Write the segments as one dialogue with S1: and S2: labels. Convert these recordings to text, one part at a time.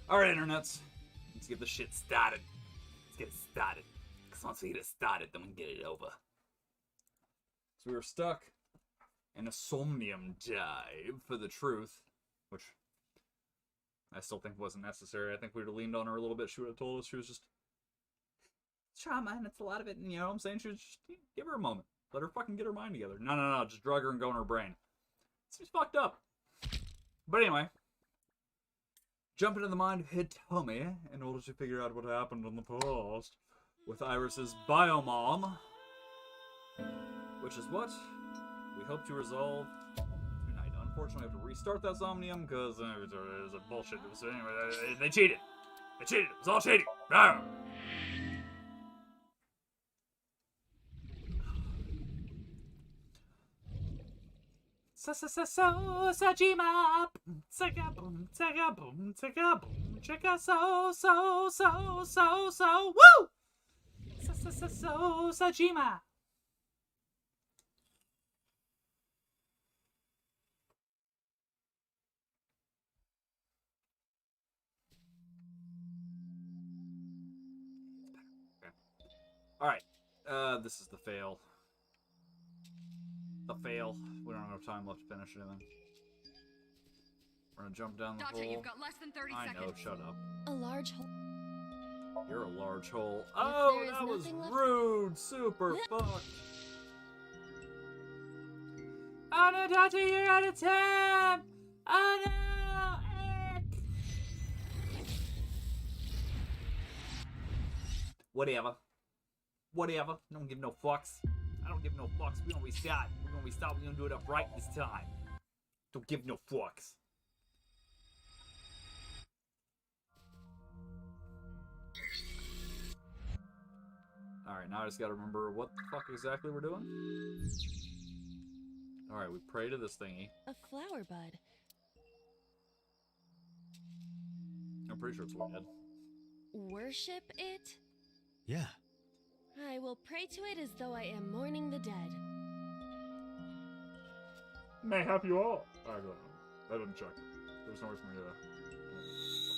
S1: Alright, internets. Let's get this shit started. Let's get it started. Because once we get it started, then we can get it over. So we were stuck in a Somnium dive for the truth, which I still think wasn't necessary. I think we would have leaned on her a little bit. She would have told us she was just trauma, and it's a lot of it, and you know what I'm saying? She was just, give her a moment. Let her fucking get her mind together. No, just drug her and go in her brain. Seems fucked up. But anyway, jump into the mind of Hitomi in order to figure out what happened in the past with Iris's biomom, which is what we hope to resolve tonight. Unfortunately, we have to restart that Somnium because it was a bullshit. So anyway, they cheated. They cheated. It was all cheating. No. Sajima, taka boom, taka boom, taka boom, chaka so, woo! Sajima. Alright, this is the fail. The fail. We don't have enough time left to finish anything. We're gonna jump down the
S2: Doctor,
S1: hole.
S2: you've got less than 30 seconds.
S1: I know, shut up.
S3: A large hole.
S1: You're a large hole. Oh, that was rude! Super fucked. Oh no, Doctor, you're out of time! Oh no! Whatever. Whatever. Don't give no fucks. I don't give no fucks. We're gonna restart. We're gonna restart. We're gonna do it up right this time. Don't give no fucks. Alright, now I just gotta remember what the fuck exactly we're doing. Alright, we pray to this thingy.
S3: A flower bud.
S1: I'm pretty sure it's red.
S3: Worship it?
S4: Yeah.
S3: I will pray to it as though I am mourning the dead.
S1: May help you all. I don't know. I didn't check. There's no reason for me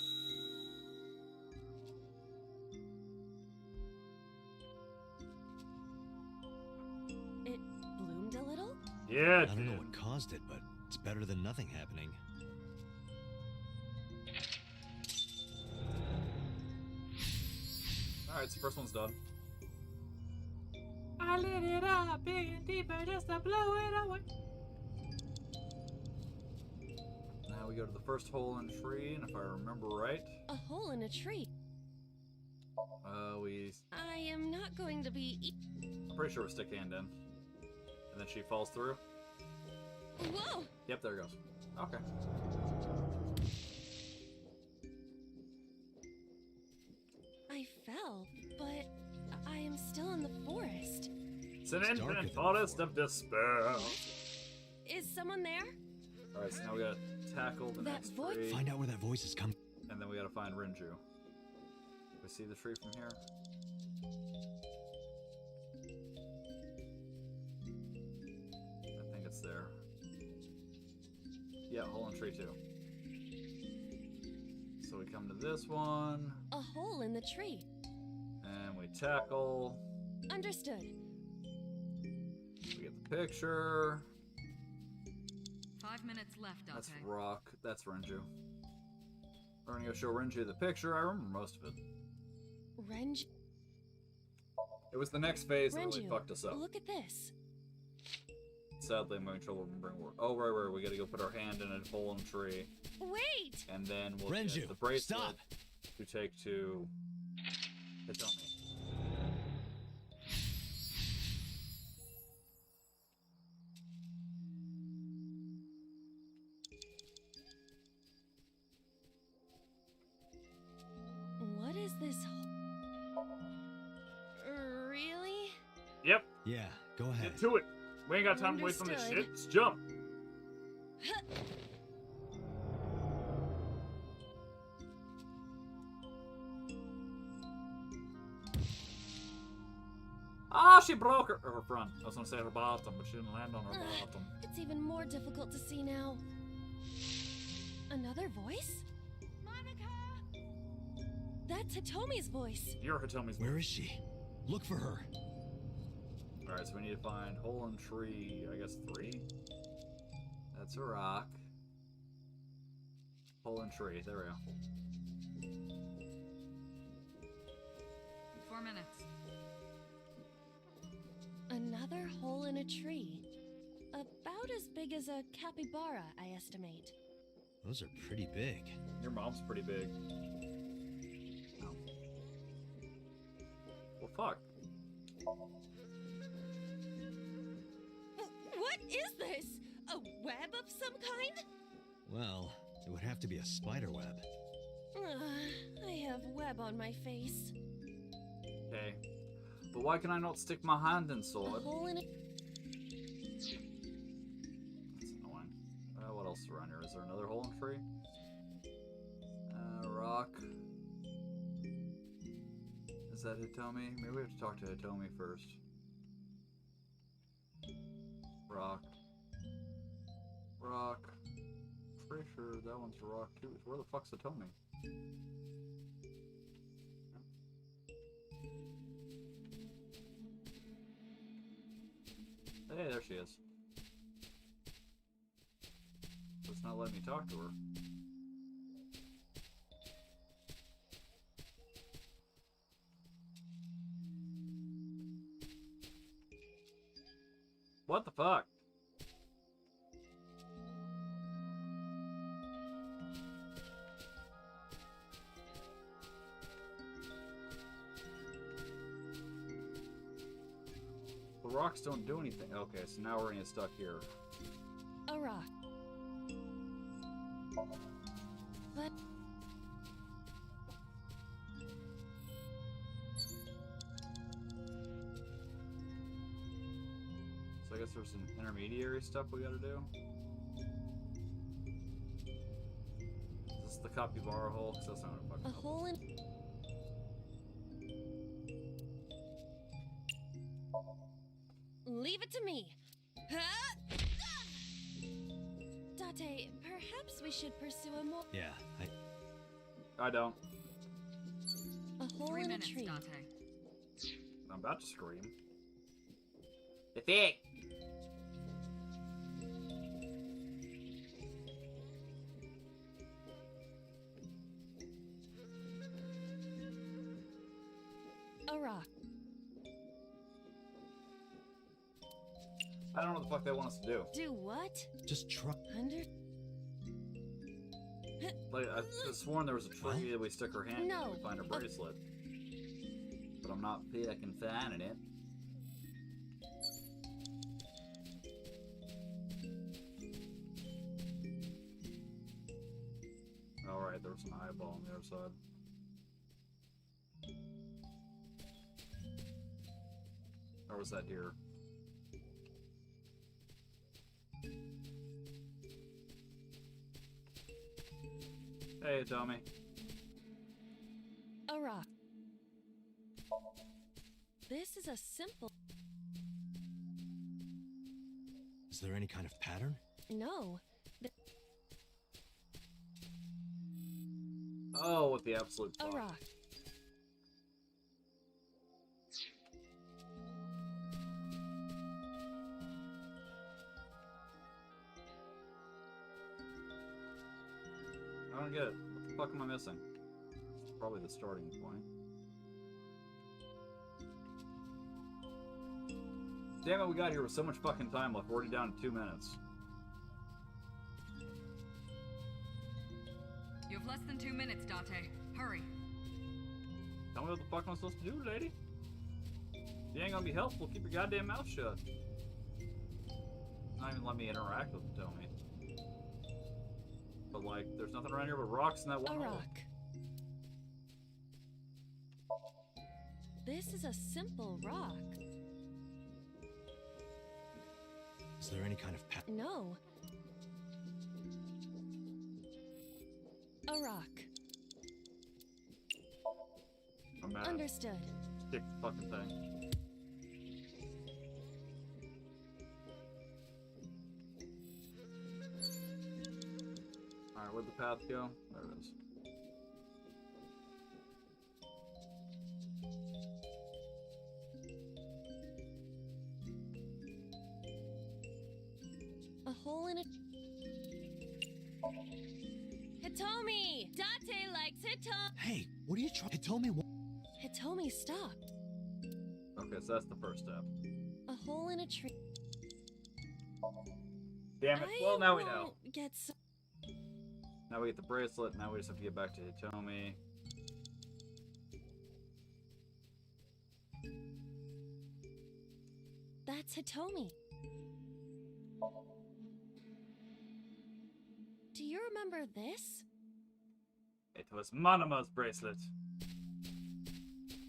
S3: It bloomed a little?
S1: to. Yeah,
S4: I don't know what caused it, but it's better than nothing happening.
S1: Alright, so first one's done.
S5: I lit it up big and deeper just to blow it away.
S1: Now we go to the first hole in the tree, and if I remember right,
S3: A hole in a tree.
S1: we...
S3: I am not going to be
S1: I'm pretty sure we stick hand in. And then she falls through.
S3: Whoa!
S1: Yep, there it goes. Okay.
S3: I fell, but I am still in the forest.
S1: It's an
S4: It's darker
S1: infinite
S4: than
S1: forest
S4: before.
S1: of despair.
S3: Is someone there?
S1: Alright, so now we gotta tackle the
S3: That
S1: next
S3: voice-
S1: tree.
S4: Find out where that voice is coming.
S1: And then we gotta find Rinju. We see the tree from here. I think it's there. Yeah, hole in tree too. So we come to this one,
S3: A hole in the tree.
S1: and we tackle.
S3: Understood.
S1: We get the picture.
S2: 5 minutes left, Dante.
S1: That's rock. That's Renju. We're gonna go show Renju the picture. I remember most of it.
S3: Renju.
S1: It was the next phase that really
S3: Renju,
S1: fucked us up.
S3: look at this.
S1: Sadly, I'm having trouble remembering where. Oh, right. We gotta go put our hand in a hole in a tree,
S3: Wait!
S1: and then we'll
S4: Renju,
S1: get the bracelet
S4: stop.
S1: to take to Hitomi.
S3: What is this? Really?
S1: Yep,
S4: Yeah, go ahead.
S1: get to it. We ain't got time to waste on this shit.
S3: Understood.
S1: Let's jump. Ah, she broke her front. I was gonna say her bottom, but she didn't land on her bottom.
S3: It's even more difficult to see now. Another voice?
S2: Monica!
S3: That's Hitomi's voice.
S1: You're Hitomi's.
S4: Where is she? Look for her.
S1: Alright, so we need to find hole in tree, I guess 3. That's a rock. Hole in tree, there we go.
S2: 4 minutes.
S3: Another hole in a tree. About as big as a capybara, I estimate.
S4: Those are pretty big.
S1: Your mom's pretty big. Oh. Well, fuck.
S3: What is this? A web of some kind?
S4: Well, it would have to be a spider web.
S3: I have web on my face.
S1: Okay. But why can I not stick my hand
S3: A
S1: inside?
S3: hole in a...
S1: That's annoying. What else is around here? Is there another hole in tree? Rock. Is that Hitomi? Maybe we have to talk to Hitomi first. Rock. Rock. Pretty sure that one's a rock too. Where the fuck's Hitomi? Hey, there she is. It's not letting me talk to her. What the fuck? The rocks don't do anything. Okay, so now we're gonna get stuck here.
S3: A rock. But...
S1: So I guess there's some intermediary stuff we gotta do. Is this the capybara hole? 'Cause that's not a fucking
S3: A hole in... Leave it to me. Huh? Date, perhaps we should pursue a more...
S4: Yeah,
S1: I don't.
S3: A hole
S2: 3
S3: in a
S2: minutes,
S3: tree.
S2: Dante.
S1: I'm about to scream. The thing!
S3: A rock.
S1: I don't know what the fuck they want us to do.
S3: Do what?
S4: just try.
S3: Under...
S1: Like, I could sworn there was a tree that we stuck her hand in
S3: No.
S1: and we find her bracelet. But I'm not fucking finding it. Alright, there was an eyeball on the other side. Or was that deer? Hey, Tommy.
S3: A rock. This is a simple...
S4: Is there any kind of pattern?
S3: No.
S1: Oh, with the absolute
S3: A
S1: fuck.
S3: rock.
S1: I don't get it. What the fuck am I missing? Probably the starting point. Damn it, we got here with so much fucking time left. We're already down to 2 minutes.
S2: You have less than 2 minutes, Dante. Hurry.
S1: Tell me what the fuck I'm supposed to do, lady? You ain't gonna be helpful. Keep your goddamn mouth shut. Not even let me interact with the Tommy. But like, there's nothing around here but rocks and that
S3: A
S1: one hole.
S3: rock. This is a simple rock.
S4: Is there any kind of pattern?
S3: No. A rock.
S1: I'm mad.
S3: Understood.
S1: Kick the fucking thing. Alright, where'd the path go? There it is.
S3: hole in a... Hitomi! Date likes Hitomi!
S4: Hey, what are you trying? It told me what?
S3: Hitomi, stop.
S1: Okay, so that's the first step.
S3: A hole in a tree.
S1: Damn it. Well, now we know.
S3: Get so...
S1: Now we get the bracelet. Now we just have to get back to Hitomi.
S3: That's Hitomi. Do you remember this?
S1: It was Manama's bracelet.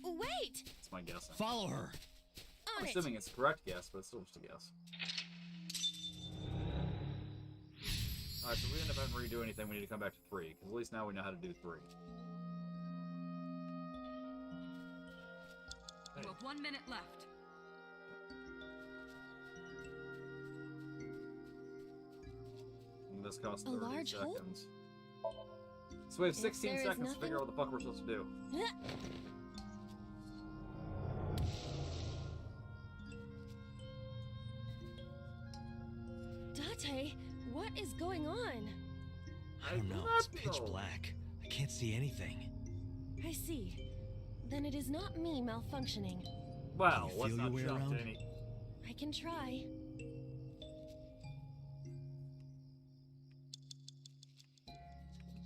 S3: Wait!
S1: That's my guess.
S4: Follow her.
S3: On
S1: I'm
S3: it!
S1: assuming it's the correct guess, but it's still just a guess. Alright, so if we end up having to redo anything, we need to come back to 3, because at least now we know how to do 3.
S2: You have 1 minute left.
S1: And this costs
S3: A
S1: 30
S3: large hole?
S1: seconds. So we have 16
S3: there is
S1: seconds to figure out
S3: nothing-
S1: what the fuck we're supposed to do.
S3: Date, what is going on?
S4: I don't know. It's pitch black. I can't see anything.
S3: I see. Then it is not me malfunctioning.
S1: Well,
S4: Can you
S1: let's
S4: feel
S1: not
S4: your way
S1: jump to
S4: around?
S1: any...
S3: I can try.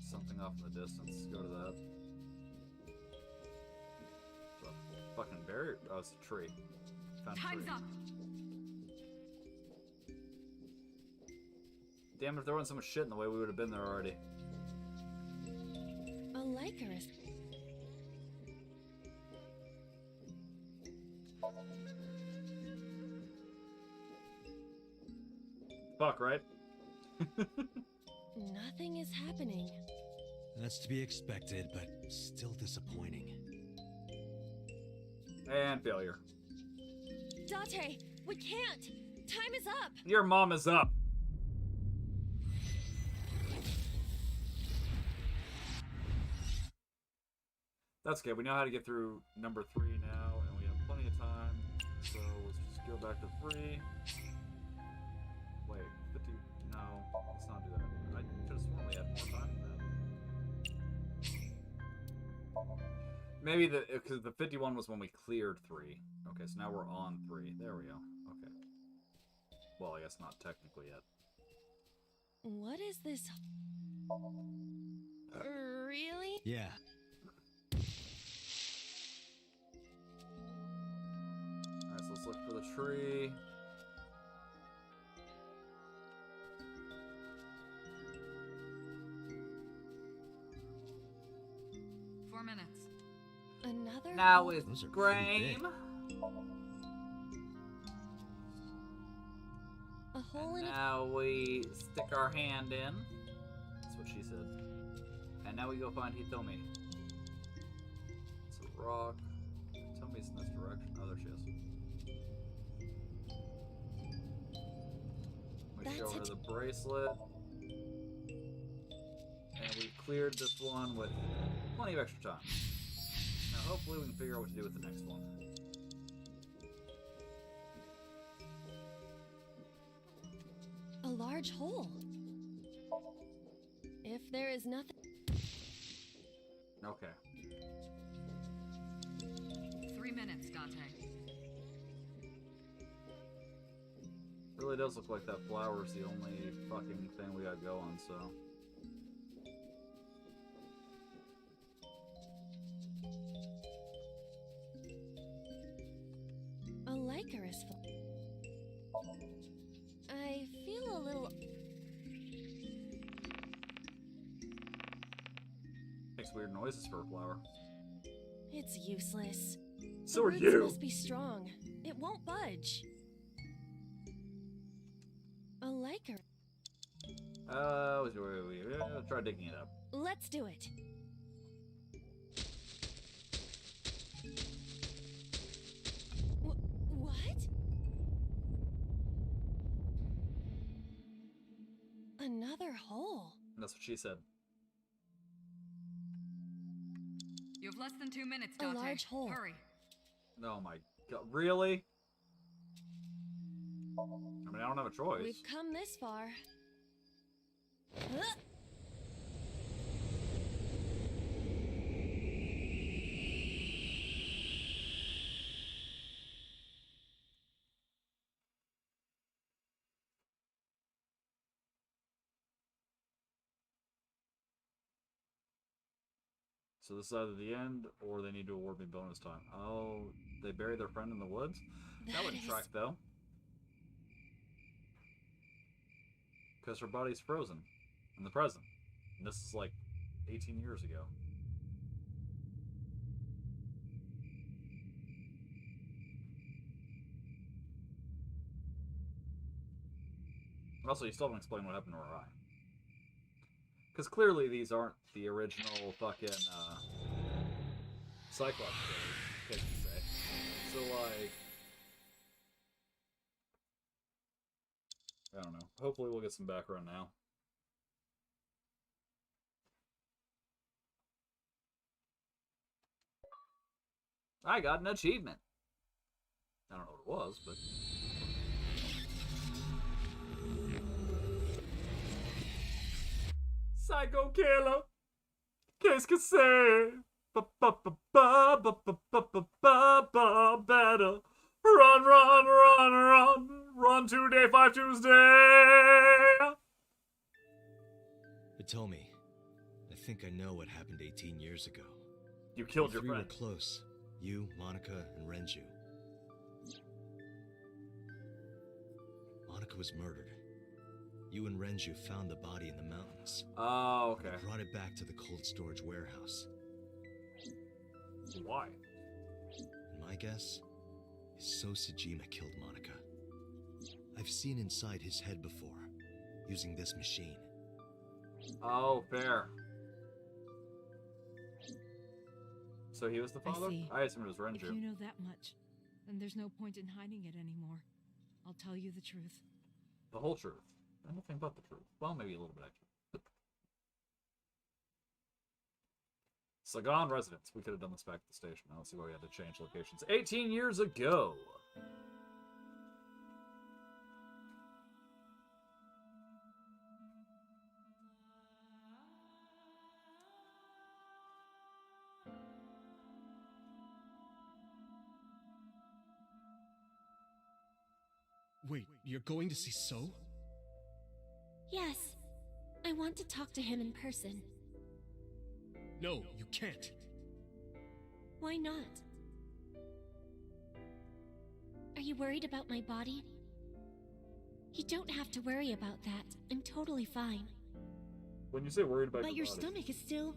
S1: Something off in the distance. Go to that. It's a fucking barrier. Oh, it's a tree. Found a
S2: Time's
S1: tree.
S2: up.
S1: Damn it, if there wasn't so much shit in the way, we would have been there already.
S3: A Lycanus.
S1: Fuck, right?
S3: Nothing is happening.
S4: That's to be expected, but still disappointing.
S1: And failure.
S3: Date, we can't! Time is up!
S1: Your mom is up. That's okay. We know how to get through number 3 now, and we have plenty of time. So let's just go back to 3. Wait, 50. No, let's not do that. I could have sworn we had more time than that. Maybe because the 51 was when we cleared 3. Okay, so now we're on 3. There we go. Okay. Well, I guess not technically yet.
S3: What is this? Really?
S4: Yeah.
S1: Alright, so let's look for the tree.
S2: Four minutes.
S3: Another
S1: Now
S3: hole-
S1: with
S4: Those are pretty big.
S1: Graham.
S3: a hole
S1: And
S3: in a...
S1: now we stick our hand in. That's what she said. And now we go find Hitomi. It's a rock. Hitomi's in this direction. Oh, there she is. We
S3: That's
S1: show her
S3: it.
S1: the bracelet. And we cleared this one with plenty of extra time. Now hopefully we can figure out what to do with the next one.
S3: A large hole. If there is nothing...
S1: Okay.
S2: 3 minutes, Date.
S1: Really does look like that flower is the only fucking thing we got going, so...
S3: A Lycanus. I feel a little...
S1: Makes weird noises for a flower.
S3: It's useless.
S1: So
S3: the
S1: are
S3: roots
S1: you!
S3: must be strong. It won't budge. A Lycanus.
S1: Try digging it up.
S3: Let's do it. What? Another hole.
S1: That's what she said.
S2: You have less than 2 minutes,
S3: A
S2: Date.
S3: large hole.
S2: Hurry.
S1: Oh my god, really? I mean, I don't have a choice.
S3: We've come this far. Huh?
S1: So this is either the end, or they need to award me bonus time. Oh, they bury their friend in the woods? That wouldn't
S3: is-
S1: track, though. Because her body's frozen in the present. And this is like 18 years ago. Also, you still haven't explained what happened to her eye. Because clearly these aren't the original fucking, Cyclops killers, can you say. So, like... I don't know. Hopefully we'll get some background now. I got an achievement. I don't know what it was, but... Psycho Killer! Qu'est-ce que c'est? Better. Run, run, run, run. Run today, 5 Tuesday.
S4: Hitomi, I think I know what happened 18 years ago.
S1: You killed your
S4: Three
S1: friend.
S4: were close. You, Monica, and Renju. Monica was murdered. You and Renju found the body in the mountains.
S1: Oh, okay.
S4: And brought it back to the cold storage warehouse.
S1: Why?
S4: And my guess is So Sejima killed Monica. I've seen inside his head before, using this machine.
S1: Oh, fair. So he was the father?
S6: see.
S1: I assumed it was
S6: If you
S1: Renju.
S6: know that much, then there's no point in hiding it anymore. I'll tell you the truth.
S1: The whole truth. Anything but the truth. Well, maybe a little bit extra. Sagan residence. We could have done this back at the station. I don't see why we had to change locations. 18 years ago.
S7: Wait, you're going to see So?
S3: Yes. I want to talk to him in person.
S7: No, you can't.
S3: Why not? Are you worried about my body? You don't have to worry about that. I'm totally fine.
S1: When you say worried about
S3: But
S1: your
S3: your
S1: body,
S3: stomach is still...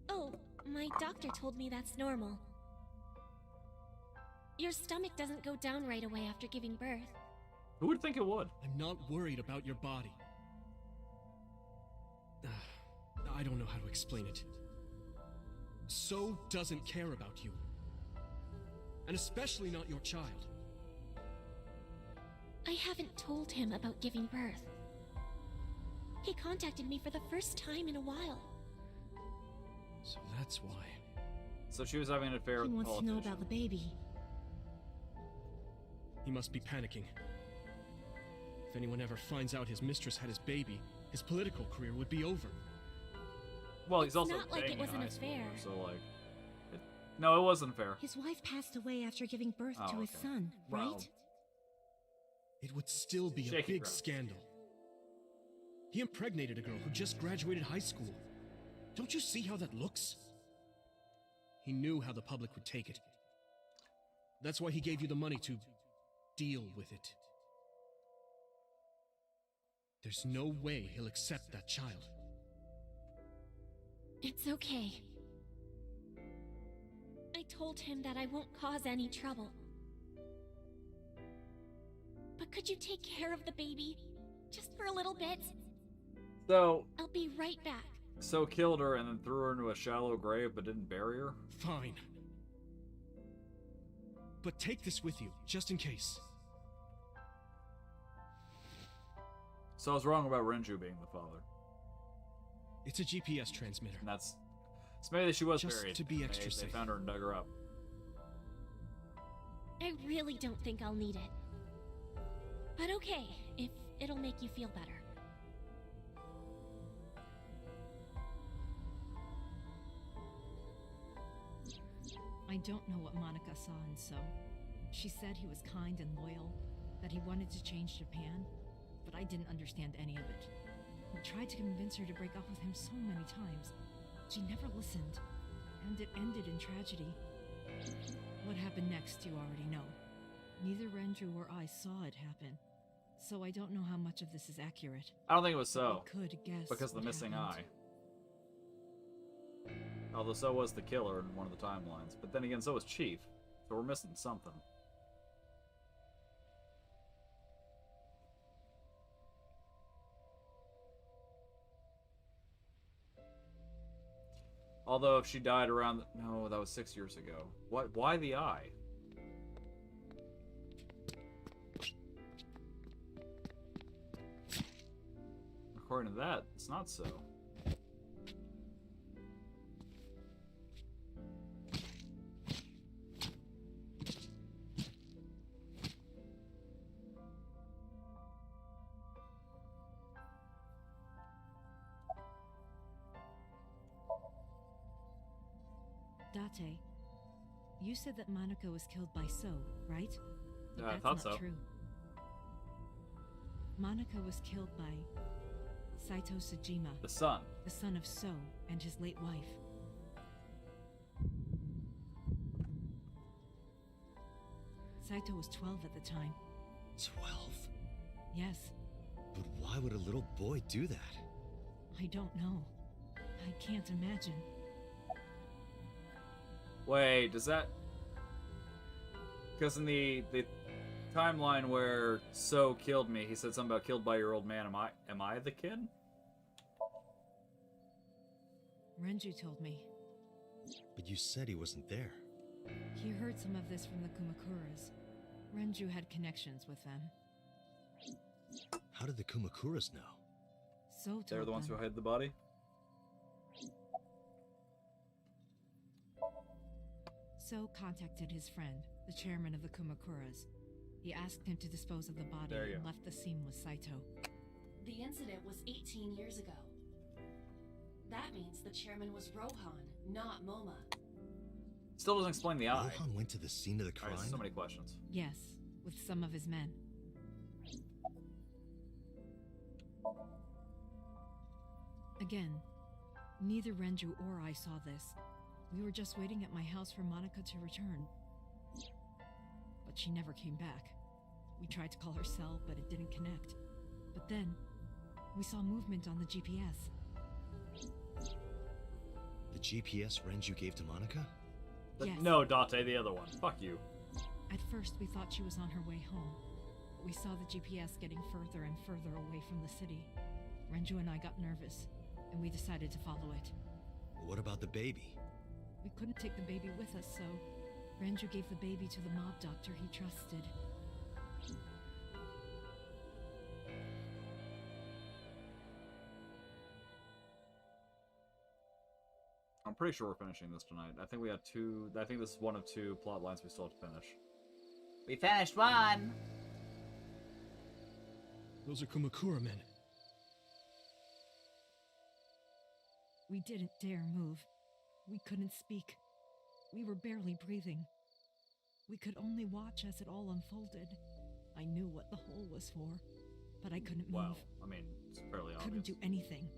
S3: Oh, my doctor told me that's normal. Your stomach doesn't go down right away after giving birth.
S1: who would think it would?
S7: I'm not worried about your body. I don't know how to explain it. So doesn't care about you. And especially not your child.
S3: I haven't told him about giving birth. He contacted me for the first time in a while.
S7: So that's why.
S1: So she was having an affair
S6: He
S1: with the
S6: wants to know
S1: politician.
S6: about the baby.
S7: He must be panicking. If anyone ever finds out his mistress had his baby, his political career would be over.
S1: Well, he's
S3: It's
S1: also
S3: not like it
S1: banging
S3: was an
S1: high school,
S3: affair.
S1: so like, no, it wasn't fair.
S6: His wife passed away after giving birth
S1: Oh,
S6: to his
S1: okay.
S6: son,
S1: Well,
S6: right?
S7: It would still be a
S1: Shaky
S7: big
S1: ground.
S7: scandal. He impregnated a girl who just graduated high school. Don't you see how that looks? He knew how the public would take it. That's why he gave you the money to deal with it. There's no way he'll accept that child.
S3: It's okay. I told him that I won't cause any trouble. But could you take care of the baby? Just for a little bit?
S1: So,
S3: I'll be right back.
S1: So killed her and then threw her into a shallow grave but didn't bury her?
S7: Fine. But take this with you, just in case.
S1: So I was wrong about Renju being the father.
S7: It's a GPS transmitter.
S1: And that's... So maybe she was
S7: Just
S1: buried.
S7: to be extra
S1: They
S7: safe.
S1: found her and dug her up.
S3: I really don't think I'll need it. But okay, if it'll make you feel better.
S6: I don't know what Monica saw in So. She said he was kind and loyal, that he wanted to change Japan, but I didn't understand any of it. We tried to convince her to break up with him so many times. She never listened, and it ended in tragedy. What happened next, you already know. Neither Renju or I saw it happen, so I don't know how much of this is accurate.
S1: I don't think it was So,
S6: We could guess
S1: because of the
S6: what
S1: missing
S6: happened.
S1: eye. Although So was the killer in one of the timelines. But then again, so was Chief. So we're missing something. Although if she died around... No, that was 6 years ago. What? Why the eye? According to that, it's not so.
S6: Date, you said that Monica was killed by So, right? But
S1: I
S6: that's
S1: thought
S6: not
S1: so.
S6: true. Monica was killed by Saito Sejima,
S1: The sun.
S6: the son of So and his late wife. Saito was 12 at the time.
S4: 12?
S6: Yes,
S4: But why would a little boy do that?
S6: I don't know. I can't imagine.
S1: Wait, does that... Because in the timeline where So killed me, he said something about killed by your old man. Am I the kid?
S6: Renju told me.
S4: But you said he wasn't there.
S6: He heard some of this from the Kumakuras. Renju had connections with them.
S4: How did the Kumakuras know?
S6: So told
S1: They're the ones who
S6: them.
S1: hid the body?
S6: So contacted his friend, the chairman of the Kumakuras. He asked him to dispose of the body
S1: There you
S6: and
S1: go.
S6: left the scene with Saito.
S3: The incident was 18 years ago. That means the chairman was Rohan, not Moma.
S1: Still doesn't explain the eye.
S4: Rohan went to the scene of the crime?
S1: Alright, so many questions.
S6: Yes, with some of his men. Again, neither Renju or I saw this. We were just waiting at my house for Monica to return. But she never came back. We tried to call her cell, but it didn't connect. But then, we saw movement on the GPS.
S4: The GPS Renju gave to Monica?
S6: Yes.
S1: No, Date, the other one. Fuck you.
S6: At first, we thought she was on her way home. But we saw the GPS getting further and further away from the city. Renju and I got nervous, and we decided to follow it.
S4: What about the baby?
S6: We couldn't take the baby with us, so Renju gave the baby to the mob doctor he trusted.
S1: I'm pretty sure we're finishing this tonight. I think we had two... I think this is one of two plot lines we still have to finish. We finished one!
S7: Those are Kumakura men.
S6: We didn't dare move. We couldn't speak. We were barely breathing. We could only watch as it all unfolded. I knew what the hole was for, but I couldn't move.
S1: Well, I mean, it's fairly obvious.
S6: Couldn't do anything.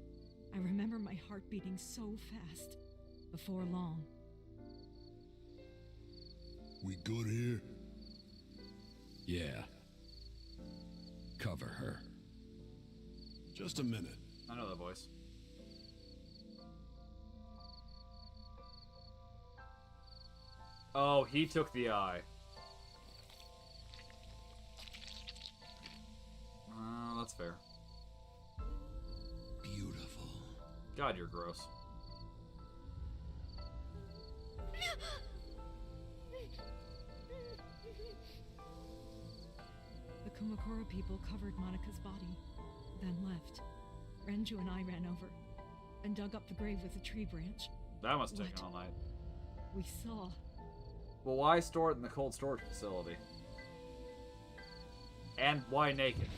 S6: I remember my heart beating so fast. Before long,
S8: We good here?
S9: Yeah. Cover her.
S8: Just a minute.
S1: I know that voice. Oh, he took the eye. That's fair.
S8: Beautiful.
S1: God, you're gross.
S6: the Kumakura people covered Monica's body, then left. Renju and I ran over and dug up the grave with a tree branch.
S1: That must have
S6: What?
S1: taken all night.
S6: We saw
S1: Well, why store it in the cold storage facility? And why naked?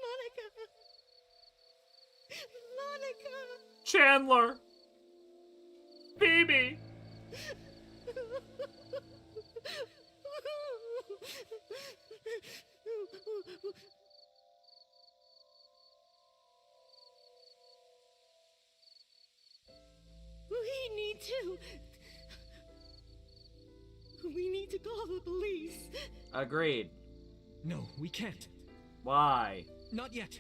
S3: Monica! Monica!
S1: Chandler! Phoebe!
S3: We need to call the police.
S1: Agreed.
S7: No, we can't.
S1: Why?
S7: Not yet.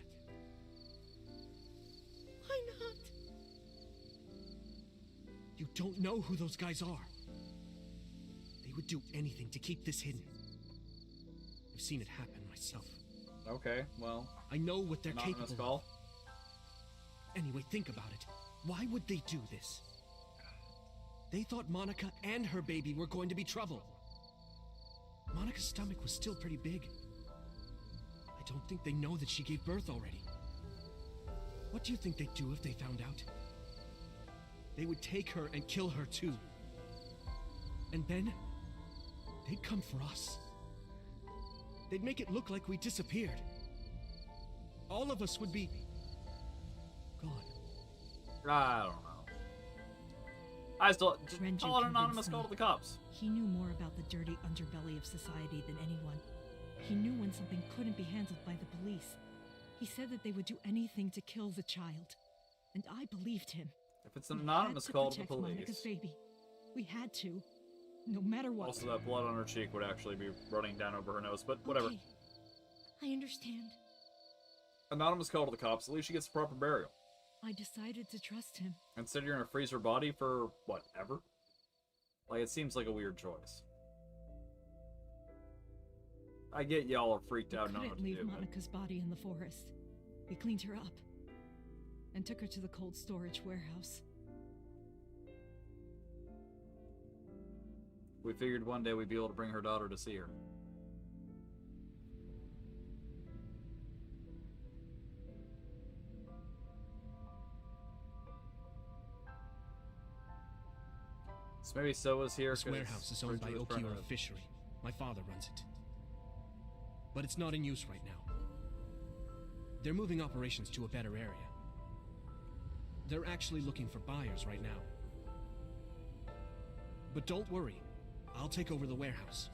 S3: Why not?
S7: You don't know who those guys are. They would do anything to keep this hidden. I've seen it happen myself.
S1: Okay, well,
S7: I know what they're
S1: anonymous
S7: capable
S1: call.
S7: of. Anyway, think about it. Why would they do this? They thought Monica and her baby were going to be trouble. Monica's stomach was still pretty big. I don't think they know that she gave birth already. What do you think they'd do if they found out? They would take her and kill her too. And then, they'd come for us. They'd make it look like we disappeared. All of us would be gone.
S1: I don't know. I still just
S6: Renju
S1: call an anonymous
S6: convinced
S1: call
S6: me.
S1: to the cops.
S6: He knew more about the dirty underbelly of society than anyone. He knew when something couldn't be handled by the police. He said that they would do anything to kill the child. And I believed him.
S1: If it's an
S6: We
S1: anonymous
S6: had to
S1: call to the
S6: protect Monica's
S1: police.
S6: baby. We had to. No matter what.
S1: Also, that blood on her cheek would actually be running down over her nose, but whatever.
S3: Okay. I understand.
S1: Anonymous call to the cops, at least she gets a proper burial.
S6: I decided to trust him.
S1: Instead, you're gonna freeze her body for, what, ever? Like, it seems like a weird choice. I get y'all are freaked out and
S6: We
S1: don't know what
S6: couldn't
S1: to
S6: leave
S1: do. but-
S6: Monica's body in the forest. We cleaned her up and took her to the cold storage warehouse.
S1: We figured one day we'd be able to bring her daughter to see her. So maybe Soa's here.
S7: This
S1: 'cause
S7: warehouse is owned by
S1: Bridget was trying
S7: Okiura
S1: to-
S7: Fishery. My father runs it. But it's not in use right now. They're moving operations to a better area. They're actually looking for buyers right now. But don't worry, I'll take over the warehouse.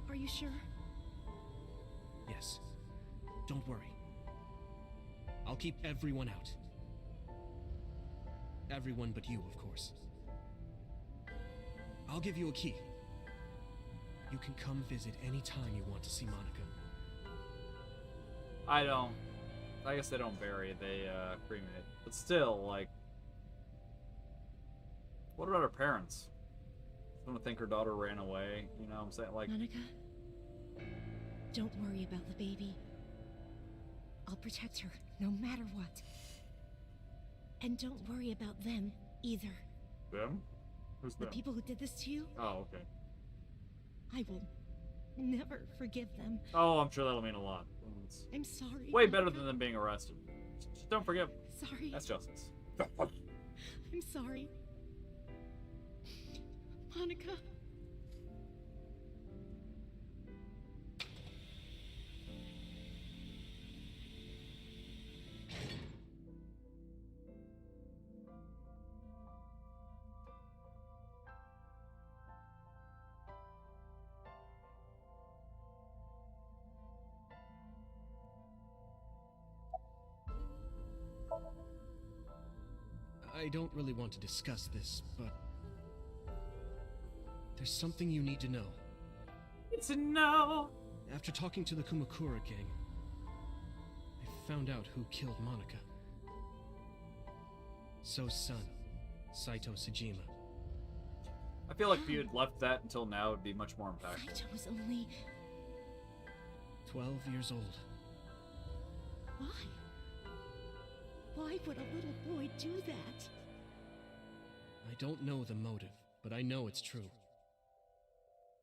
S3: Are you sure?
S7: Yes. Don't worry. I'll keep everyone out. Everyone but you, of course. I'll give you a key. You can come visit any time you want to see Monica.
S1: I guess they don't bury, they cremate. But still, like, what about her parents? I don't think her daughter ran away, you know what I'm saying? Like,
S3: Monica, don't worry about the baby. I'll protect her no matter what. And don't worry about them either.
S1: them? Who's
S3: The
S1: them?
S3: people who did this to you,
S1: Oh, okay.
S3: I will never forgive them.
S1: Oh, I'm sure that'll mean a lot. It's
S3: I'm sorry.
S1: way better
S3: Monica.
S1: than them being arrested. Just don't forgive.
S3: Sorry.
S1: That's justice.
S3: I'm sorry. Monica.
S7: I don't really want to discuss this, but there's something you need to know.
S1: It's a no.
S7: After talking to the Kumakura gang, I found out who killed Monica. So's son, Saito Sejima.
S1: I feel like if you had left that until now, it'd be much more impactful.
S3: Saito was only
S7: 12 years old.
S3: why? Why would a little boy do that?
S7: I don't know the motive, but I know it's true.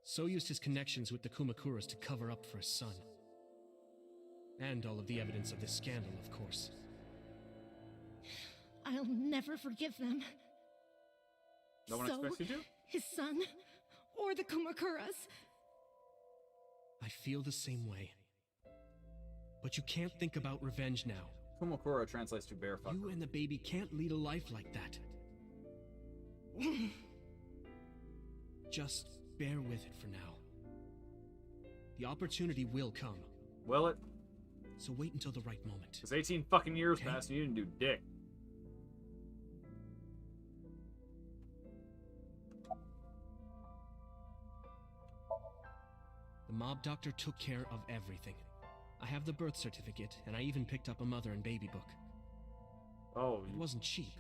S7: So used his connections with the Kumakuras to cover up for his son. And all of the evidence of this scandal, of course.
S3: I'll never forgive them.
S1: No one
S3: So,
S1: expects you to?
S3: his son, or the Kumakuras.
S7: I feel the same way. But you can't think about revenge now.
S1: Kumakura translates to bear fucker.
S7: You and the baby can't lead a life like that. Just bear with it for now. The opportunity will come.
S1: Will it?
S7: So wait until the right moment.
S1: It's 18 fucking years
S7: Okay.
S1: past and you didn't do dick.
S7: The mob doctor took care of everything. I have the birth certificate, and I even picked up a mother and baby book.
S1: Oh,
S7: It wasn't cheap,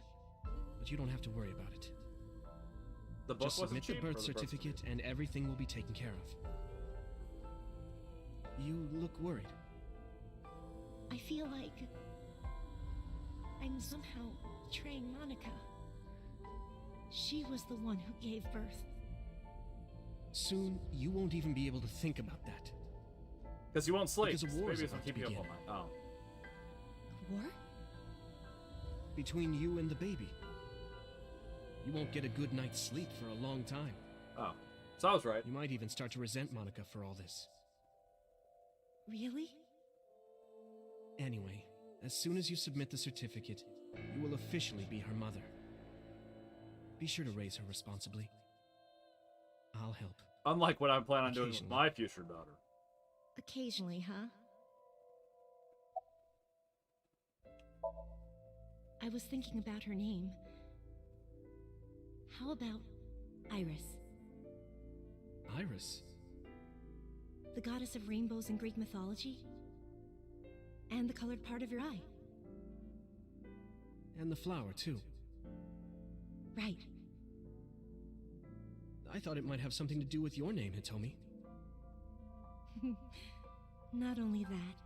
S7: but you don't have to worry about it.
S1: the book
S7: Just
S1: wasn't
S7: submit the
S1: cheap,
S7: birth
S1: or
S7: certificate, and everything will be taken care of. You look worried.
S3: I feel like I'm somehow betraying Monica. She was the one who gave birth.
S7: Soon, you won't even be able to think about that.
S1: Because you won't sleep.
S7: Because a war is
S1: Maybe it's
S7: about
S1: gonna
S7: to
S1: keep you up all
S7: begin.
S1: night. Oh.
S3: A war?
S7: Between you and the baby. You won't get a good night's sleep for a long time.
S1: Oh. So I was right.
S7: You might even start to resent Monica for all this.
S3: Really?
S7: Anyway, as soon as you submit the certificate, you will officially be her mother. Be sure to raise her responsibly. I'll help.
S1: Unlike what I'm planning on doing with
S7: Occasionally.
S1: my future daughter.
S3: Occasionally, huh? I was thinking about her name. How about Iris,
S7: Iris?
S3: the goddess of rainbows in Greek mythology? And the colored part of your eye.
S7: And the flower, too.
S3: Right.
S7: I thought it might have something to do with your name, Hitomi.
S3: Not only that,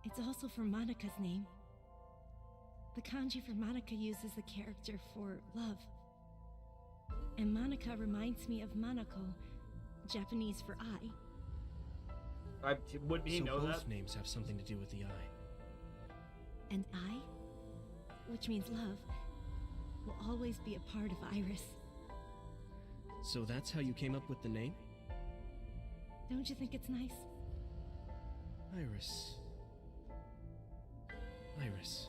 S3: it's also for Monika's name. The kanji for Monica uses the character for love. And Monica reminds me of Manako, Japanese for eye.
S1: Wouldn't he
S7: So
S1: know
S7: both
S1: that?
S7: names have something to do with the eye.
S3: And I, which means love, will always be a part of Iris.
S7: So that's how you came up with the name?
S3: Don't you think it's nice?
S7: Iris. Iris.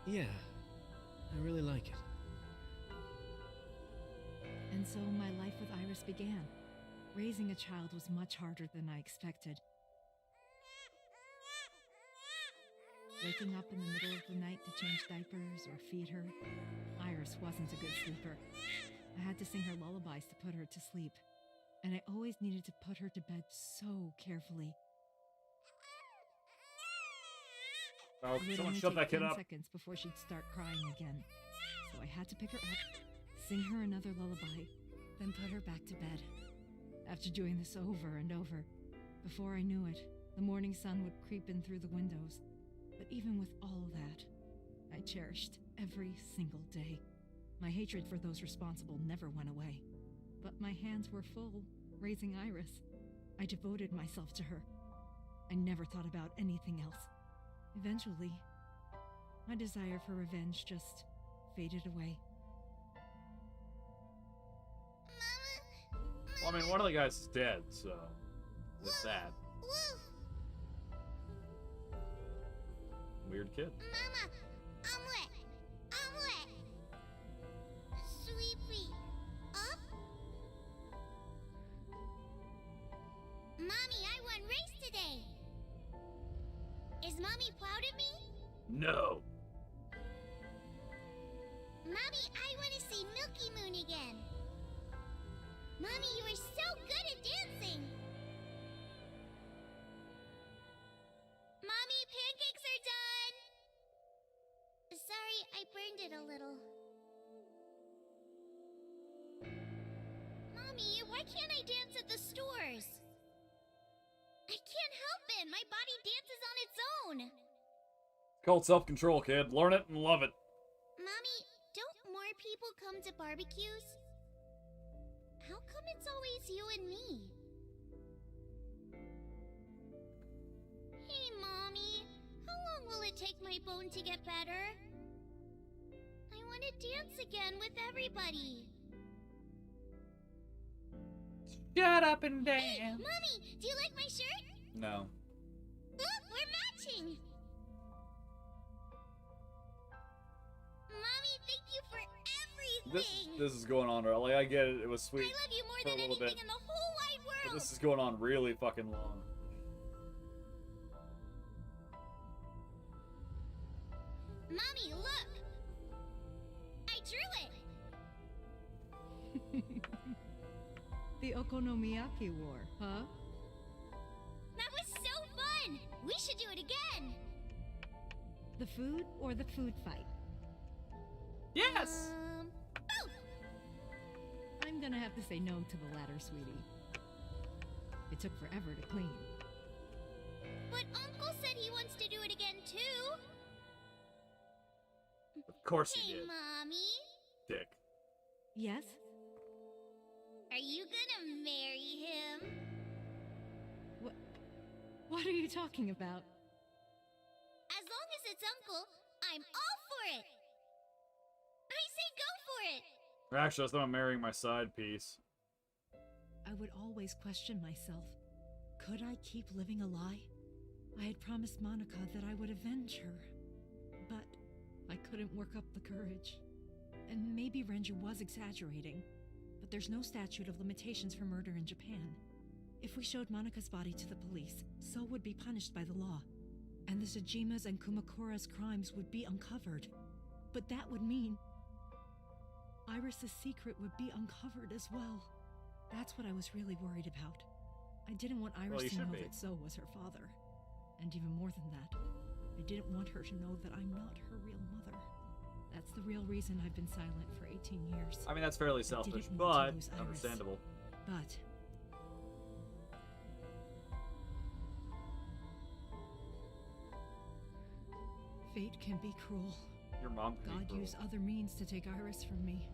S7: Yeah, I really like it.
S6: And so my life with Iris began. Raising a child was much harder than I expected. Waking up in the middle of the night to change diapers or feed her, Iris wasn't a good sleeper. I had to sing her lullabies to put her to sleep, and I always needed to put her to bed so carefully.
S1: Oh,
S6: It would
S1: someone
S6: only
S1: shut
S6: take
S1: that kid
S6: 10
S1: up.
S6: seconds before she'd start crying again. So I had to pick her up, sing her another lullaby, then put her back to bed. After doing this over and over, before I knew it, the morning sun would creep in through the windows. But even with all that, I cherished every single day. My hatred for those responsible never went away. But my hands were full, raising Iris. I devoted myself to her. I never thought about anything else. Eventually, my desire for revenge just faded away.
S1: Well, I mean, one of the guys is dead, so it's sad. Weird kid.
S10: Mama, I'm wet. I'm wet. Sweepy, up. Mommy, I won race today. Is Mommy proud of me?
S1: No.
S10: Mommy, I want to see Milky Moon again. Mommy, you are so good at dancing. Mommy, pancakes are done. Sorry, I burned it a little. Mommy, why can't I dance at the stores? I can't help it. My body dances on its own.
S1: Called self-control, kid. Learn it and love it.
S10: Mommy, don't more people come to barbecues? How come it's always you and me? my bone to get better. I want to dance again with everybody.
S5: Shut up and
S10: Hey,
S5: dance.
S10: Mommy, do you like my shirt?
S1: No.
S10: Look, we're matching. Mommy, thank you for everything.
S1: This is going on, right? Like, I get it. It was
S10: I
S1: sweet
S10: love you more
S1: for a
S10: than
S1: little
S10: anything
S1: bit,
S10: in the whole wide
S1: but
S10: world.
S1: this is going on really fucking long.
S10: Mommy, look. I drew it.
S6: The Okonomiyaki War, huh?
S10: That was so fun. We should do it again.
S6: The food or the food fight?
S5: Yes.
S10: Oh,
S6: I'm gonna have to say no to the latter, sweetie. It took forever to clean.
S10: but Uncle said he wants to do it again too.
S1: Of course he
S10: Hey,
S1: did.
S10: Mommy.
S1: Dick.
S6: Yes?
S10: Are you gonna marry him?
S6: What are you talking about?
S10: As long as it's Uncle, I'm all for it. I say go for it.
S1: Actually, I thought I'm marrying my side piece.
S6: I would always question myself. Could I keep living a lie? I had promised Monica that I would avenge her. But I couldn't work up the courage. And maybe Renju was exaggerating. But there's no statute of limitations for murder in Japan. If we showed Monika's body to the police, So would be punished by the law. And the Tsujima's and Kumakura's crimes would be uncovered. But that would mean Iris's secret would be uncovered as well. That's what I was really worried about. I didn't want Iris
S1: you
S6: to know
S1: should be.
S6: that So was her father. And even more than that, I didn't want her to know that I'm not her real mother. That's the real reason I've been silent for 18 years.
S1: I mean, that's fairly
S6: I
S1: selfish,
S6: didn't
S1: but
S6: want to lose Iris.
S1: understandable.
S6: But fate can be cruel.
S1: Your mom can be
S6: God
S1: cruel.
S6: used other means to take Iris from me.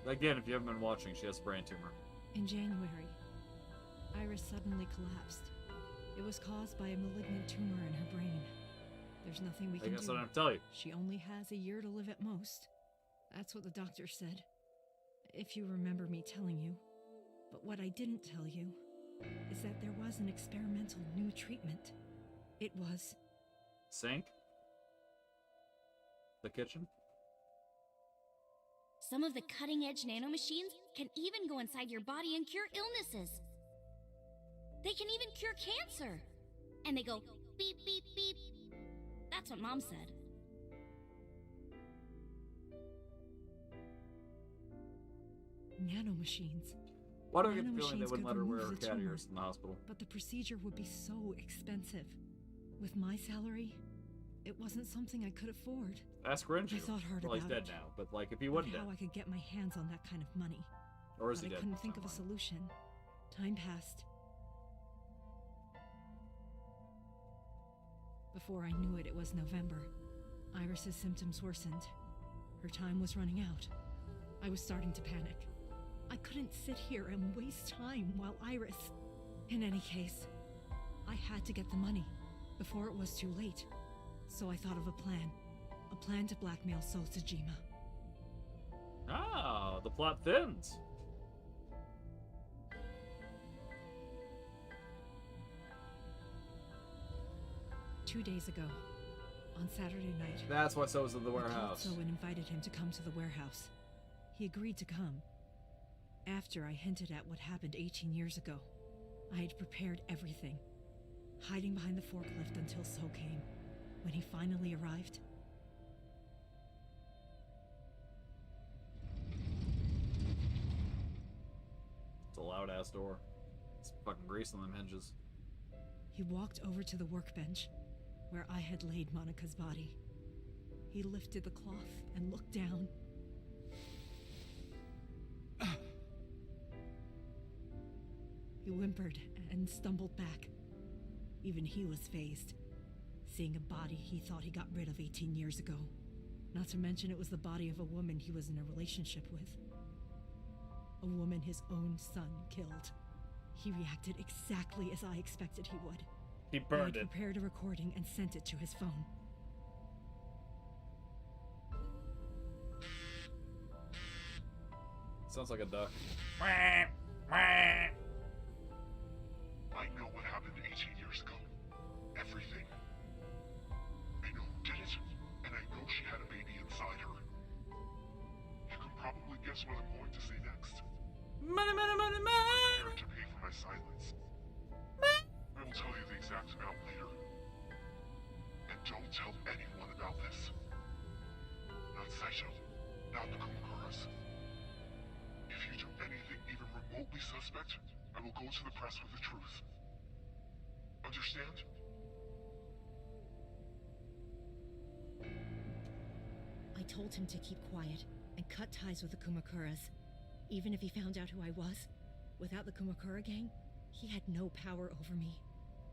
S1: Again, if you haven't been watching, she has a brain tumor.
S6: In January, Iris suddenly collapsed. It was caused by a malignant tumor in her brain. There's nothing we
S1: I
S6: can
S1: guess
S6: do.
S1: I don't have to tell you.
S6: She only has a year to live at most. That's what the doctor said. If you remember me telling you. But what I didn't tell you is that there was an experimental new treatment. It was
S1: Sink? The kitchen?
S10: Some of the cutting-edge nanomachines can even go inside your body and cure illnesses. They can even cure cancer. And they go beep, beep, beep. That's what Mom said.
S6: nanomachines.
S1: Why do I get the feeling they
S6: Nanomachines
S1: wouldn't
S6: could
S1: let her wear
S6: remove
S1: her
S6: the
S1: cat
S6: tumor.
S1: ears in the hospital?
S6: But the procedure would be so expensive. With my salary, it wasn't something I could afford.
S1: Ask Renju.
S6: I thought hard
S1: Well, he's
S6: about
S1: dead
S6: it.
S1: now, but like, if he
S6: But
S1: wasn't
S6: how
S1: dead.
S6: I could get my hands on that kind of money.
S1: Or is
S6: But
S1: he
S6: I
S1: dead?
S6: couldn't think of a
S1: Someone.
S6: solution. Time passed. Before I knew it, it was November. Iris's symptoms worsened. Her time was running out. I was starting to panic. I couldn't sit here and waste time while Iris... In any case, I had to get the money before it was too late. So I thought of a plan. A plan to blackmail So Tsujima.
S1: Ah, the plot thins.
S6: Two days ago, on Saturday night,
S1: That's why So was at the
S6: I called
S1: warehouse.
S6: So and invited him to come to the warehouse. He agreed to come. After I hinted at what happened 18 years ago, I had prepared everything, hiding behind the forklift until So came. When he finally arrived,
S1: It's a loud ass door. It's fucking grease on them hinges.
S6: he walked over to the workbench where I had laid Monica's body. He lifted the cloth and looked down. He whimpered and stumbled back. Even he was fazed, seeing a body he thought he got rid of 18 years ago. Not to mention it was the body of a woman he was in a relationship with. A woman his own son killed. He reacted exactly as I expected he would.
S1: He
S3: I had
S1: burned it.
S3: prepared a recording and sent it to his phone.
S1: Sounds like a duck.
S11: I know what happened 18 years ago. Everything. I know who did it, and I know she had a baby inside her. You can probably guess what I'm going to say next.
S5: Money, money, money, money!
S11: Prepare to pay for my silence. I will tell you the exact amount later. And don't tell anyone about this. Not Saito, not the Kumakuras. If you do anything even remotely suspect, I will go to the press with the truth. Understand?
S3: I told him to keep quiet and cut ties with the Kumakuras. Even if he found out who I was, without the Kumakura gang, he had no power over me.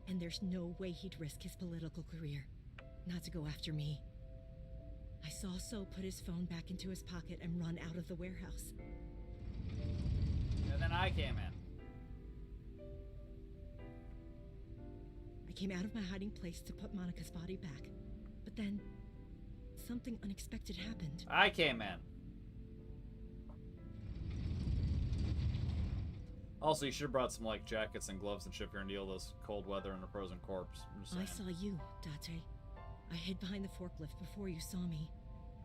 S3: And there's no way he'd risk his political career, not to go after me. I saw So put his phone back into his pocket and run out of the warehouse.
S1: And then I came in.
S3: I came out of my hiding place to put Monica's body back. But then, something unexpected happened.
S1: I came in. Also, you should have brought some, like, jackets and gloves and shit if you're gonna deal with this cold weather and a frozen corpse. I'm just
S3: I
S1: saying.
S3: saw you, Date. I hid behind the forklift before you saw me.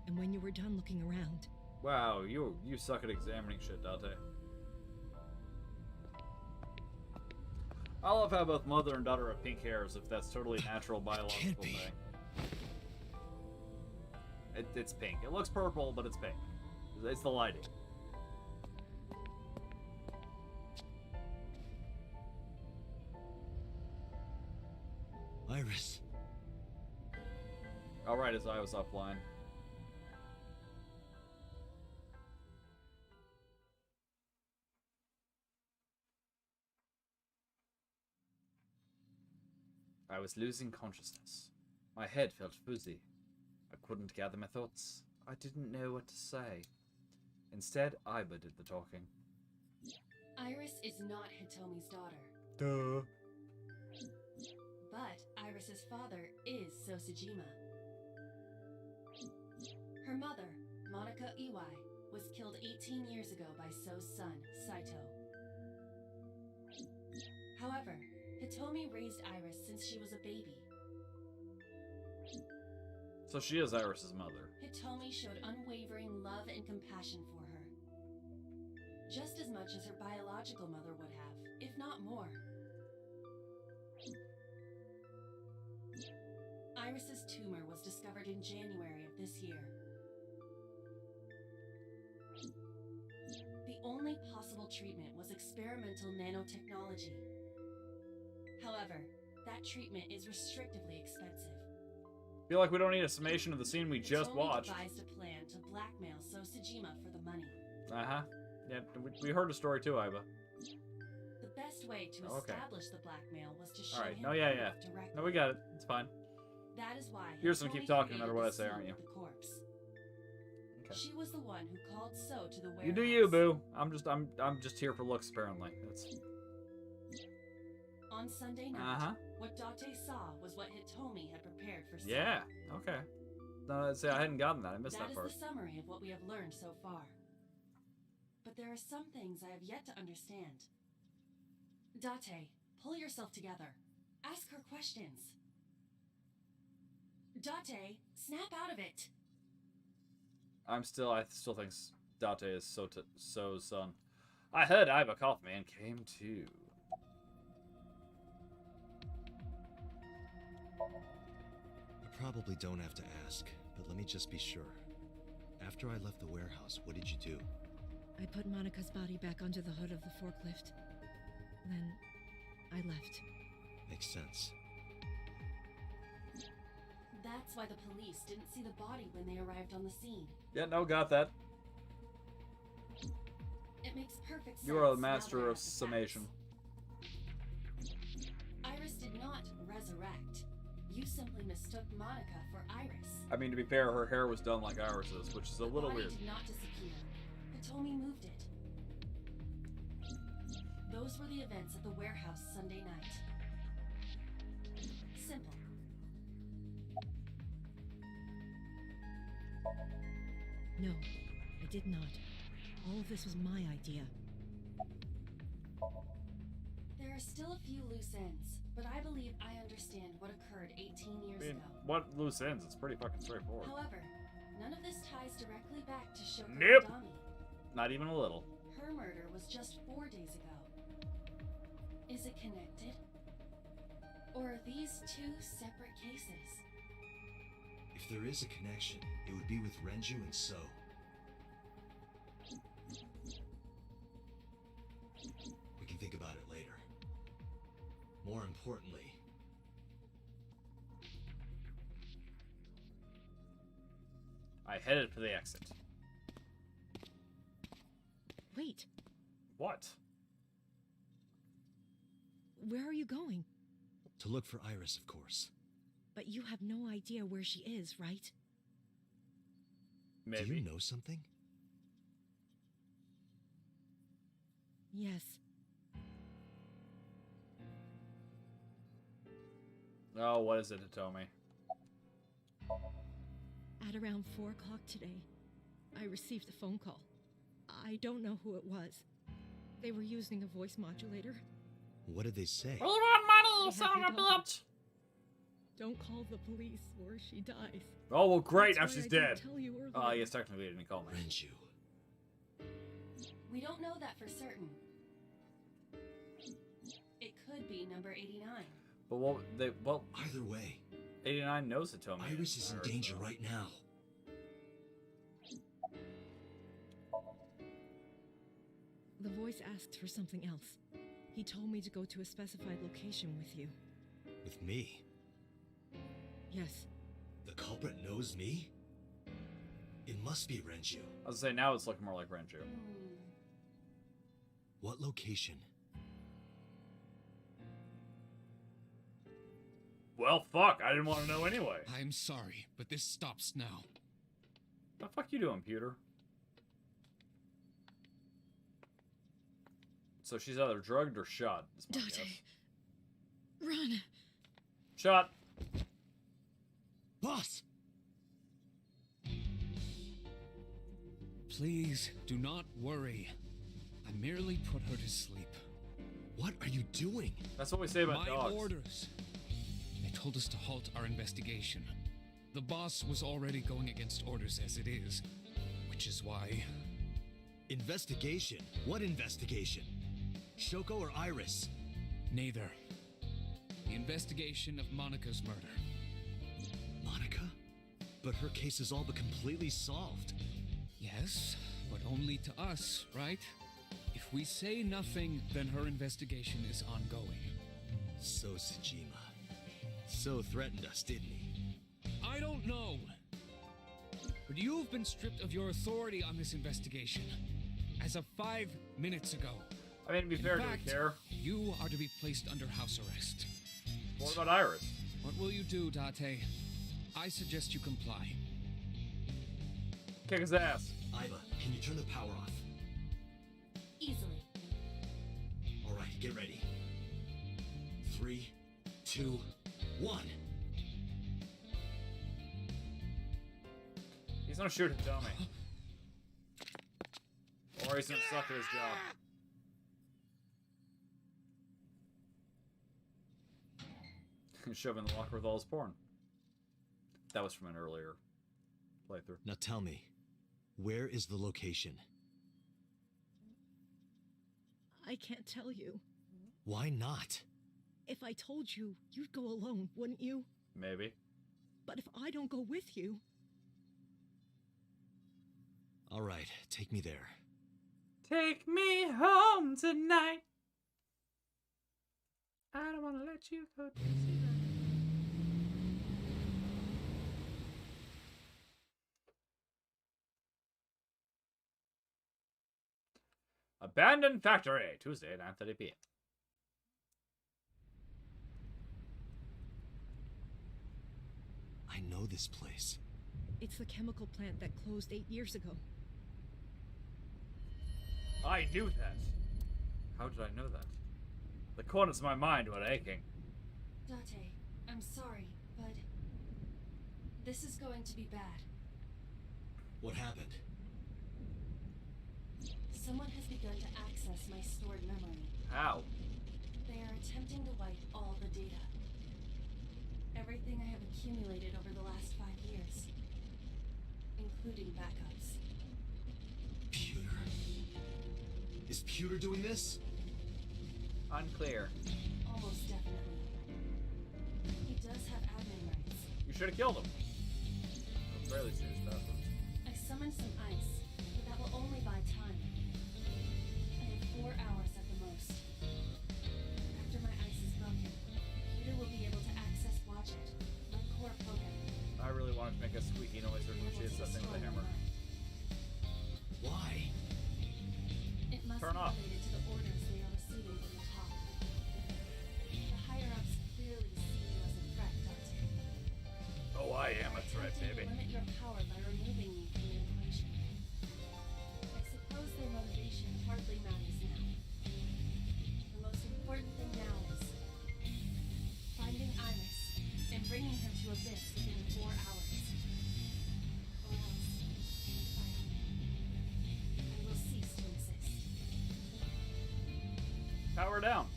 S3: And when you were done looking around,
S1: Wow, you suck at examining shit, Date. I love how both mother and daughter have pink hair, as if that's totally natural biological thing. It's pink. It looks purple, but it's pink. It's the lighting.
S4: Iris.
S1: Alright, as I was offline. I was losing consciousness. My head felt fuzzy. I couldn't gather my thoughts. I didn't know what to say. Instead, Aiba did the talking.
S12: Iris is not Hitomi's daughter.
S1: Duh.
S12: But Iris's father is Sosajima. Her mother, Monica Iwai, was killed 18 years ago by So's son, Saito. However, Hitomi raised Iris since she was a baby.
S1: So she is Iris's mother.
S12: Hitomi showed unwavering love and compassion for her. Just as much as her biological mother would have, if not more. Iris's tumor was discovered in January of this year. The only possible treatment was experimental nanotechnology. However, that treatment is restrictively expensive.
S1: Feel like we don't need a summation of the scene we just
S12: Hitomi
S1: watched.
S12: devised a plan to blackmail Sosajima for the money.
S1: Uh-huh. Yeah, we heard a story too, Aiba.
S12: The best way to
S1: Okay.
S12: establish the blackmail was to show
S1: Alright,
S12: him
S1: no, yeah.
S12: proof directly.
S1: No, we got it. It's fine.
S12: That is why
S1: You're just gonna keep
S12: Hitomi
S1: talking no matter
S12: created
S1: what I
S12: the
S1: say,
S12: scene
S1: aren't you?
S12: with the corpse.
S1: Okay.
S12: She was the one who called So to the warehouse.
S1: You do you, boo. I'm just here for looks, apparently. That's...
S12: On Sunday night,
S1: Uh-huh.
S12: what Date saw was what Hitomi had prepared for So.
S1: Yeah, okay. No, see, I hadn't gotten that. I missed that
S12: That
S1: part.
S12: is the summary of what we have learned so far. But there are some things I have yet to understand. Date, pull yourself together. Ask her questions. Date, snap out of it.
S1: I still think Date is So's son. I heard Aiba cough me and came to.
S4: I probably don't have to ask, but let me just be sure. After I left the warehouse, what did you do?
S3: I put Monica's body back onto the hood of the forklift. Then, I left.
S4: Makes sense.
S12: That's why the police didn't see the body when they arrived on the scene.
S1: Yeah, no, got that.
S12: It makes perfect sense.
S1: You are a
S12: now
S1: master
S12: that I
S1: of
S12: have the
S1: summation.
S12: facts. Iris did not resurrect. You simply mistook Monica for Iris.
S1: I mean, to be fair, her hair was done like Iris's, which is a little
S12: The body
S1: weird.
S12: did not disappear. Hitomi moved it. Those were the events at the warehouse Sunday night.
S6: No, I did not. All of this was my idea.
S12: There are still a few loose ends, but I believe I understand what occurred 18 years ago.
S1: What loose ends? It's pretty fucking straightforward.
S12: However, none of this ties directly back to Shoko
S1: Nope.
S12: Adami.
S1: Not even a little.
S12: Her murder was just 4 days ago. Is it connected? Or are these two separate cases?
S4: If there is a connection, it would be with Renju and So. We can think about it later. More importantly,
S1: I headed for the exit.
S6: Wait,
S1: What?
S6: where are you going?
S4: to look for Iris, of course.
S6: But you have no idea where she is, right?
S1: Maybe.
S4: Do you know something?
S6: Yes.
S1: Oh, what is it, Hitomi?
S6: At around 4 o'clock today, I received a phone call. I don't know who it was. They were using a voice modulator.
S4: What did they say?
S5: We want money, you
S6: They
S5: son
S6: had
S5: of
S6: me
S5: a
S6: told-
S5: bitch!
S6: Don't call the police or she dies.
S1: Oh, well, great.
S6: That's
S1: Now
S6: why
S1: she's
S6: I didn't
S1: dead.
S6: tell you earlier.
S1: Oh, yes, technically, he didn't call me.
S4: Renju.
S12: We don't know that for certain. It could be number 89.
S1: But well,
S4: Either way,
S1: 89 knows Hitomi.
S4: Iris is in danger right now.
S6: The voice asked for something else. He told me to go to a specified location with you.
S4: With me?
S6: Yes.
S4: The culprit knows me? It must be Renju.
S1: I was gonna say, now it's looking more like Renju.
S4: What location?
S1: Well, fuck. I didn't want to know anyway.
S9: I'm sorry, but this stops now.
S1: What the fuck you doing, Pewter? So she's either drugged or shot. Is my guess.
S6: Run!
S1: Shot!
S4: Boss!
S9: Please, do not worry. I merely put her to sleep.
S4: What are you doing?
S1: That's what we say about
S9: My
S1: dogs.
S9: orders. They told us to halt our investigation. The boss was already going against orders as it is, which is why...
S4: Investigation? What investigation? Shoko or Iris?
S9: Neither. The investigation of Monika's murder.
S4: Monika? But her case is all but completely solved.
S9: Yes, but only to us, right? If we say nothing, then her investigation is ongoing.
S4: So Sejima. So threatened us, didn't he?
S9: I don't know. But you've been stripped of your authority on this investigation. As of 5 minutes ago.
S1: I mean, to be
S9: In
S1: fair,
S9: fact,
S1: do we care?
S9: You are to be placed under house arrest.
S1: What about Iris?
S9: What will you do, Date? I suggest you comply.
S1: Kick his ass.
S4: Iva, can you turn the power off?
S12: Easily.
S4: Alright, get ready. 3, 2, 1.
S1: He's gonna shoot Hitomi. Or he's gonna suck at his job. Shove in the locker with all his porn. That was from an earlier playthrough.
S4: Now tell me, where is the location?
S6: I can't tell you.
S4: Why not?
S6: If I told you, you'd go alone, wouldn't you?
S1: Maybe.
S6: But if I don't go with you...
S4: Alright, take me there.
S5: Take me home tonight. I don't want to let you go to sleep.
S1: Abandoned Factory, Tuesday at 9:30 p.m.
S4: I know this place.
S6: It's the chemical plant that closed 8 years ago.
S1: I knew that. How did I know that? The corners of my mind were aching.
S12: Date, I'm sorry, but this is going to be bad.
S4: What happened?
S12: Someone has begun to access my stored memory.
S1: How?
S12: They are attempting to wipe all the data. Everything I have accumulated over the last 5 years. Including backups.
S4: Pewter. Is Pewter doing this?
S1: Unclear.
S12: Almost definitely. He does have admin rights.
S1: You should have killed him. That's fairly serious stuff.
S12: I summoned some ice, but that will only buy time. I have 4 hours at the most. After my ice is broken, Peter will be able to access Watch It, my core program.
S1: I really wanted to make a squeaky noise when she hits that thing with a hammer.
S4: Why?
S12: It must
S1: Turn
S12: be
S1: off.
S12: related to the orders they are receiving from the top. The higher-ups clearly see you as a threat, Dante.
S1: Oh, I am a threat, baby.
S12: Limit your power by removing me from the equation. I suppose their motivation hardly matters now. The most important thing now is finding Iris and bringing her to Abyss within 4 hours. Or else, I will cease to exist.
S1: Power down.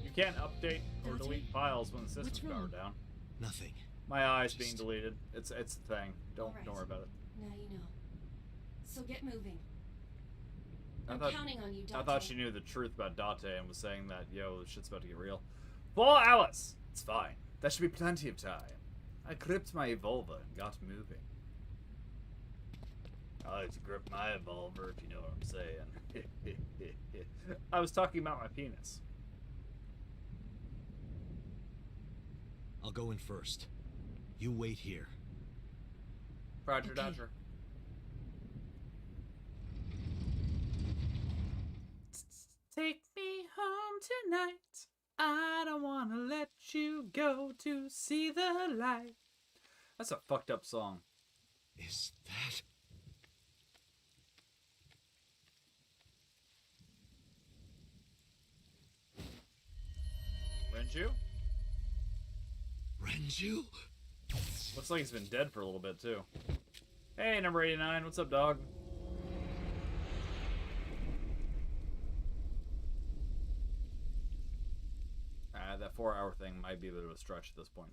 S1: You can't update or
S3: Dante?
S1: delete files when the system's
S3: What's wrong?
S1: powered down.
S4: Nothing.
S1: My eye's being deleted. It's a thing. Don't
S12: Alright.
S1: worry about it.
S12: Now you know. So get moving.
S1: I
S12: I'm
S1: thought
S12: counting on you, Dante.
S1: I thought she knew the truth about Date and was saying that, yo, this shit's about to get real. 4 hours! It's fine. That should be plenty of time. I gripped my Evolver and got moving. I like to grip my Evolver, if you know what I'm saying. I was talking about my penis.
S4: I'll go in first. You wait here.
S1: Roger,
S3: Okay.
S1: Dodger.
S5: Take me home tonight. I don't wanna let you go to see the light.
S1: That's a fucked up song.
S4: Is that...
S1: Renju?
S4: Renju?
S1: Looks like he's been dead for a little bit, too. Hey, number 89. What's up, dog? That 4-hour thing might be a bit of a stretch at this point.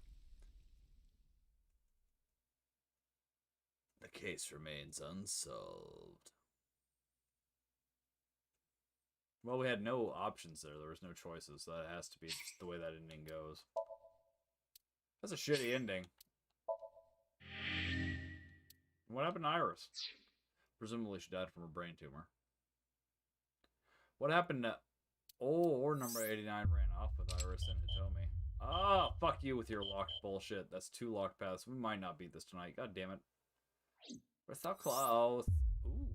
S1: The case remains unsolved. Well, we had no options there. There was no choices. So that has to be just the way that ending goes. That's a shitty ending. What happened to Iris? Presumably she died from a brain tumor. What happened to... Oh, or number 89 ran off with Iris and Hitomi. Oh, fuck you with your locked bullshit. That's 2 locked paths. We might not beat this tonight. God damn it. We're so close. Ooh.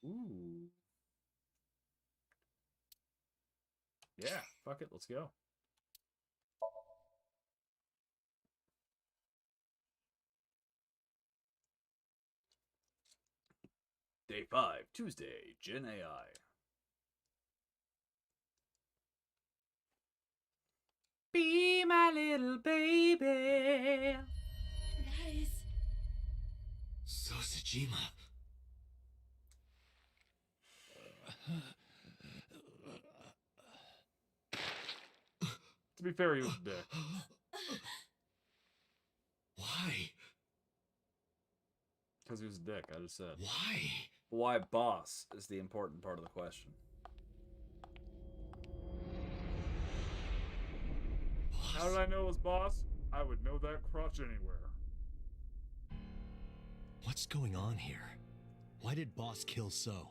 S1: Ooh. Ooh. Yeah, fuck it. Let's go. Day 5, Tuesday, Gen AI.
S5: Be my little baby.
S12: Nice.
S4: So Sejima.
S1: To be fair, he was a dick.
S4: Why?
S1: Because he was a dick, I just said.
S4: Why?
S1: Why boss is the important part of the question. How did I know it was boss? I would know that crotch anywhere.
S4: What's going on here? Why did Boss kill So?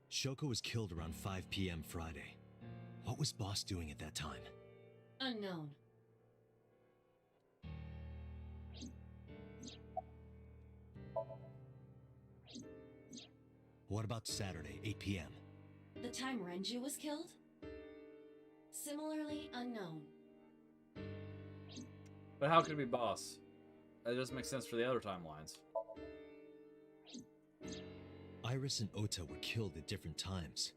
S4: Shoko was killed around 5 p.m. Friday. What was Boss doing at that time?
S12: Unknown.
S4: What about Saturday, 8 p.m.?
S12: The time Renju was killed? Similarly unknown.
S1: But how could it be boss? That doesn't make sense for the other timelines.
S4: Iris and Ota were killed at different times.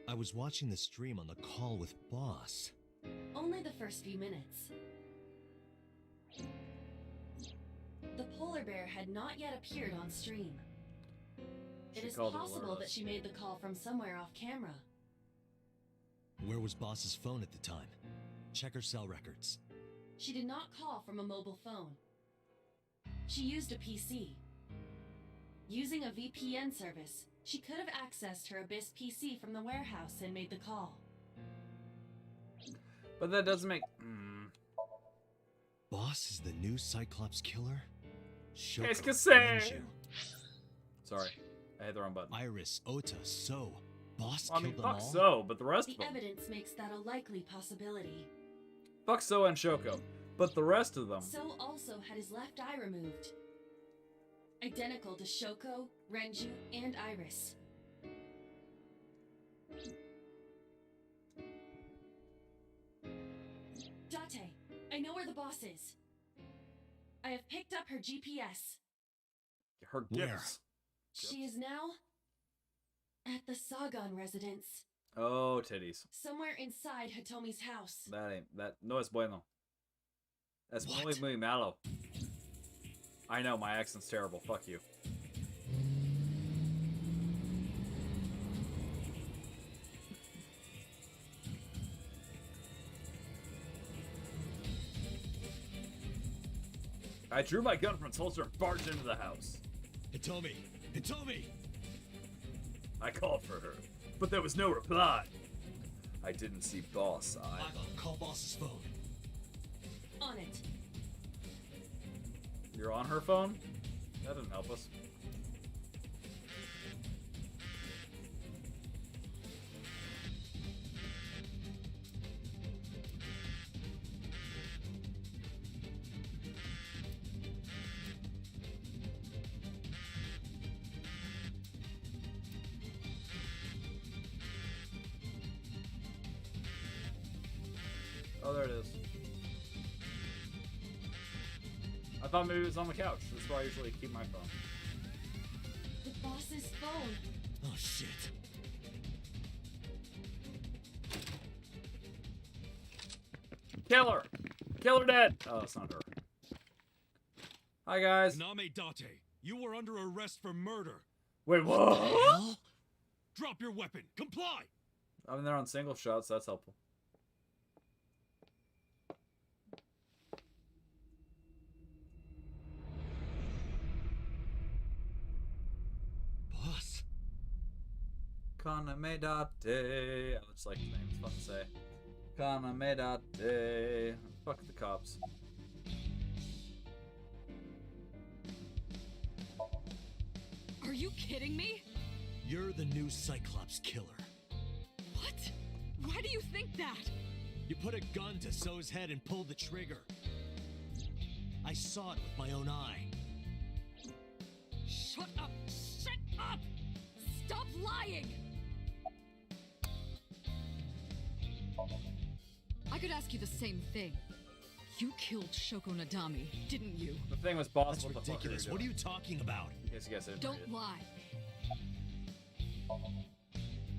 S4: I was watching the stream on the call with Boss.
S12: Only the first few minutes. The polar bear had not yet appeared on stream. It
S1: She
S12: is
S1: called it
S12: possible that
S1: Laura's.
S12: she made the call from somewhere off camera.
S4: Where was Boss's phone at the time? Check her cell records.
S12: She did not call from a mobile phone. She used a PC. Using a VPN service, she could have accessed her Abyss PC from the warehouse and made the call.
S1: But that doesn't make.
S4: Boss is the new Cyclops killer?
S1: Qu'est-ce que
S4: Shoko,
S1: c'est?
S4: Renju,
S1: Sorry, I hit the wrong button.
S4: Iris, Ota, So. Boss
S1: I mean,
S4: killed them
S1: fuck
S4: all?
S1: So, but the rest of
S12: The
S1: them.
S12: evidence makes that a likely possibility.
S1: Fuck So and Shoko, but the rest of them.
S12: So also had his left eye removed. Identical to Shoko, Renju, and Iris. Date, I know where the boss is. I have picked up her GPS.
S1: Her
S4: Where?
S1: gifts.
S12: She is now at the Sagan residence,
S1: Oh, titties.
S12: somewhere inside Hitomi's house.
S1: That ain't that. No es bueno. That's
S4: What?
S1: muy muy malo. I know my accent's terrible. Fuck you. I drew my gun from its holster and barged into the house.
S4: Hitomi! Hitomi!
S1: I called for her, but there was no reply. I didn't see Boss.
S4: Call Boss's phone.
S12: On it.
S1: You're on her phone? That didn't help us. Oh, there it is. I thought maybe it was on the couch. That's where I usually keep my phone.
S12: The boss's phone.
S4: Oh, shit.
S1: Kill her! Kill her dead! Oh, that's not her. Hi, guys.
S7: Name Date, you were under arrest for murder.
S1: Wait, what?
S4: Hell?
S7: Drop your weapon. Comply.
S1: I mean, they're on single shots. That's helpful.
S4: Boss?
S1: Kanamedate. I just like the name. It's fun to say. Kanamedate. Fuck the cops.
S2: Are you kidding me?
S4: You're the new Cyclops killer.
S2: What? Why do you think that?
S4: You put a gun to So's head and pulled the trigger. I saw it with my own eye.
S2: Shut up! Shut up! Stop lying! I could ask you the same thing. You killed Shoko Nadami, didn't you?
S1: The thing was, boss.
S4: That's
S1: What the fuck
S4: ridiculous. What are you talking about?
S1: In case you guys didn't read
S2: Don't
S1: it.
S2: lie.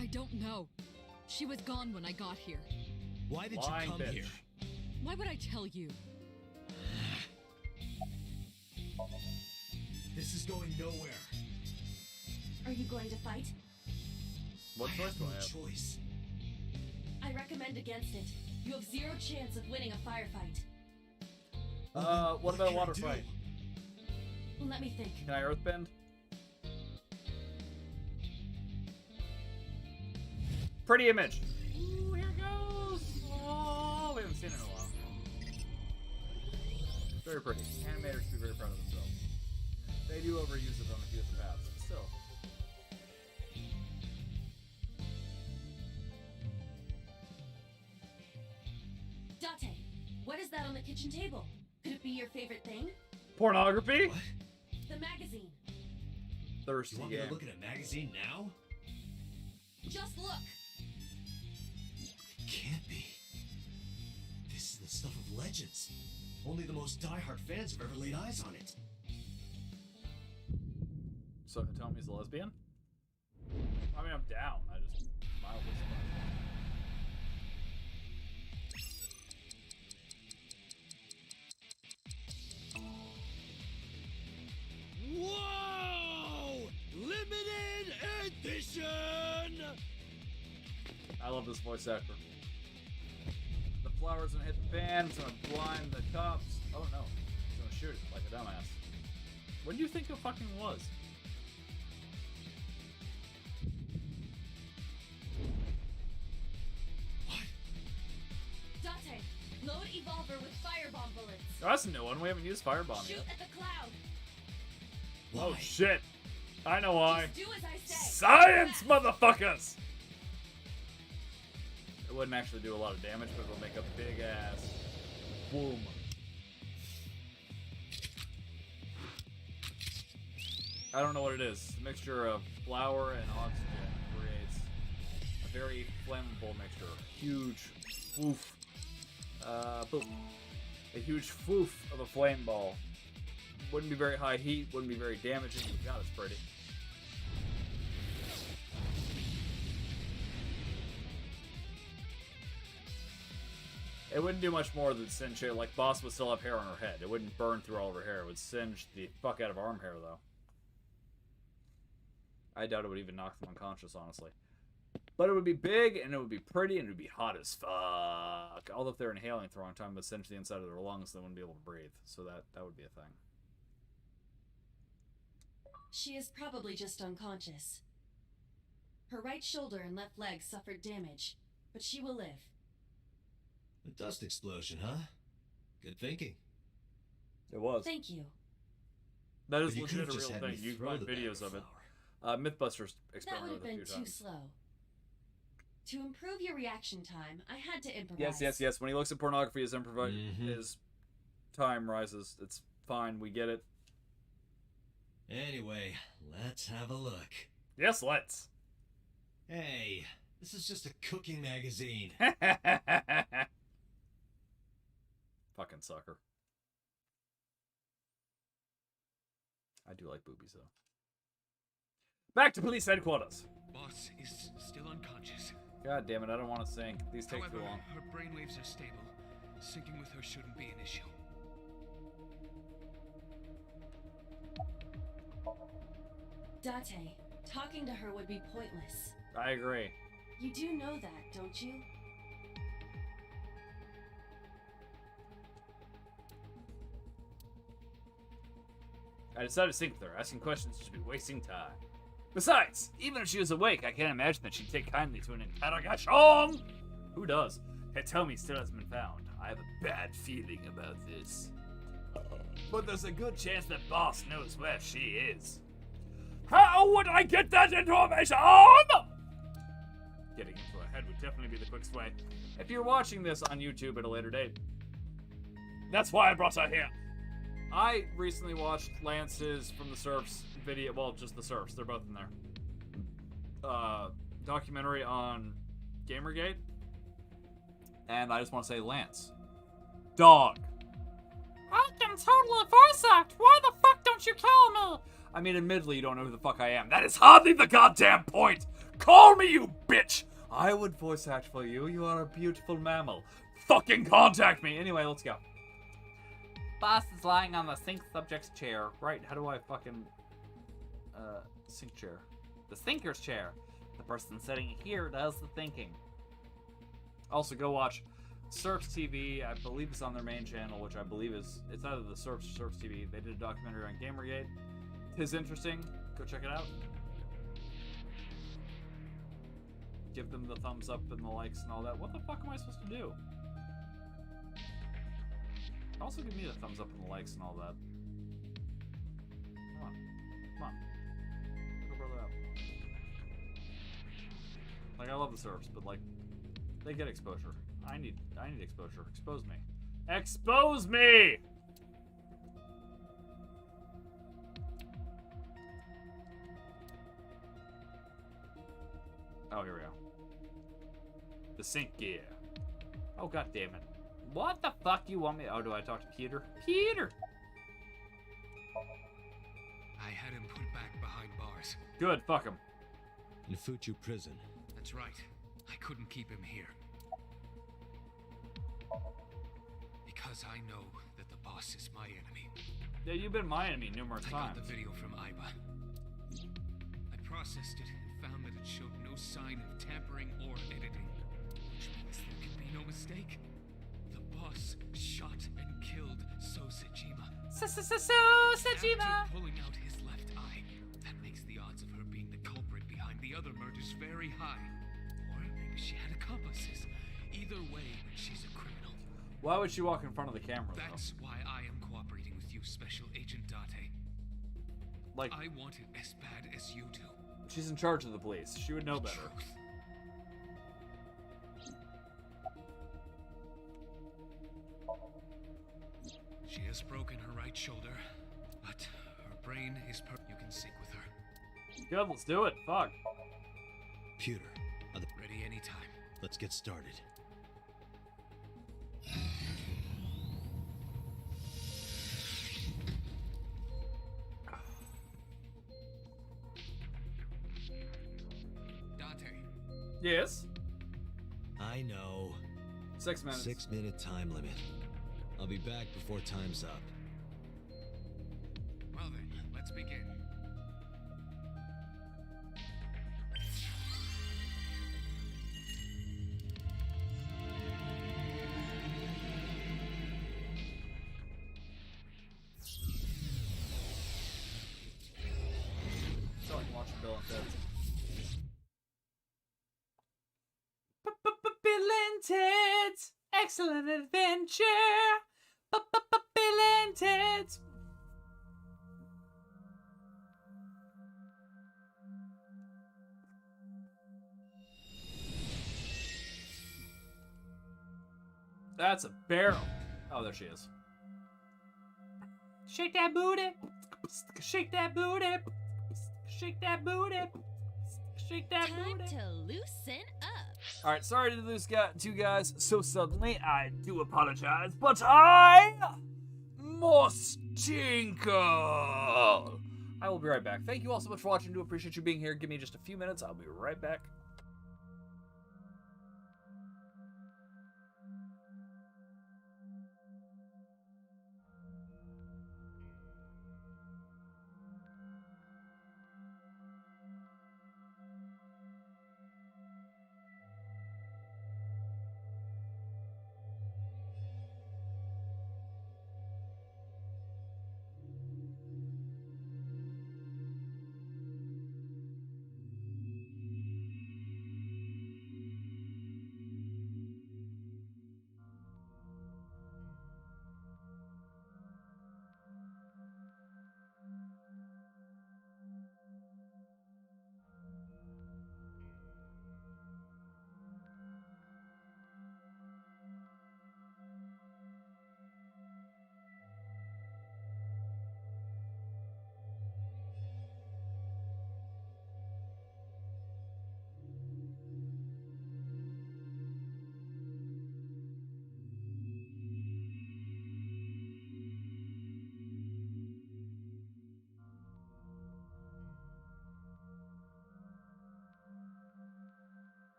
S2: I don't know. She was gone when I got here.
S4: Why did
S1: Lying
S4: you come
S1: bitch.
S4: here?
S2: Why would I tell you?
S4: This is going nowhere.
S12: Are you going to fight?
S1: What
S4: I
S1: choice
S4: have
S1: do
S4: no
S1: I have?
S4: choice.
S12: I recommend against it. You have zero chance of winning a firefight.
S1: What about a
S4: can I
S1: water
S4: do?
S1: fight?
S12: Let me think.
S1: Can I earthbend? Pretty image. Ooh, here goes. Oh, we haven't seen it in a while. Very pretty. Animators should be very proud of themselves. They do overuse it on a few of the paths, but still.
S12: Date, what is that on the kitchen table? Could it be your favorite thing?
S1: Pornography?
S4: What?
S12: The magazine.
S1: Thirsty
S4: You want me
S1: game.
S4: to look at a magazine now?
S12: Just look.
S4: Can't be. This is the stuff of legends. Only the most diehard fans have ever laid eyes on it.
S1: So Hitomi's a lesbian? I mean, I'm down. I just mildly this voice actor. The flower's gonna hit the fan, it's gonna blind the cops. Oh no, it's gonna shoot it like a dumbass. When do you think it fucking was?
S12: Dante, load Evolver with firebomb bullets.
S1: Oh, that's a new one. We haven't used firebomb
S12: Shoot
S1: yet.
S12: at the cloud.
S1: Oh shit! I know why.
S12: Just do as I say.
S1: Science, motherfuckers! It wouldn't actually do a lot of damage, but it'll make a big ass boom. I don't know what it is. It's a mixture of flour and oxygen creates a very flammable mixture. Huge foof. Boom. A huge foof of a flame ball. Wouldn't be very high heat, wouldn't be very damaging. God, it's pretty. It wouldn't do much more than singe her. Like, Boss would still have hair on her head. It wouldn't burn through all of her hair. It would singe the fuck out of arm hair, though. I doubt it would even knock them unconscious, honestly. But it would be big, and it would be pretty, and it would be hot as fuck. Although if they're inhaling at the wrong time, it would singe the inside of their lungs, they wouldn't be able to breathe. So that would be a thing.
S12: She is probably just unconscious. Her right shoulder and left leg suffered damage, but she will live.
S4: A dust explosion, huh? Good thinking.
S1: It was.
S12: Thank you.
S1: That is
S4: But you
S1: legit a
S4: could've just
S1: real
S4: had me
S1: thing. You can
S4: throw
S1: find
S4: the bag
S1: videos
S4: of
S1: of it. Mythbusters
S12: That would
S1: experimented
S12: have
S1: with it a
S12: been
S1: few
S12: too
S1: times.
S12: slow. To improve your reaction time, I had to improvise.
S1: Yes. When he looks at pornography, his his time rises. It's fine. We get it.
S4: Anyway, let's have a look.
S1: Yes, let's.
S4: Hey, this is just a cooking magazine.
S1: Fucking sucker. I do like boobies, though. Back to police headquarters.
S9: Boss is still unconscious.
S1: God damn it, I don't want to sink. These take
S9: However,
S1: too long.
S9: her brainwaves are stable. Syncing with her shouldn't be an issue.
S12: Date, talking to her would be pointless.
S1: I agree.
S12: You do know that, don't you?
S1: I decided to sync with her. Asking questions would just be wasting time. Besides, even if she was awake, I can't imagine that she'd take kindly to an interrogation. Who does? Hey, tell me still hasn't been found. I have a bad feeling about this. But there's a good chance that Boss knows where she is. How would I get that information? Getting into her head would definitely be the quickest way. If you're watching this on YouTube at a later date, that's why I brought her here. I recently watched Lance's From the Surfs video, well, just the Surfs, they're both in there. Documentary on Gamergate. And I just want to say, Lance. Dog.
S5: I can totally voice act. Why the fuck don't you kill me?
S1: I mean, admittedly, you don't know who the fuck I am. That is hardly the goddamn point. Call me, you bitch. I would voice act for you. You are a beautiful mammal. Fucking contact me. Anyway, let's go. Boss is lying on the sink subject's chair. Right, how do I fucking... sink chair. The thinker's chair. The person sitting here does the thinking. Also, go watch Surfs TV. I believe it's on their main channel, which I believe is... It's either the Surfs or Surfs TV. They did a documentary on Gamergate. Tis interesting. Go check it out. Give them the thumbs up and the likes and all that. What the fuck am I supposed to do? Also give me the thumbs up and the likes and all that. Come on. Come on. Go brother out. Like, I love the Surfs, but like, they get exposure. I need exposure. Expose me. Expose me! Oh, here we go. The sink gear. Oh, god damn it. What the fuck you want me? Oh, do I talk to Peter? Peter!
S9: I had him put back behind bars.
S1: Good, fuck him.
S4: In Fuchu prison.
S9: That's right. I couldn't keep him here. Because I know that the boss is my enemy.
S1: Yeah, you've been my enemy numerous
S9: I
S1: times.
S9: got the video from Iba. I processed it and found that it showed no sign of tampering or editing. no mistake. The boss shot and killed Sosejima.
S5: Sejima!
S9: After pulling out his left eye, that makes the odds of her being the culprit behind the other murders very high. Or maybe she had accomplices. Either way, she's a criminal.
S1: Why would she walk in front of the camera, though?
S9: That's why I am cooperating with you, Special Agent Date.
S1: Like,
S9: I want it as bad as you do.
S1: she's in charge of the police. She would know better.
S9: Truth. She has broken her right shoulder, but her brain is you can sync with her.
S1: Good, let's do it. Fuck.
S4: Computer,
S9: Ready anytime.
S4: let's get started.
S9: Dante,
S1: Yes?
S4: I know.
S1: 6 minutes.
S4: 6-minute time limit. I'll be back before time's up.
S9: well then, let's begin.
S1: So I can watch Bill and Ted.
S5: Bill and Ted's Excellent Adventure. Bill and Ted's.
S1: That's a barrel. Oh, there she is.
S5: Shake that booty. Shake that booty. Shake that booty. Shake that
S10: Time
S5: booty.
S10: to loosen up.
S1: All right, sorry to lose two guys so suddenly. I do apologize, but I must tinkle. I will be right back. Thank you all so much for watching. Do appreciate you being here. Give me just a few minutes. I'll be right back.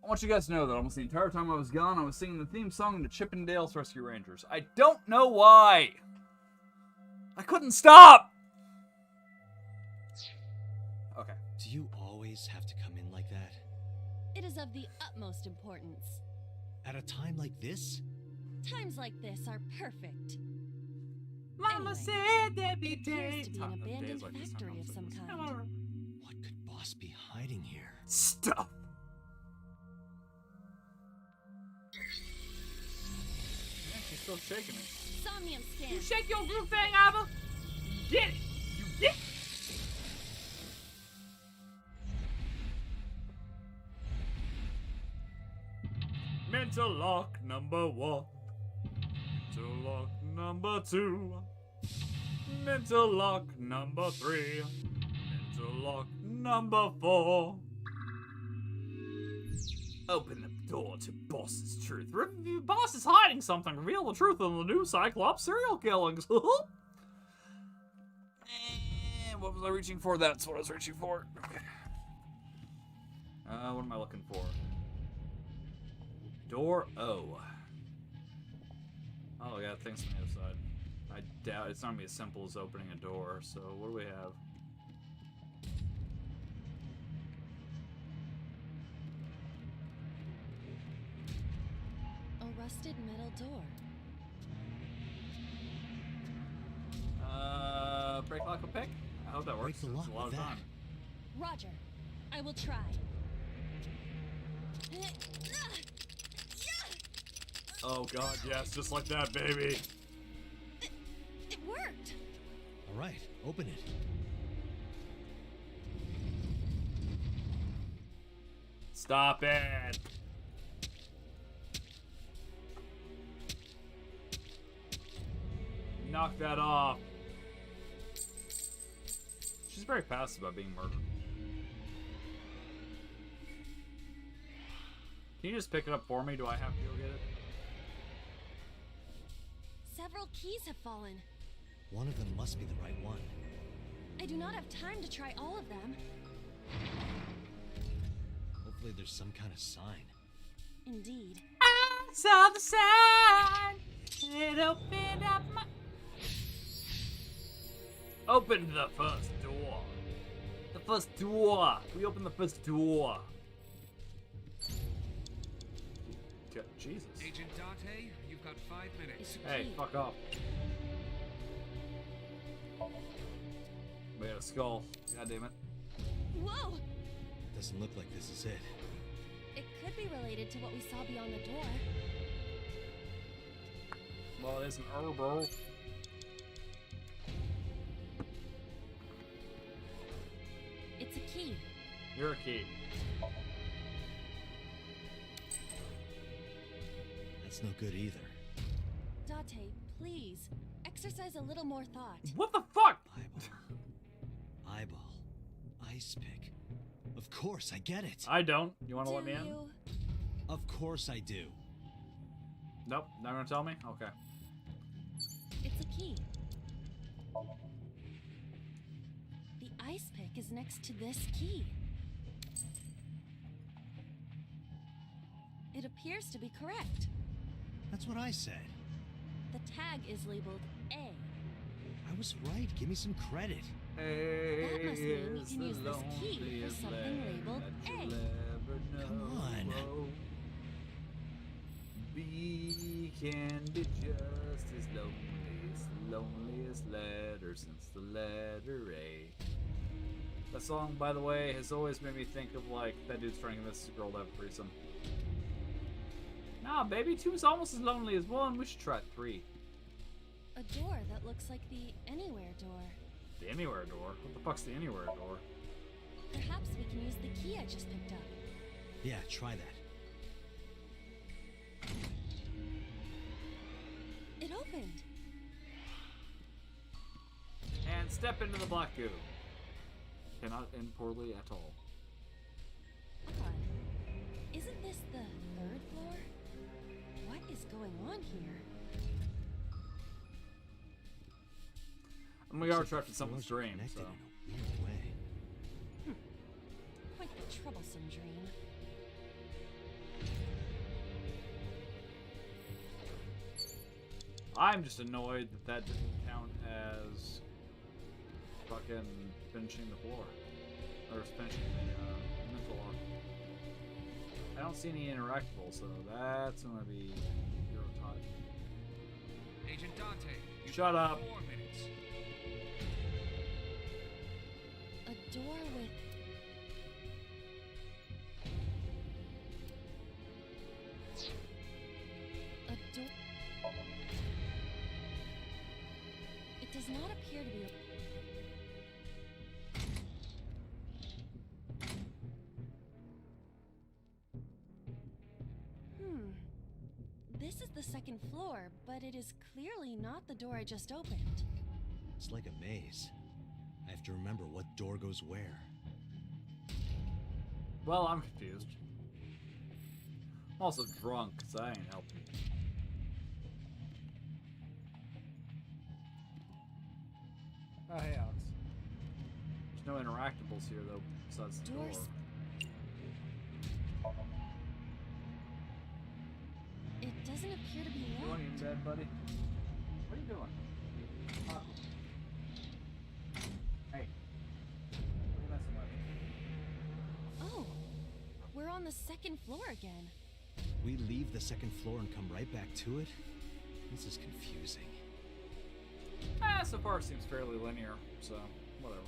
S1: I want you guys to know that almost the entire time I was gone, I was singing the theme song to Chippendales Rescue Rangers. I don't know why. I couldn't stop. Okay.
S4: Do you always have to come in like that?
S10: It is of the utmost importance.
S4: At a time like this?
S12: Times like this are perfect.
S5: Mama
S12: Anyway,
S5: said there'd be
S12: it appears
S5: days.
S12: to be an abandoned
S1: days like this,
S12: factory of some kind.
S4: What could Boss be hiding here?
S1: Stuff. Yeah, she's still shaking it.
S10: Somnium scan.
S5: You shake your group thing, Ava. Get it. You get it.
S1: Mental lock number 1. Mental lock number 2. Mental lock number 3. Mental lock number 4. Open the door to Boss's truth.
S5: Boss is hiding something. Reveal the truth on the new Cyclops serial killings.
S1: And what was I reaching for? That's what I was reaching for. Okay. What am I looking for? Door O. Oh, yeah, things on the other side. I doubt it's not gonna be as simple as opening a door. So what do we have?
S12: A rusted metal door.
S1: Break lock with pick? I hope that works.
S4: Break the
S1: It's a
S4: lock
S1: lot of
S4: with
S1: time.
S12: Roger. I will try.
S1: Oh god, yes, just like that, baby.
S12: It worked.
S4: All right, open it.
S1: Stop it. Knock that off. She's very passive about being murdered. Can you just pick it up for me? Do I have to go get it?
S12: Several keys have fallen.
S4: One of them must be the right one.
S12: I do not have time to try all of them.
S4: Hopefully there's some kind of sign.
S12: Indeed.
S5: I saw the sign. It opened up my...
S1: Open the first door. The first door. We open the first door. Jesus.
S9: Agent Date, you've got 5 minutes.
S1: Hey, fuck off. We got a skull. God damn it.
S12: Whoa!
S4: Doesn't look like this is it.
S12: It could be related to what we saw beyond the door.
S1: Well, it is an herb.
S12: It's a key.
S1: You're a key.
S4: That's no good either.
S12: Date, please, exercise a little more thought.
S1: What the fuck?
S4: Eyeball. Ice pick. Of course, I get it.
S1: I don't. You want to let me in?
S4: Of course I do.
S1: Nope. Not gonna tell me? Okay.
S12: It's a key. The ice pick is next to this key. It appears to be correct.
S4: That's what I said.
S12: The tag is labeled A.
S4: I was right. Give me some credit.
S12: That must mean you can use this key for something labeled A.
S4: Come on.
S1: B can be just as loneliest letter since the letter A. That song, by the way, has always made me think of like that dude's trying to convince this girl to have a threesome. Nah, baby, 2's almost as lonely as 1. We should try 3.
S12: A door that looks like the Anywhere door.
S1: The Anywhere door? What the fuck's the Anywhere door?
S12: Perhaps we can use the key I just picked up.
S4: Yeah, try that.
S12: It opened.
S1: And step into the black goo. Cannot end poorly at all.
S12: Odd. Isn't this the 3rd floor? What is going on here?
S1: And we are trapped in someone's dream, so.
S4: Weird way.
S12: Quite the troublesome dream.
S1: I'm just annoyed that that didn't count as fucking finishing the floor. Or finishing the mental lock. I don't see any interactable, so that's gonna be Hero Tide.
S9: Agent Dante, you
S1: Shut
S9: have
S1: up.
S9: 4 minutes.
S12: A door with. A door. It does not appear to be. This is the second floor, but it is clearly not the door I just opened.
S4: It's like a maze. I have to remember what door goes where.
S1: Well, I'm confused. I'm also drunk, so I ain't helping. Oh, hey, Alex. There's no interactables here, though, besides the door.
S12: It doesn't appear to be
S1: You
S12: locked.
S1: want in bed, buddy? What are you doing? Hey. What are you messing with?
S12: Oh, we're on the second floor again.
S4: We leave the second floor and come right back to it? This is confusing.
S1: So far it seems fairly linear, so whatever.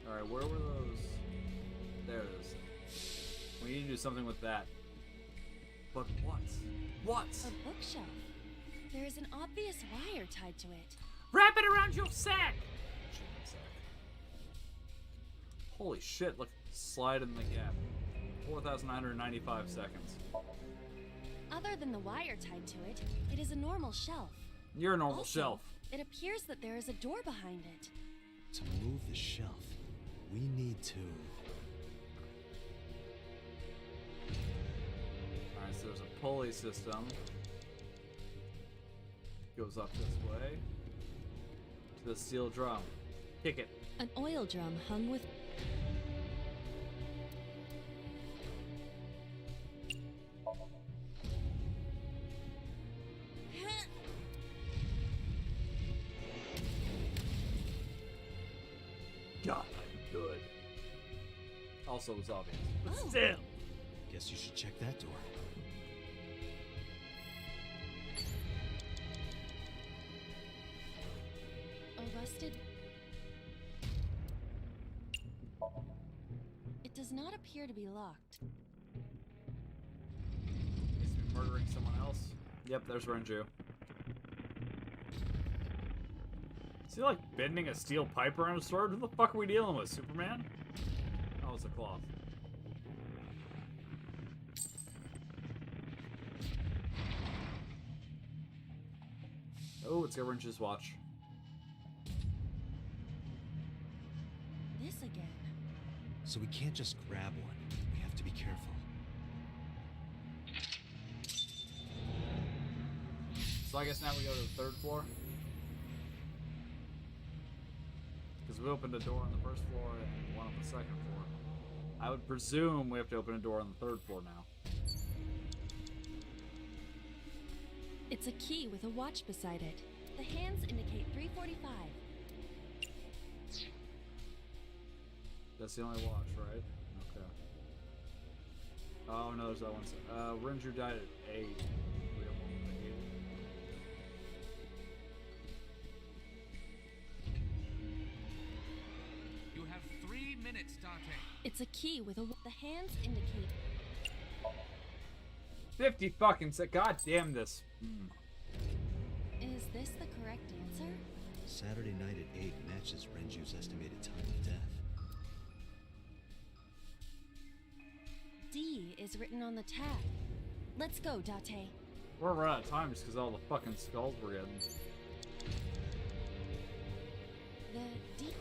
S1: Alright, where were those? There it is. We need to do something with that. But what? What?
S12: A bookshelf. There is an obvious wire tied to it.
S5: Wrap it around your sack!
S1: Holy shit, look, slide in the gap. 4,995 seconds.
S12: Other than the wire tied to it, it is a normal shelf.
S1: You're a normal
S12: Also,
S1: shelf.
S12: It appears that there is a door behind it.
S4: To move the shelf, we need to...
S1: Alright, so there's a pulley system. Goes up this way. To the steel drum. Kick it.
S12: An oil drum hung with...
S1: God, I'm good. Also, it was obvious. But
S12: Oh.
S1: still.
S4: Guess you should check that door.
S12: A rusted... It does not appear to be locked.
S1: He's been murdering someone else. Yep, there's Renju. Is he like bending a steel pipe around his sword? Who the fuck are we dealing with, Superman? Oh, it's a cloth. Oh, it's got Renju's watch.
S12: This again.
S4: So we can't just grab one. We have to be careful.
S1: So I guess now we go to the third floor? Because we opened a door on the first floor and one on the second floor. I would presume we have to open a door on the third floor now.
S12: It's a key with a watch beside it. The hands indicate 3:45.
S1: That's the only watch, right? Okay. Oh no, there's that one. Renju died at 8. We don't want to 8.
S9: You have 3 minutes, Dante.
S12: It's a key with a... The hands indicate...
S1: 50 fucking sec. God damn this.
S12: Is this the correct answer?
S4: Saturday night at 8 matches Renju's estimated time of death.
S12: D is written on the tag. Let's go, Date.
S1: We're running out of time just because all the fucking skulls we're getting.
S12: The D...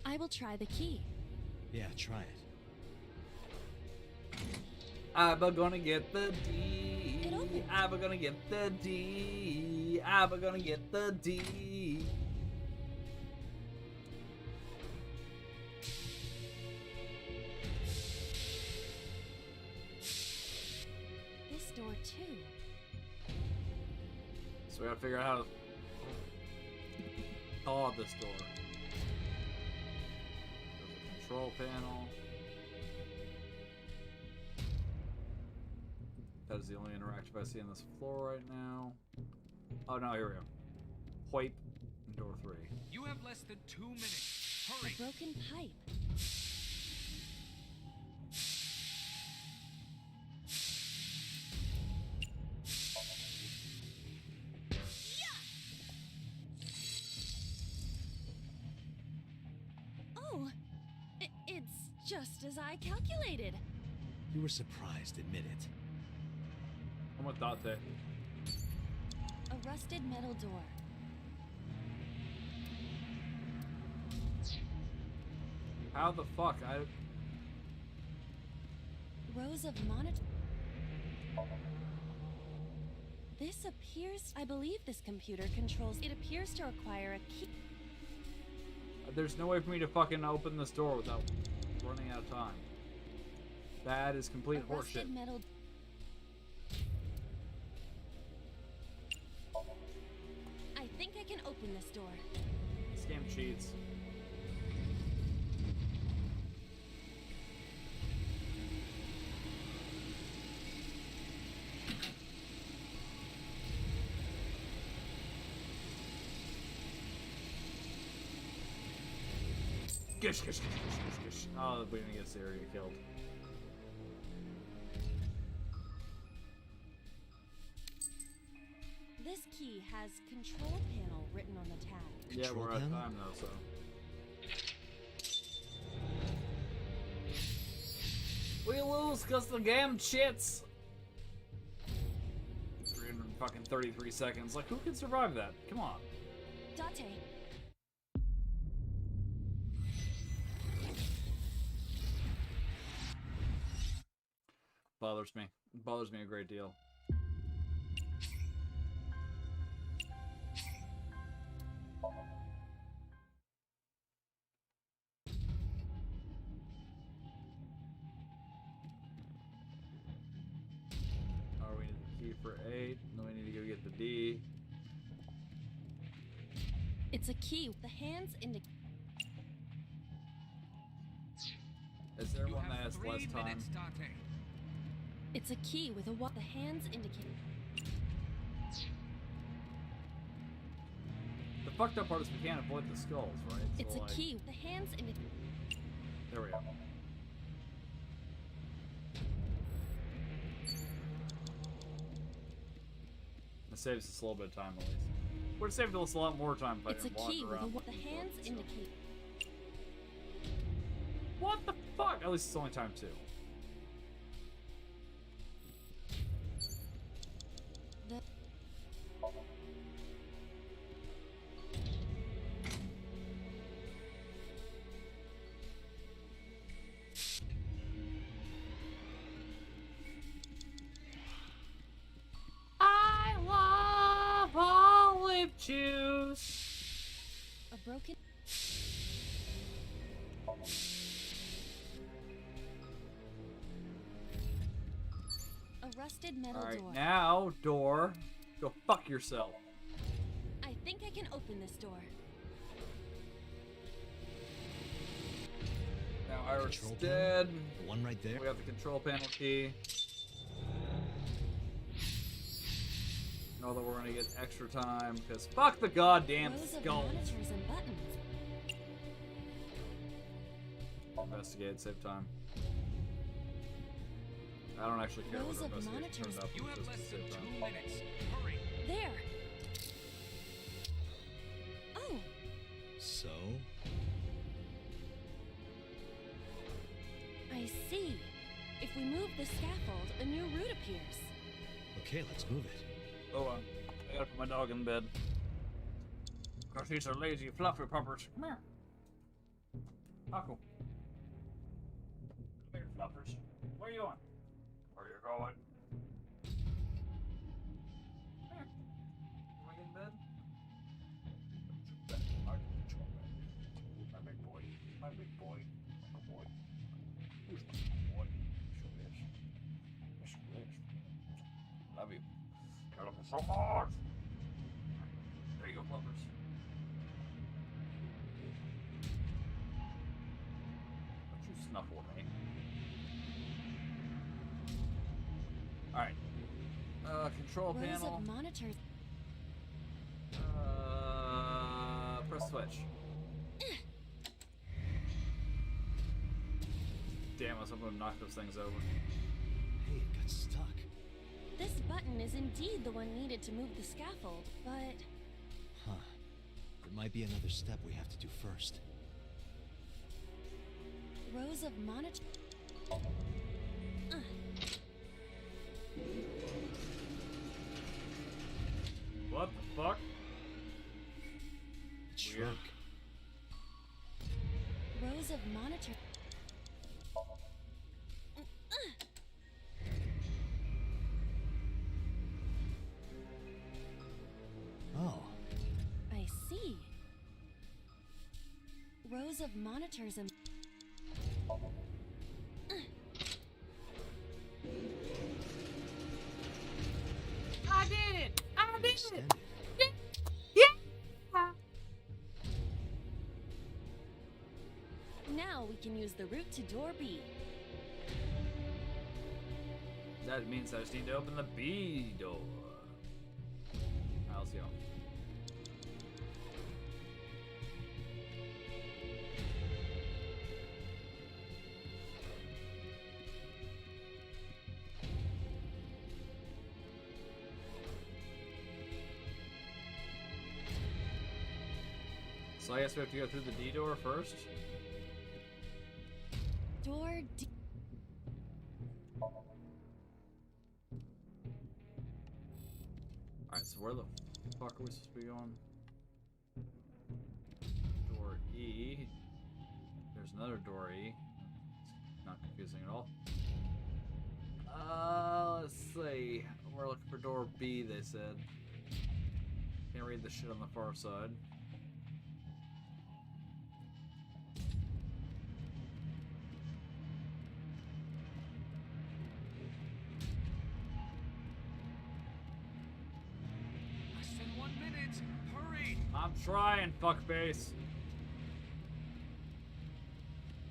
S12: I will try the key.
S4: Yeah, try it.
S1: I'm gonna get the D.
S12: It opened.
S1: I'm gonna get the D. I'm gonna get the D.
S12: This door, too.
S1: So we gotta figure out how to Oh, this door. There's a control panel. That is the only interaction I see on this floor right now. Oh no, here we go. Wipe and door 3.
S9: You have less than 2 minutes. Hurry.
S12: A broken pipe. Oh, it's just as I calculated.
S4: You were surprised, admit it.
S1: I'm with Dante.
S12: A rusted metal door.
S1: How the fuck?
S12: Rows of monitor. This appears. I believe this computer controls. It appears to require a key.
S1: There's no way for me to fucking open this door without running out of time. That is complete
S12: A
S1: horseshit.
S12: rusted metal. I think I can open this door.
S1: This game cheats. Gish, gish, gish, gish, gish, gish. Oh, we're gonna get Syria killed.
S12: This key has control panel written on the tag.
S1: Yeah, we're out of time though, so. We lose because the game cheats! 333 seconds. Like, who can survive that? Come on.
S12: Date.
S1: Bothers me. It bothers me a great deal. Oh, we need the key for 8. Then we need to go get the D.
S12: It's a key. The hands indicate.
S1: Is there
S9: You
S1: one
S9: have
S1: that has
S9: 3
S1: less time?
S9: minutes, Dante.
S12: It's a key with a what? The hands indicate.
S1: The fucked up part is we can't avoid the skulls, right?
S12: It's
S1: So,
S12: a
S1: like,
S12: key. The hands indicate.
S1: There we go. It saves us a little bit of time, at least. Would have saved us a lot more time if I
S12: It's a
S1: didn't wander
S12: key with a
S1: around
S12: what? The
S1: looking for
S12: hands
S1: it, so.
S12: indicate.
S1: What the fuck? At least it's only time 2.
S12: The
S5: I love olive juice.
S12: a broken. A rusted metal
S1: Alright,
S12: door.
S1: now, door. Go fuck yourself.
S12: I think I can open this door.
S1: Now Iris
S4: Control
S1: is dead.
S4: The one right there.
S1: We have the control panel key. Know that we're gonna get extra time, because fuck the goddamn
S12: Rows of
S1: skulls.
S12: monitors and buttons.
S1: Investigate, save time. I don't actually care
S12: Rows
S1: what
S12: of
S1: investigation
S12: monitors.
S1: turned up.
S9: You
S1: it's
S9: have
S1: just
S9: less
S1: to
S9: than
S1: save
S9: 2
S1: time.
S9: minutes. Hurry.
S12: There. Oh,
S4: So,
S12: I see. If we move the scaffold, a new route appears.
S4: okay, let's move it.
S1: Oh, I gotta put my dog in bed. Because these are lazy, fluffy puppers. Come here. Taco. Come here, fluffers. Where are you going? Where you going? Come here. You wanna get in bed? My big boy. My big boy. My boy. Who's my boy? Sure is. Yes, sure is. Love you. I love you so much. There you go, fluffers. control
S12: Rows
S1: panel.
S12: of monitors.
S1: Press switch. Damn, I was hoping to knock those things over.
S4: Hey, it got stuck.
S12: This button is indeed the one needed to move the scaffold, but
S4: Huh. There might be another step we have to do first.
S12: rows of monitors.
S1: What the fuck?
S4: It shrunk.
S12: Rows of monitors.
S4: Oh.
S12: I see. Rows of monitors and.
S5: I did it! I did
S4: Extended.
S5: it! Yeah!
S12: Now we can use the route to door B.
S1: That means I just need to open the B door. Alright, let's go. So I guess we have to go through the D door first.
S12: Door D.
S1: Alright, so where the fuck are we supposed to be going? Door E. There's another door E. Not confusing at all. Let's see. We're looking for door B, they said. Can't read the shit on the far side.
S9: Less than 1 minute. Hurry!
S1: I'm trying, fuckface.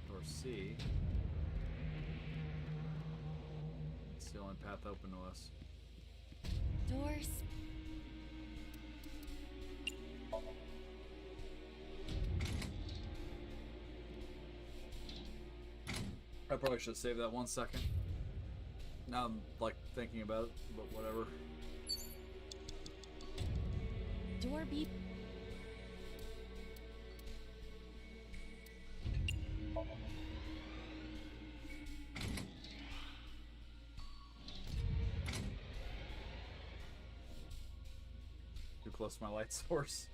S1: Door C. It's the only path open to us.
S12: Doors.
S1: I probably should save that 1 second. Now I'm like thinking about it, but whatever.
S12: Door B.
S1: Too close to my light source.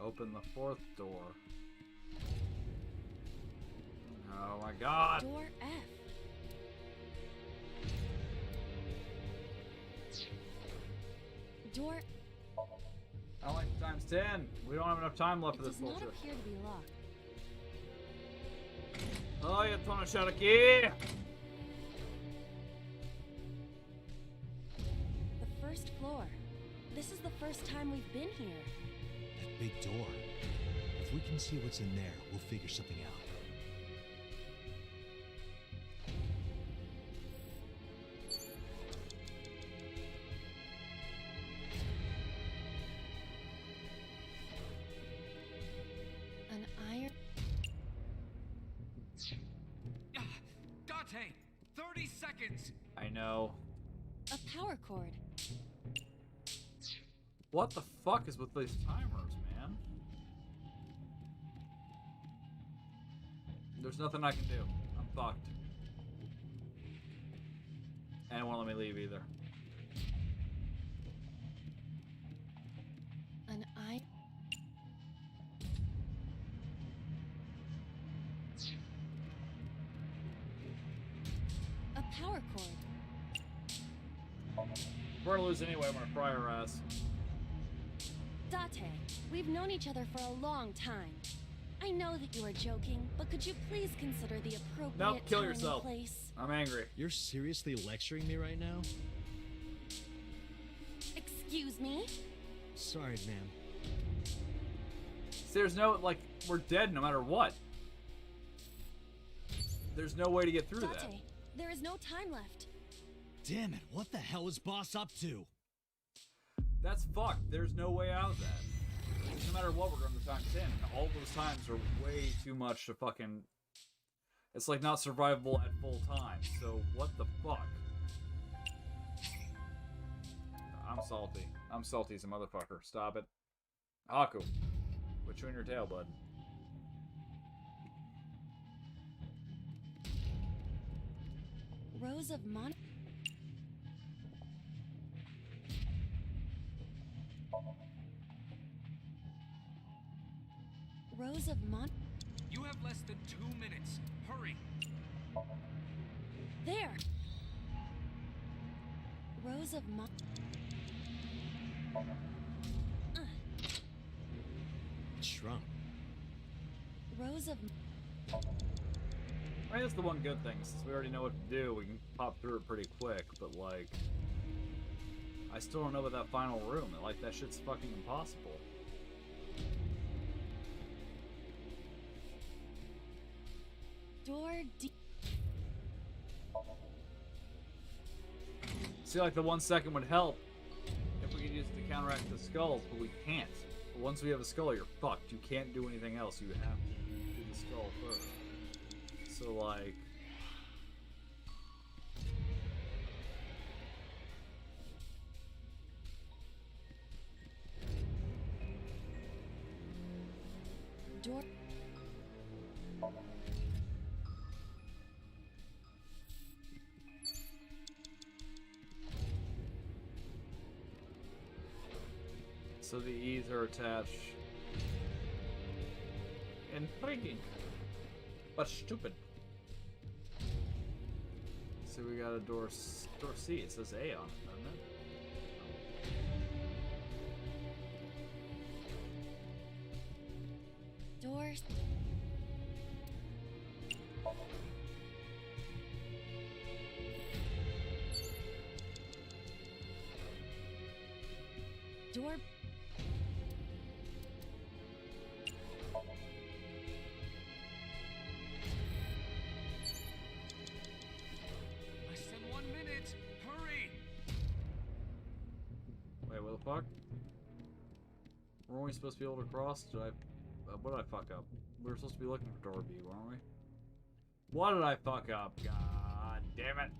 S1: Open the 4th door. Oh my god!
S12: Door F. Door.
S1: I like times 10. We don't have enough time left for
S12: It
S1: this
S12: does not
S1: bullshit.
S12: appear to be locked.
S1: Oh, you ton of shot key!
S12: The first floor. This is the first time we've been here.
S4: That big door. If we can see what's in there, we'll figure something out.
S12: An iron.
S9: Date! 30 seconds!
S1: I know.
S12: A power cord.
S1: What the fuck is with these timers, man? There's nothing I can do. I'm fucked. And it won't let me leave either.
S12: An iron. A power cord.
S1: We're gonna lose anyway. I'm gonna fry her ass.
S12: Date, we've known each other for a long time. I know that you are joking, but could you please consider the appropriate
S1: Nope, kill
S12: time
S1: yourself.
S12: and place?
S1: I'm angry.
S4: You're seriously lecturing me right now?
S12: Excuse me?
S4: Sorry, ma'am.
S1: there's no, like, we're dead no matter what. There's no way to get through that.
S12: Date, there is no time left.
S4: Damn it, what the hell is Boss up to?
S1: That's fucked. There's no way out of that. No matter what, we're going to times 10. And all those times are way too much to fucking... It's like not survivable at full time. So what the fuck? I'm salty. I'm salty as a motherfucker. Stop it. Haku. Quit chewing your tail, bud.
S12: Rose of Mon... Rose of Mon...
S9: You have less than 2 minutes. Hurry.
S12: There! Rose of Mon...
S4: Shrunk.
S12: Rose of...
S1: I mean, that's the one good thing. Since we already know what to do, we can pop through it pretty quick, but, like... I still don't know about that final room. Like, that shit's fucking impossible.
S12: Door D...
S1: See, like, the 1 second would help if we could use it to counteract the skulls, but we can't. But once we have a skull, you're fucked. You can't do anything else. You have to do the skull first. So, like...
S12: Door...
S1: So the E's are attached. Intriguing. But stupid. So we got a door C. It says A on it, doesn't it?
S12: Doors... Door...
S9: Less than 1 minute. Hurry.
S1: Wait, what the fuck? Weren't we supposed to be able to cross? Did I... what did I fuck up? We were supposed to be looking for door B, weren't we? What did I fuck up? God damn it.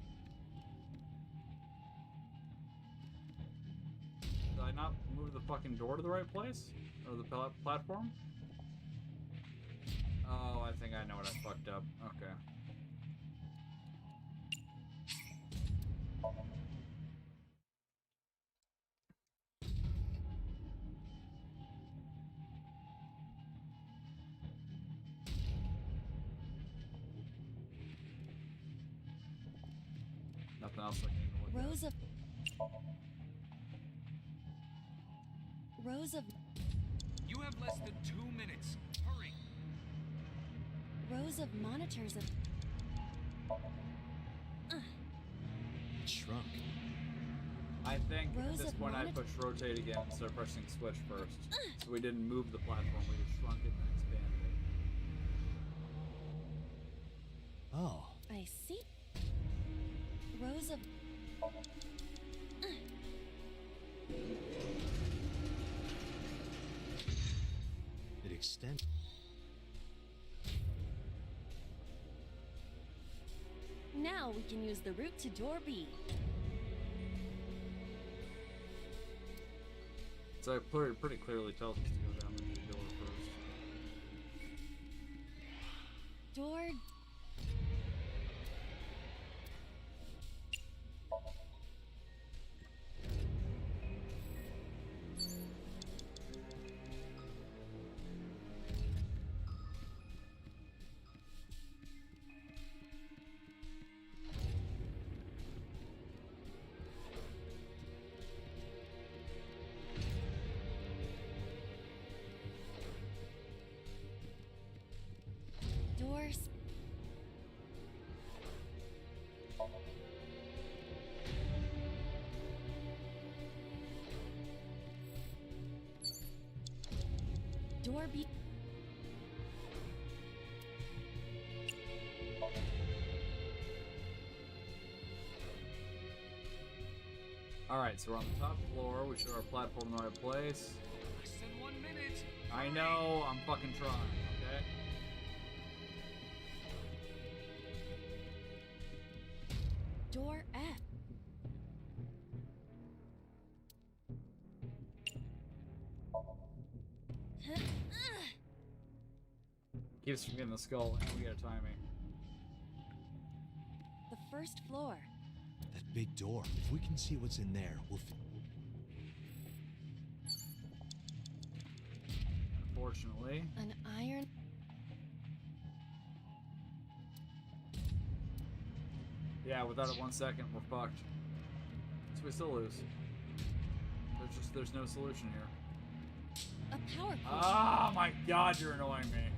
S1: Did I not move the fucking door to the right place? Or the platform? Oh, I think I know what I fucked up. Okay. Nothing else I can look at.
S12: Rose of... Rose of...
S9: You have less than 2 minutes. Hurry.
S12: Rows of monitors of...
S4: Shrunk.
S1: I think at
S12: Rows
S1: this
S12: of
S1: point I
S12: monitor-
S1: pushed rotate again instead of pressing switch first. So we didn't move the platform, we just shrunk it and expanded it.
S4: Oh.
S12: I see. Rows of...
S4: It extends.
S12: Now we can use the route to door B.
S1: So it pretty clearly tells us to go down the door first.
S12: Door... Doors... Door B...
S1: Alright, so we're on the top floor. We should have our platform in the right place.
S9: Less than 1 minute.
S1: I know, I'm fucking trying, okay?
S12: Door F.
S1: Keeps from getting the skull, and we gotta time me.
S12: The first floor.
S4: That big door. If we can see what's in there, we'll.
S1: Unfortunately.
S12: An iron.
S1: Yeah, without it 1 second, we're fucked. So we still lose. There's no solution here.
S12: A power potion.
S1: Oh my god, you're annoying me.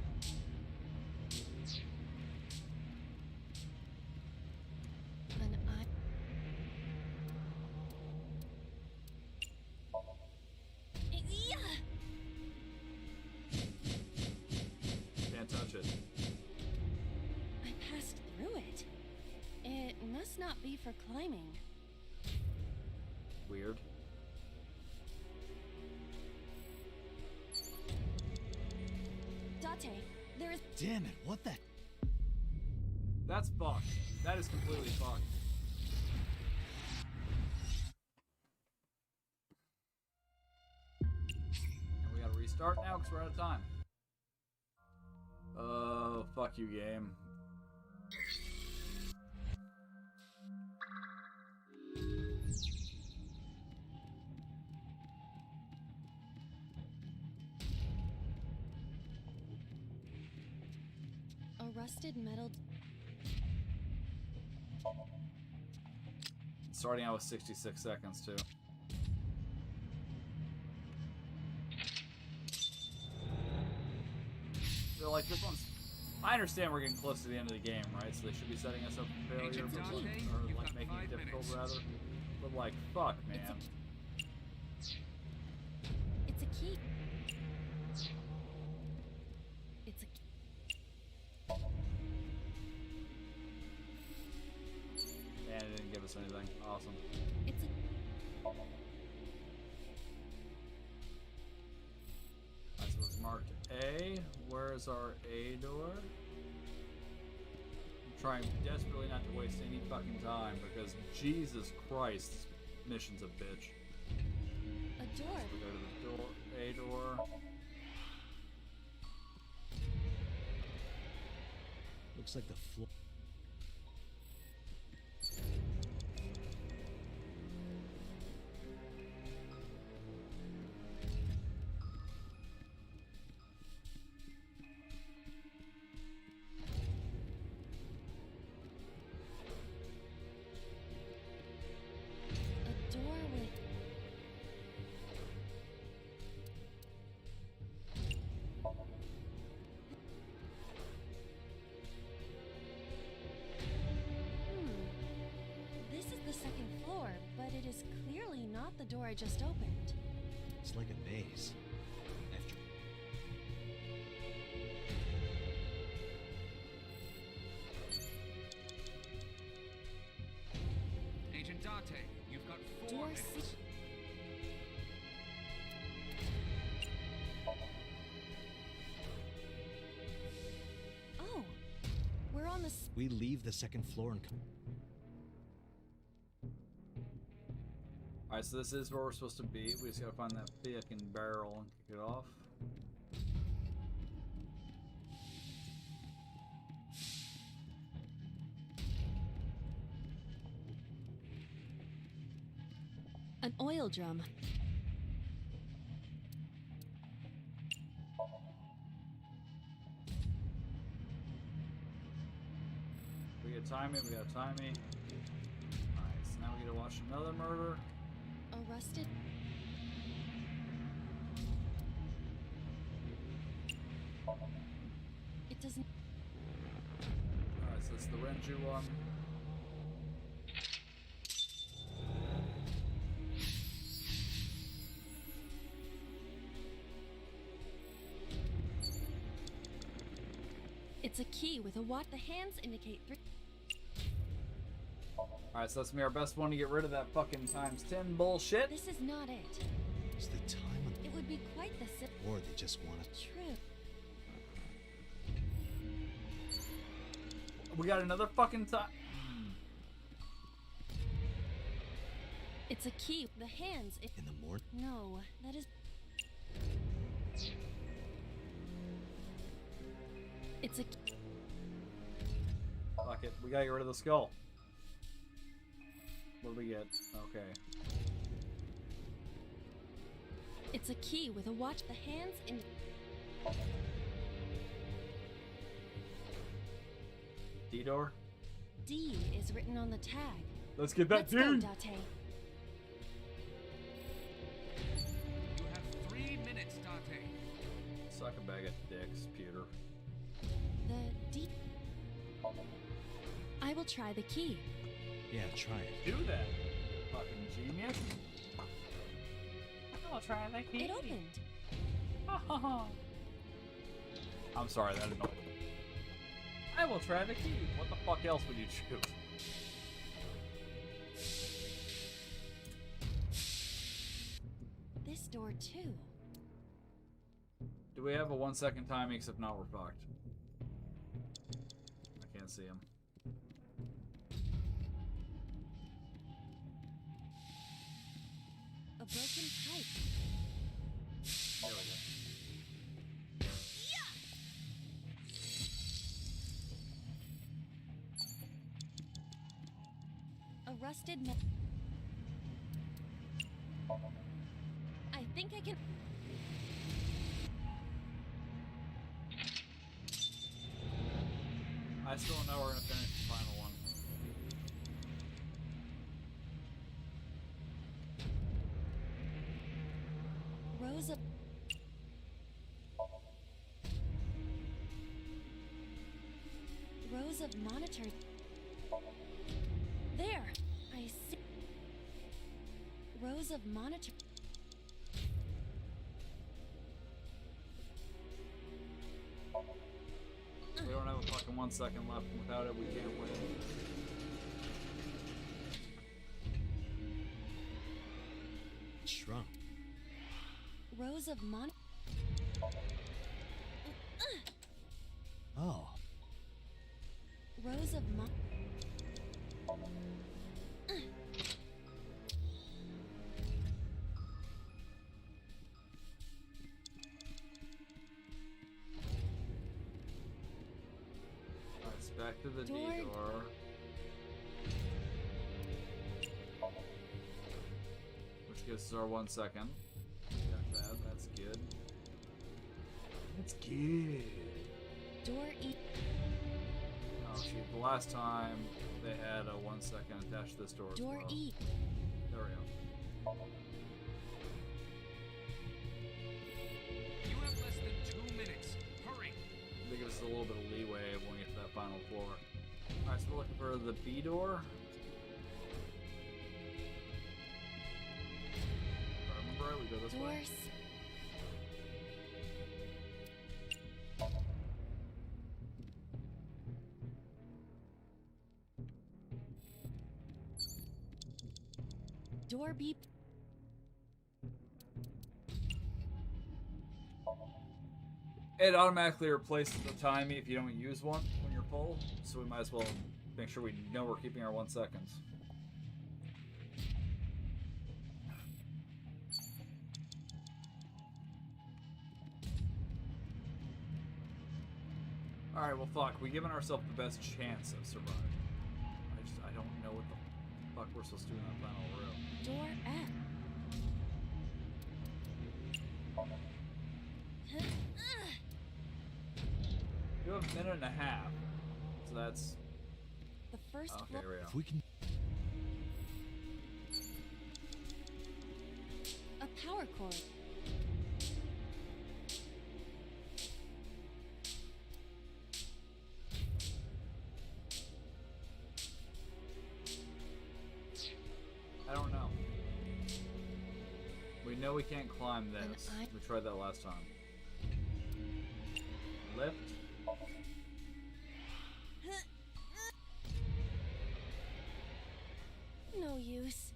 S12: An iron.
S1: Can't touch it.
S12: I passed through it. It must not be for climbing.
S1: Weird.
S12: Date, there is.
S4: Damn it! What the?
S1: That's fucked. That is completely fucked. And we gotta restart now because we're out of time. Oh, fuck you, game.
S12: A rusted metal.
S1: Starting out with 66 seconds, too. So, like, this one's... I understand we're getting close to the end of the game, right? So they should be setting us up for failure,
S9: Agent
S1: but,
S9: Dante,
S1: or,
S9: you've
S1: like,
S9: got
S1: making
S9: 5
S1: it difficult,
S9: minutes.
S1: rather. But, like, fuck, man.
S12: It's a key. It's a key.
S1: And it didn't give us anything. Awesome.
S12: It's a.
S1: Alright, so it's marked A. Where's our A door? I'm trying desperately not to waste any fucking time because Jesus Christ, this mission's a bitch.
S12: A door.
S1: We go to the door, A door.
S4: Looks like the floor.
S12: A door with. This is the second floor, but it is clearly not the door I just opened.
S4: It's like a maze. After
S9: Agent Date, you've got 4
S12: Door
S9: minutes.
S12: C. Oh, we're on the.
S4: we leave the second floor and come.
S1: Alright, so this is where we're supposed to be. We just gotta find that fucking barrel and kick it off.
S12: An oil drum.
S1: We gotta time it, we gotta time it. Alright, so now we gotta watch another murder.
S12: A rusted. It doesn't.
S1: Alright, so it's the Renju one.
S12: It's a key with a watch. The hands indicate 3.
S1: Alright, so that's gonna be our best one to get rid of that fucking times 10 bullshit.
S10: This is not it.
S4: Is the time on
S10: It would be quite the
S4: or they just want to.
S10: True.
S1: We got another fucking time.
S10: It's a key. The hands.
S4: In the morning?
S10: No, that is. It's a.
S1: Fuck it. We gotta get rid of the skull. What do we get? Okay.
S10: It's a key with a watch. The hands in.
S1: D-door?
S10: D is written on the tag.
S1: Let's get that
S10: Let's go,
S1: dude!
S10: Date.
S9: You have 3 minutes, Date.
S1: Suck a bag of dicks, Peter.
S10: The D. I will try the key.
S4: Yeah, try it.
S1: Do that, fucking genius.
S5: I'll try the key.
S10: It opened.
S1: I'm sorry, that annoyed me. I will try the key. What the fuck else would you choose?
S10: This door too.
S1: Do we have a 1 second timing? Except now we're fucked. I can't see him.
S10: A broken pipe.
S1: There we go.
S10: A rusted I think I can.
S1: I still don't know we're gonna finish the final one.
S10: Rows of. Rows of monitors. There! I see. Rows of monitor.
S1: We don't have a fucking 1 second left. Without it, we can't win.
S4: Shrunk.
S10: Rows of
S4: Oh.
S10: Rows of
S1: Alright, back to the
S10: Door.
S1: D-door. Which gives us our 1 second. Got that, that's good. That's good.
S10: door E.
S1: Oh, shoot, the last time they had a 1 second attached to this door as
S10: Door
S1: well.
S10: E.
S1: There we go.
S9: You have less than 2 minutes. Hurry.
S1: They give us a little bit of leeway when we get to that final floor. Alright, so we're looking for the B door. If I remember right, we go this way.
S10: Doors. Door beep.
S1: It automatically replaces the timey if you don't use one when you're full, so we might as well make sure we know we're keeping our 1 seconds. Alright, well fuck, we given ourselves the best chance of surviving. I don't know what the fuck we're supposed to do in that final room.
S10: Door F.
S1: You have a minute and a half, so that's...
S10: The first
S1: Okay,
S10: floor.
S1: here we go.
S4: If we can.
S10: A power cord.
S1: I don't know. We know we can't climb this.
S10: And
S1: We tried that last time. Lift.
S12: No use.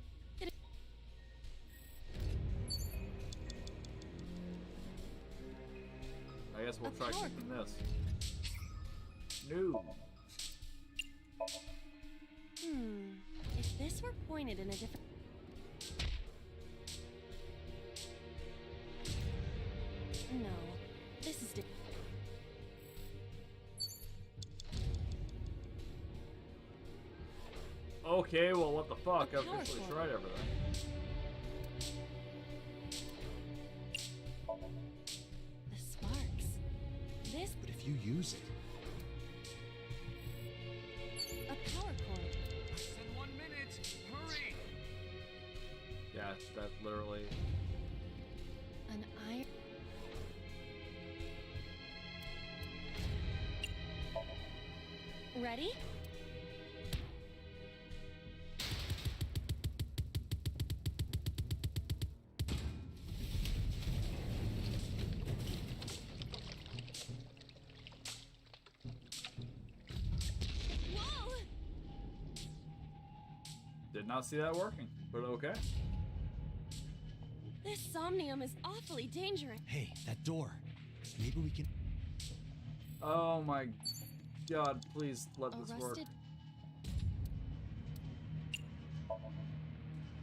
S1: I guess we'll
S12: A
S1: try
S12: power-
S1: kicking this. No.
S12: If this were pointed in a different... No. This is...
S1: Okay, well, what the fuck?
S12: A
S1: I've
S12: power
S1: officially
S12: cord.
S1: tried everything.
S12: The sparks. This...
S4: But if you use it,
S12: A power cord.
S9: Less than 1 minute. Hurry!
S1: Yeah, that literally.
S12: An iron... Ready? Whoa!
S1: Did not see that working, but okay.
S12: This somnium is awfully dangerous.
S4: hey, that door. Maybe we can.
S1: Oh my god, please let
S12: A
S1: this work.
S12: rusted...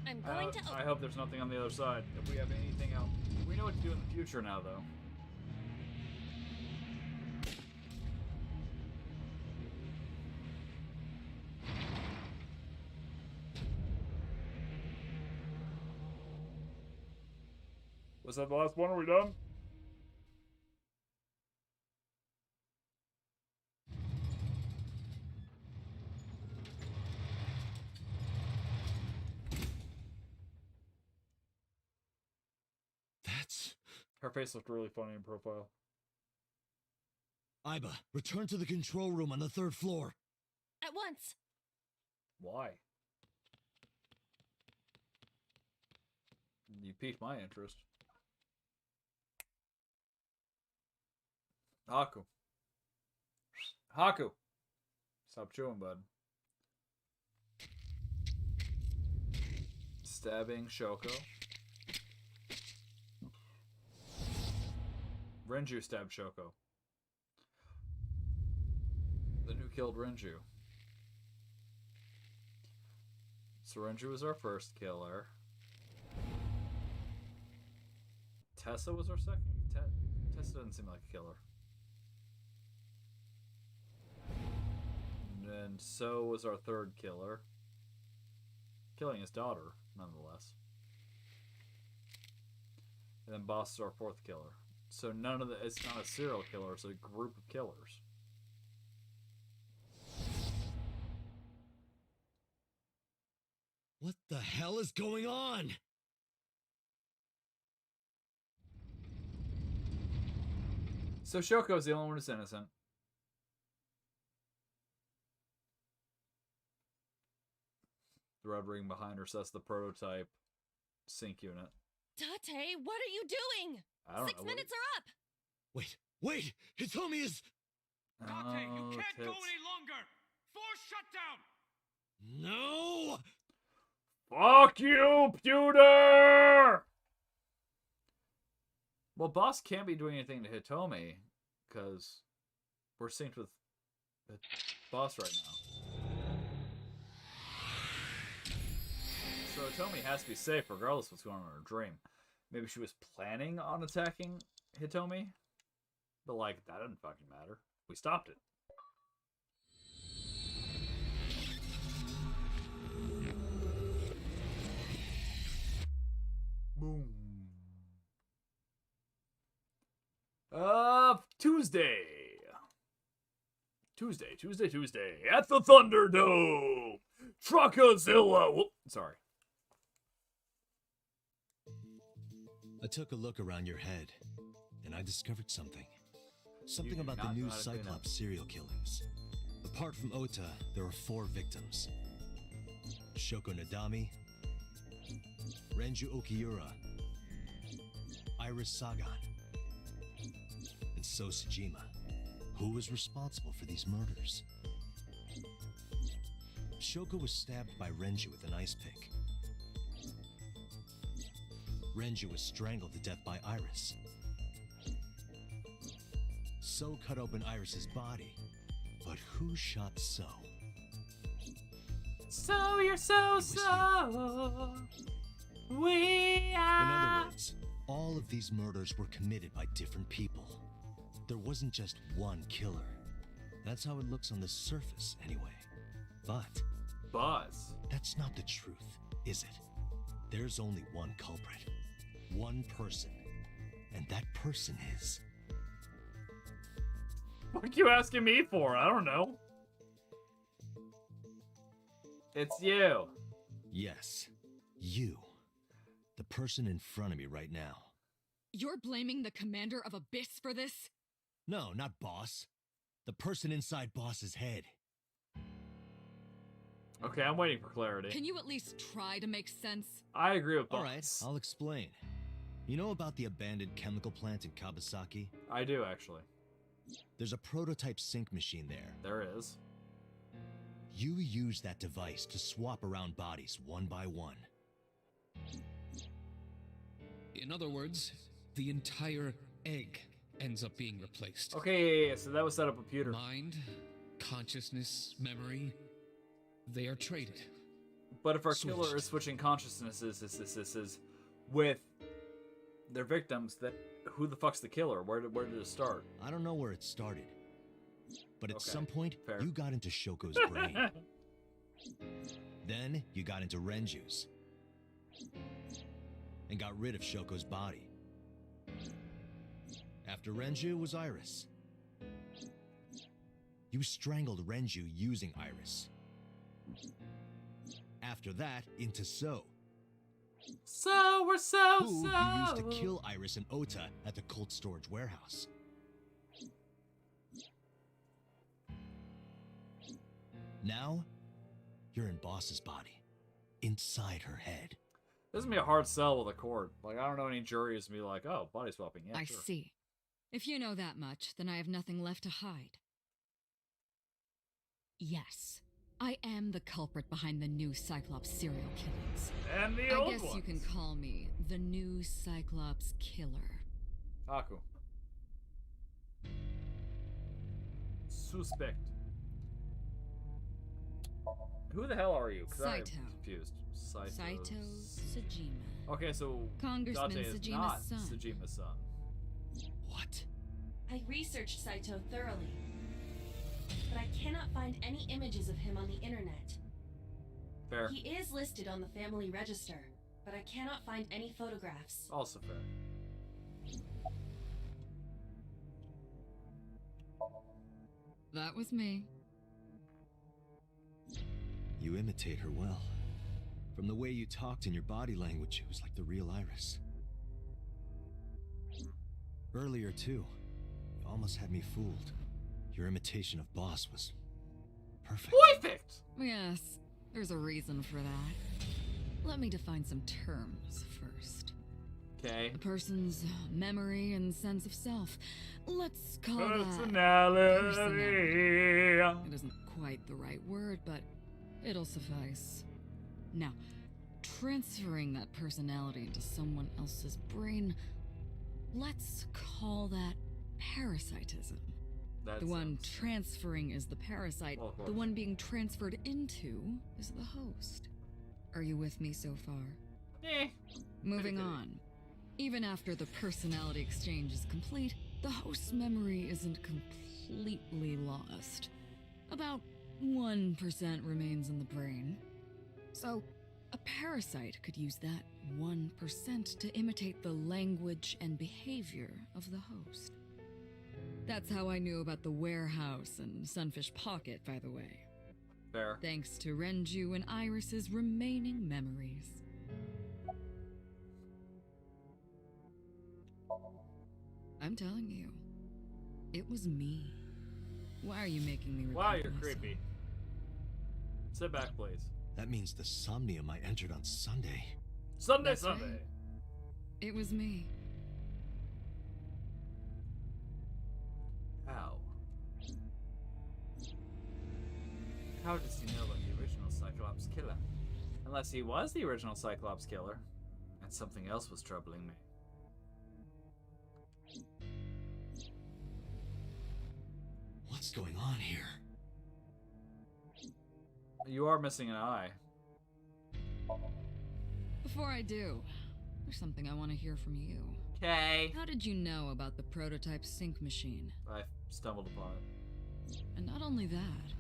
S12: I'm going to...
S1: I hope there's nothing on the other side. If we have anything else. We know what to do in the future now, though. Was that the last one? Are we done?
S4: That's.
S1: Her face looked really funny in profile.
S4: Iba, return to the control room on the 3rd floor.
S12: At once.
S1: Why? You piqued my interest. Haku. Haku! Stop chewing, bud. Stabbing Shoko. Renju stabbed Shoko. Then who killed Renju? So Renju was our first killer. Tessa was our second? Tessa doesn't seem like a killer. And So was our 3rd killer. Killing his daughter, nonetheless. And then Boss is our 4th killer. So none of the... It's not a serial killer, it's a group of killers.
S4: What the hell is going on?
S1: So Shoko's the only one who's innocent. The red ring behind her says the prototype sync unit.
S12: Tate, what are you doing?
S1: I don't
S12: 6
S1: know.
S12: minutes are up.
S4: Wait! Hitomi is.
S9: Date, you can't go
S1: tits.
S9: any longer! Force shutdown!
S4: No!
S1: Fuck you, Pewter! Well, Boss can't be doing anything to Hitomi, because we're synced with the Boss right now. So Hitomi has to be safe regardless of what's going on in her dream. Maybe she was planning on attacking Hitomi, but like, that didn't fucking matter. We stopped it. Boom. Tuesday at the Thunderdome. Truckazilla. Whoop, sorry.
S4: I took a look around your head, and I discovered something. Something
S1: do
S4: about the
S1: not know
S4: new
S1: how to clean up.
S4: Cyclops serial killings. Apart from Ota, there are 4 victims. Shoko Nadami, Renju Okiura, Iris Sagan, and So Sejima. Who was responsible for these murders? Shoko was stabbed by Renju with an ice pick. Renju was strangled to death by Iris. So cut open Iris's body. But who shot So?
S5: So you're so. We are.
S4: In other words, all of these murders were committed by different people. There wasn't just one killer. That's how it looks on the surface, anyway. But that's not the truth, is it? There's only one culprit. One person. And that person is...
S1: What are you asking me for? I don't know. It's you.
S4: Yes. You. The person in front of me right now.
S2: You're blaming the commander of Abyss for this?
S4: No, not Boss. The person inside Boss's head.
S1: Okay, I'm waiting for clarity.
S2: Can you at least try to make sense?
S1: I agree with Boss.
S4: Alright, I'll explain. You know about the abandoned chemical plant in Kawasaki?
S1: I do, actually.
S4: There's a prototype sync machine there.
S1: There is.
S4: You use that device to swap around bodies one by one.
S9: In other words, the entire egg ends up being replaced.
S1: Okay, so that was set up a computer.
S9: Mind, consciousness, memory, they are traded.
S1: But if our
S9: Switched.
S1: killer is switching consciousnesses is with their victims, then who the fuck's the killer? Where did it start?
S4: I don't know where it started. But at
S1: Okay,
S4: some point,
S1: fair.
S4: you got into Shoko's brain. Then you got into Renju's. And got rid of Shoko's body. After Renju was Iris. You strangled Renju using Iris. After that, into So.
S5: So we're so.
S4: Who you used to kill Iris and Ota at the cold storage warehouse. Now, you're in Boss's body. Inside her head.
S1: This is gonna be a hard sell with a court. Like, I don't know any jury is gonna be like, oh, body swapping. Yeah,
S2: I
S1: sure.
S2: see. If you know that much, then I have nothing left to hide. Yes, I am the culprit behind the new Cyclops serial killings.
S1: And the
S2: I
S1: old
S2: guess
S1: ones.
S2: you can call me the new Cyclops killer.
S1: Aku. Suspect. Who the hell are you? 'Cause I'm
S2: Saito.
S1: confused.
S2: Saito Sajima.
S1: Okay, so
S2: Congressman
S1: Date is
S2: Sajima's
S1: not
S2: son.
S1: Sajima's son.
S4: What?
S12: I researched Saito thoroughly, but I cannot find any images of him on the internet.
S1: Fair.
S12: He is listed on the family register, but I cannot find any photographs.
S1: Also fair.
S2: That was me.
S4: You imitate her well. From the way you talked and your body language, it was like the real Iris. Earlier, too, you almost had me fooled. Your imitation of Boss was perfect.
S1: Perfect!
S2: Yes, there's a reason for that. Let me define some terms first.
S1: Okay.
S2: A person's memory and sense of self. Let's call that
S1: Personality.
S2: personality. It isn't quite the right word, but it'll suffice. Now, transferring that personality into someone else's brain, let's call that parasitism.
S1: That
S2: The one
S1: sounds-
S2: transferring is the parasite.
S1: Well, of
S2: The
S1: course.
S2: one being transferred into is the host. Are you with me so far?
S1: Eh.
S2: Moving
S1: Maybe.
S2: on. Even after the personality exchange is complete, the host's memory isn't completely lost. About 1% remains in the brain. So, a parasite could use that 1% to imitate the language and behavior of the host. That's how I knew about the warehouse and Sunfish Pocket, by the way.
S1: Fair.
S2: Thanks to Renju and Iris's remaining memories. I'm telling you, it was me. Why are you making me repeat
S1: Wow, you're
S2: myself?
S1: creepy. Sit back, please.
S4: That means the Somnium I entered on Sunday.
S1: Sunday,
S2: That's right.
S1: Sunday.
S2: It was me.
S1: How? How does he know about the original Cyclops? Unless he was the original Cyclops killer, and something else was troubling me.
S4: What's going on here?
S1: You are missing an eye.
S2: Before I do, there's something I want to hear from you.
S1: Okay.
S2: How did you know about the prototype sync machine?
S1: I stumbled upon it.
S2: And not only that,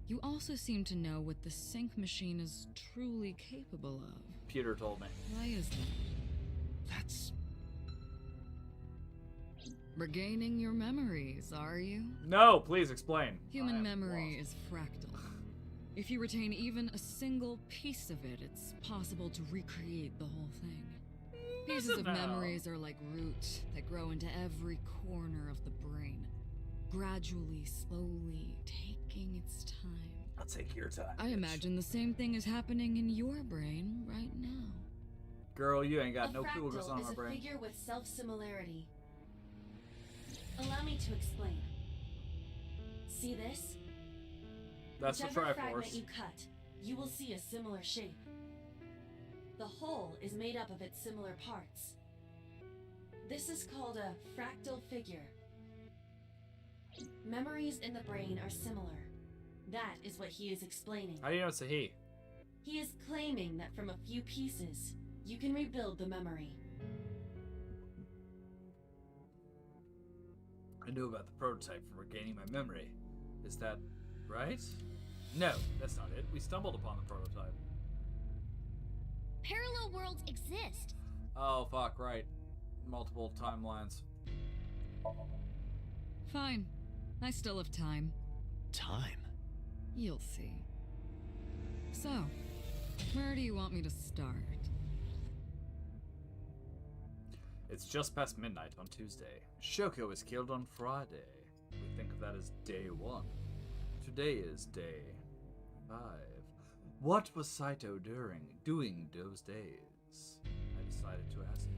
S2: you also seem to know what the sync machine is truly capable of.
S1: Peter told me.
S2: Why is that?
S4: That's...
S2: Regaining your memories, are you?
S1: No, please explain.
S2: Human memory is fractal. If you retain even a single piece of it, it's possible to recreate the whole thing. Pieces of memories are like roots that grow into every corner of the brain, gradually, slowly, taking its time.
S1: I'll take your time.
S2: I imagine the same thing is happening in your brain right now.
S1: Girl, you ain't got
S12: A
S1: no clue what goes on in my
S12: fractal is a
S1: brain.
S12: figure with self-similarity. Allow me to explain. See this?
S1: That's the
S12: Whichever
S1: Triforce.
S12: fragment you cut, you will see a similar shape. The whole is made up of its similar parts. This is called a fractal figure. Memories in the brain are similar. That is what he is explaining.
S1: How do you know it's a he?
S12: He is claiming that from a few pieces, you can rebuild the memory.
S1: I knew about the prototype from regaining my memory. Is that right? No, that's not it. We stumbled upon the prototype.
S10: Parallel worlds exist.
S1: Oh, fuck, right. Multiple timelines.
S2: Fine. I still have time.
S4: Time?
S2: You'll see. So, where do you want me to start?
S1: It's just past midnight on Tuesday. Shoko was killed on Friday. We think of that as day 1. Today is day 5. What was Saito doing those days? I decided to ask him.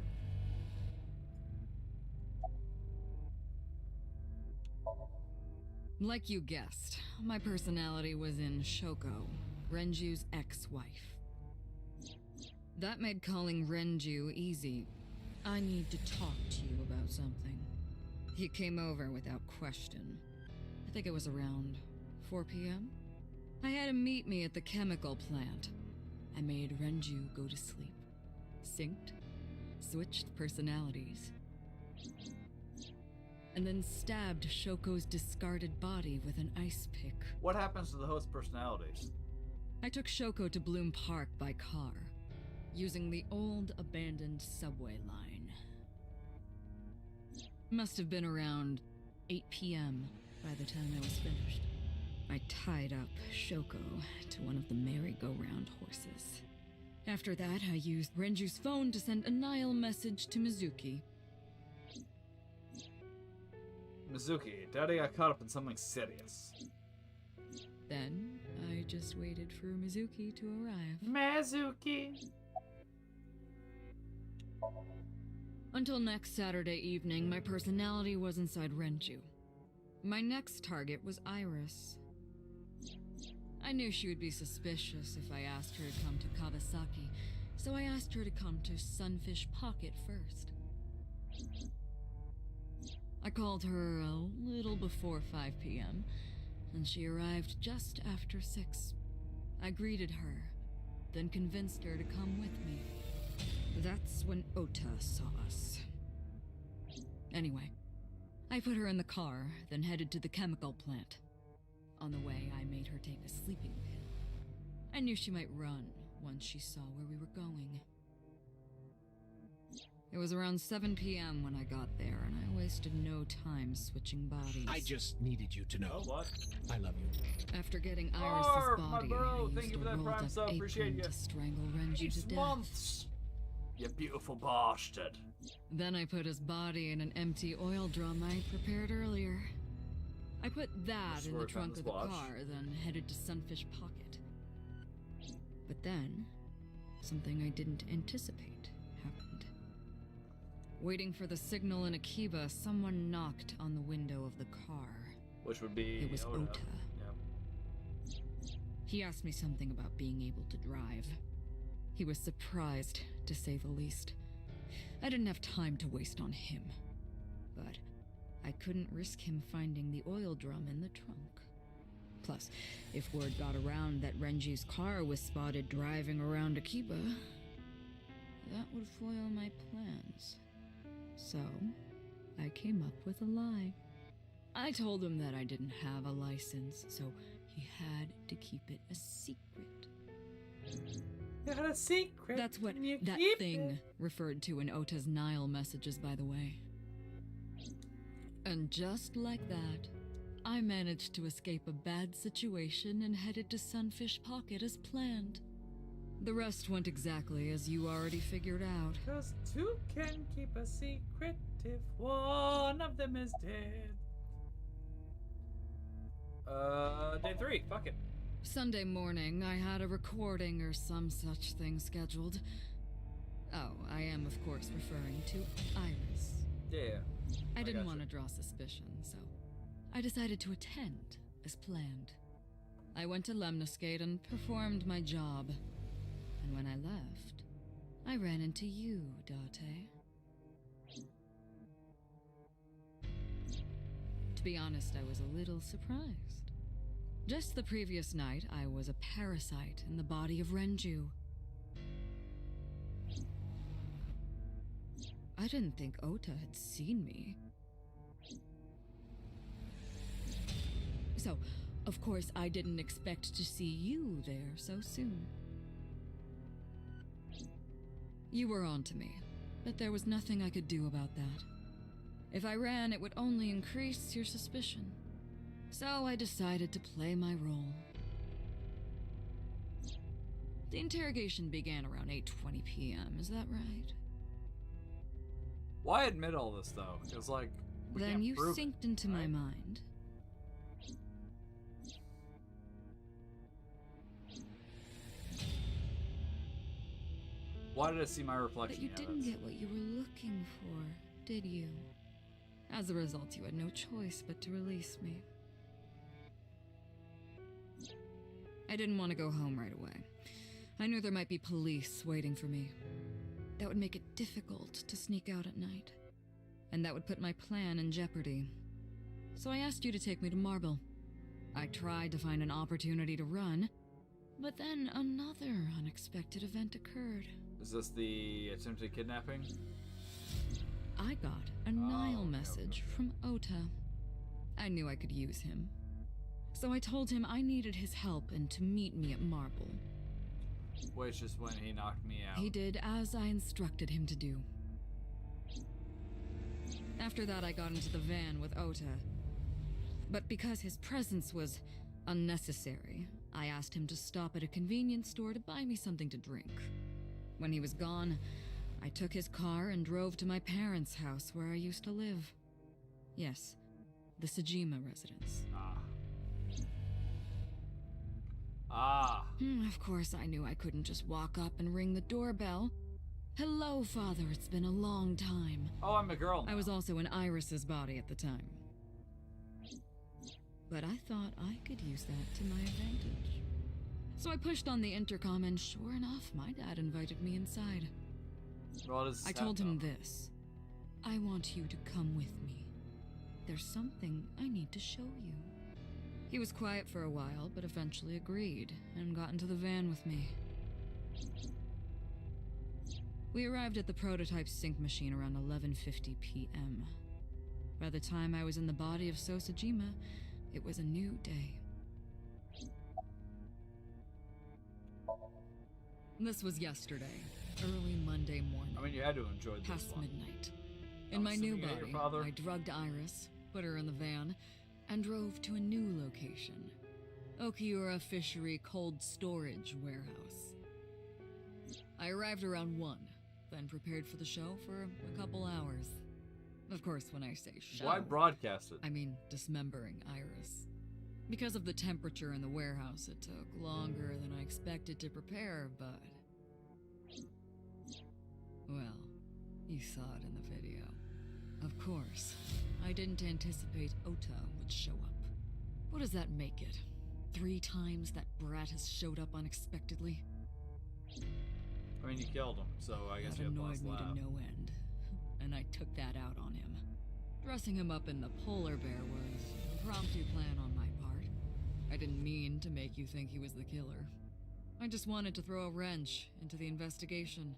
S2: Like you guessed, my personality was in Shoko, Renju's ex-wife. That made calling Renju easy. I need to talk to you about something. He came over without question. I think it was around 4 p.m. I had him meet me at the chemical plant. I made Renju go to sleep. Synced, switched personalities, and then stabbed Shoko's discarded body with an ice pick.
S1: What happens to the host personalities?
S2: I took Shoko to Bloom Park by car, using the old abandoned subway line. Must have been around 8 p.m. by the time I was finished. I tied up Shoko to one of the merry-go-round horses. After that, I used Renju's phone to send a Nile message to Mizuki.
S1: Mizuki, Daddy got caught up in something serious.
S2: Then, I just waited for Mizuki to arrive.
S5: Mizuki!
S2: Until next Saturday evening, my personality was inside Renju. My next target was Iris. I knew she would be suspicious if I asked her to come to Kawasaki, so I asked her to come to Sunfish Pocket first. I called her a little before 5 p.m., and she arrived just after 6. I greeted her, then convinced her to come with me. That's when Ota saw us. Anyway, I put her in the car, then headed to the chemical plant. On the way, I made her take a sleeping pill. I knew she might run once she saw where we were going. It was around 7 p.m. when I got there, and I wasted no time switching bodies.
S7: I just needed you to know.
S1: What?
S7: I love you.
S2: After getting Iris's
S1: Arr, my
S2: body,
S1: bro,
S2: I
S1: thank
S2: used
S1: you
S2: a
S1: for that
S2: rolled
S1: Prime
S2: up
S1: sub, appreciate
S2: apron
S1: you.
S2: to strangle Renju to death.
S1: Months! You beautiful bastard.
S2: Then I put his body in an empty oil drum I prepared earlier. I put that in the trunk of the car, then headed to Sunfish Pocket. But then, something I didn't anticipate happened. Waiting for the signal in Akiba, someone knocked on the window of the car.
S1: Which would be...
S2: It was Ota.
S1: Yep.
S2: He asked me something about being able to drive. He was surprised, to say the least. I didn't have time to waste on him. But I couldn't risk him finding the oil drum in the trunk. Plus, if word got around that Renji's car was spotted driving around Akiba, that would foil my plans. So, I came up with a lie. I told him that I didn't have a license, so he had to keep it a secret.
S5: Got a secret.
S2: That's what
S5: and you
S2: that
S5: keep
S2: thing
S5: it.
S2: referred to in Ota's Nile messages, by the way. And just like that, I managed to escape a bad situation and headed to Sunfish Pocket as planned. The rest went exactly as you already figured out.
S5: 'Cause two can keep a secret if one of them is dead.
S1: Day 3. Fuck it.
S2: Sunday morning, I had a recording or some such thing scheduled. Oh, I am, of course, referring to Iris.
S1: Yeah.
S2: I didn't
S1: gotcha.
S2: want to draw suspicion, so I decided to attend as planned. I went to Lemniscate and performed my job. And when I left, I ran into you, Date. To be honest, I was a little surprised. Just the previous night, I was a parasite in the body of Renju. I didn't think Ota had seen me. So, of course, I didn't expect to see you there so soon. You were on to me, but there was nothing I could do about that. If I ran, it would only increase your suspicion. So I decided to play my role. The interrogation began around 8:20 p.m., is that right?
S1: Why admit all this, though? Because, like, we
S2: Then
S1: can't
S2: you
S1: prove it,
S2: synced into my
S1: right?
S2: mind.
S1: Why did I see my
S2: But
S1: reflection?
S2: you
S1: Yeah,
S2: didn't
S1: that's-
S2: get what you were looking for, did you? As a result, you had no choice but to release me. I didn't want to go home right away. I knew there might be police waiting for me. That would make it difficult to sneak out at night. And that would put my plan in jeopardy. So I asked you to take me to Marble. I tried to find an opportunity to run, but then another unexpected event occurred.
S1: Is this the attempted kidnapping?
S2: I got a Nile message from Ota. I knew I could use him. So I told him I needed his help and to meet me at Marble.
S1: Which is when he knocked me out.
S2: He did as I instructed him to do. After that, I got into the van with Ota. But because his presence was unnecessary, I asked him to stop at a convenience store to buy me something to drink. When he was gone, I took his car and drove to my parents' house where I used to live. Yes, the Sajima residence. Of course, I knew I couldn't just walk up and ring the doorbell. Hello, Father, it's been a long time.
S1: Oh, I'm a girl now.
S2: I was also in Iris's body at the time. But I thought I could use that to my advantage. So I pushed on the intercom, and sure enough, my dad invited me inside.
S1: What does this
S2: I told
S1: have,
S2: him
S1: though?
S2: this. I want you to come with me. There's something I need to show you. He was quiet for a while, but eventually agreed and got into the van with me. We arrived at the prototype sync machine around 11:50 p.m. By the time I was in the body of Sosajima, it was a new day. This was yesterday, early Monday morning.
S1: I mean, you had to enjoy this
S2: Past
S1: one.
S2: midnight.
S1: I'm
S2: In my new
S1: assuming you hate your
S2: body,
S1: father?
S2: I drugged Iris, put her in the van, and drove to a new location. Okiura Fishery Cold Storage Warehouse. I arrived around 1, then prepared for the show for a couple hours. Of course, when I say show,
S1: Why broadcast it?
S2: I mean dismembering Iris. Because of the temperature in the warehouse, it took longer than I expected to prepare, but... well, you saw it in the video. Of course, I didn't anticipate Ota would show up. What does that make it? 3 times that brat has showed up unexpectedly?
S1: I mean, you killed him, so I guess
S2: That
S1: you have
S2: annoyed
S1: boss
S2: me
S1: lab.
S2: to no end, and I took that out on him. Dressing him up in the polar bear was an impromptu plan on my part. I didn't mean to make you think he was the killer. I just wanted to throw a wrench into the investigation.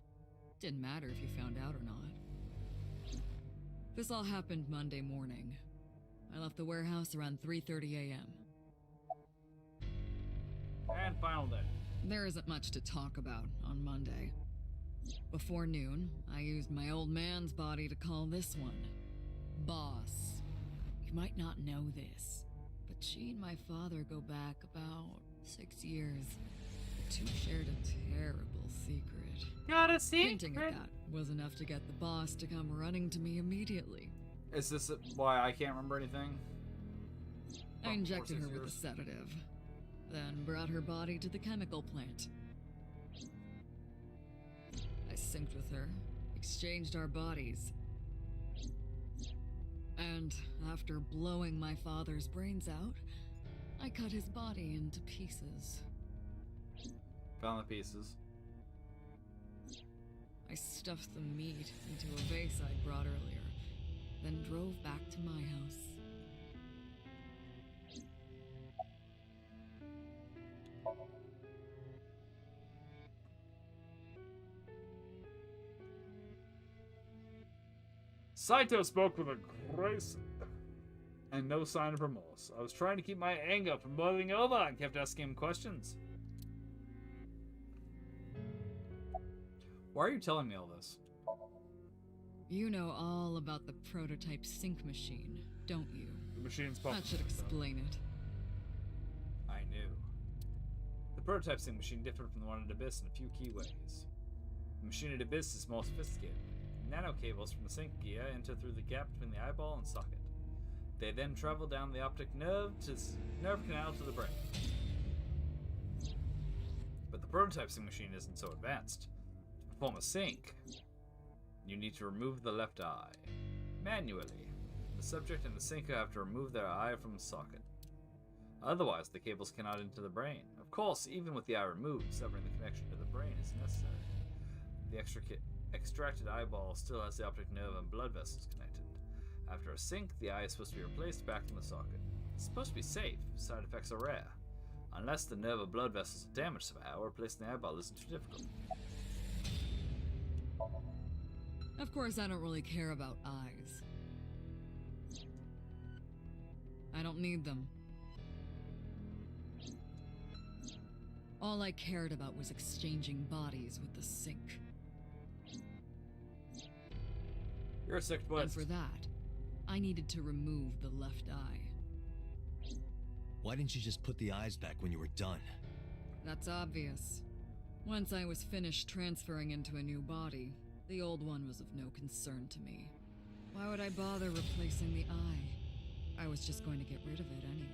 S2: Didn't matter if you found out or not. This all happened Monday morning. I left the warehouse around 3:30 a.m.
S1: And final day.
S2: There isn't much to talk about on Monday. Before noon, I used my old man's body to call this one Boss. You might not know this, but she and my father go back about 6 years. The two shared a terrible secret.
S5: Got a
S2: Hinting
S5: secret?
S2: at that was enough to get the boss to come running to me immediately.
S1: Is this why I can't remember anything?
S2: I injected her with a
S1: years.
S2: sedative, then brought her body to the chemical plant. I synced with her, exchanged our bodies, and after blowing my father's brains out, I cut his body into pieces.
S1: Found the pieces.
S2: I stuffed the meat into a vase I'd brought earlier, then drove back to my house.
S1: Saito spoke with a grace and no sign of remorse. I was trying to keep my anger from boiling over and kept asking him questions. Why are you telling me all this?
S2: You know all about the prototype sync machine, don't you?
S1: The machine's
S2: That should explain it.
S1: I knew. The prototype sync machine differed from the one at Abyss in a few key ways. The machine at Abyss is more sophisticated. Nano cables from the sync gear enter through the gap between the eyeball and socket. They then travel down the optic nerve canal to the brain. But the prototype sync machine isn't so advanced. To perform a sync, you need to remove the left eye. Manually. The subject and the syncer have to remove their eye from the socket. Otherwise, the cables cannot enter the brain. Of course, even with the eye removed, severing the connection to the brain is necessary. The extracted eyeball still has the optic nerve and blood vessels connected. After a sync, the eye is supposed to be replaced back in the socket. It's supposed to be safe. Side effects are rare. Unless the nerve or blood vessels are damaged somehow, replacing the eyeball isn't too difficult.
S2: Of course, I don't really care about eyes. I don't need them. All I cared about was exchanging bodies with the sync.
S1: You're a sick
S2: And
S1: twist.
S2: for that, I needed to remove the left eye.
S4: Why didn't you just put the eyes back when you were done?
S2: That's obvious. Once I was finished transferring into a new body, the old one was of no concern to me. Why would I bother replacing the eye? I was just going to get rid of it anyway.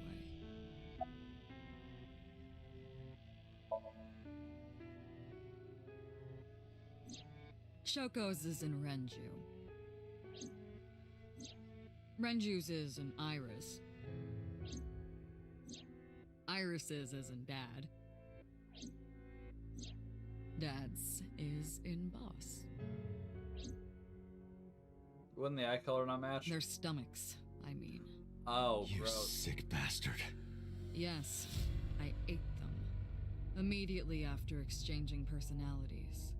S2: Shoko's is in Renju. Renju's is in Iris. Iris's is in Dad. Dad's is in Boss.
S1: Wouldn't the eye color not match?
S2: Their stomachs, I mean.
S1: Oh,
S4: You
S1: gross.
S4: sick bastard.
S2: Yes, I ate them. Immediately after exchanging personalities.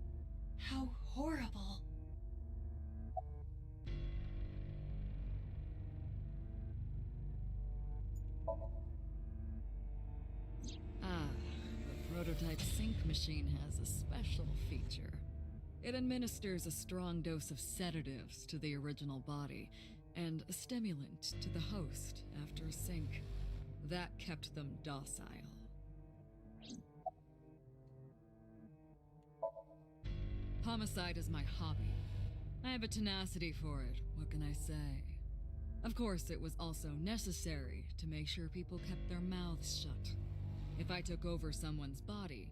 S12: How horrible.
S2: The prototype sync machine has a special feature. It administers a strong dose of sedatives to the original body and a stimulant to the host after a sync. That kept them docile. Homicide is my hobby. I have a tenacity for it, what can I say? Of course, it was also necessary to make sure people kept their mouths shut. If I took over someone's body,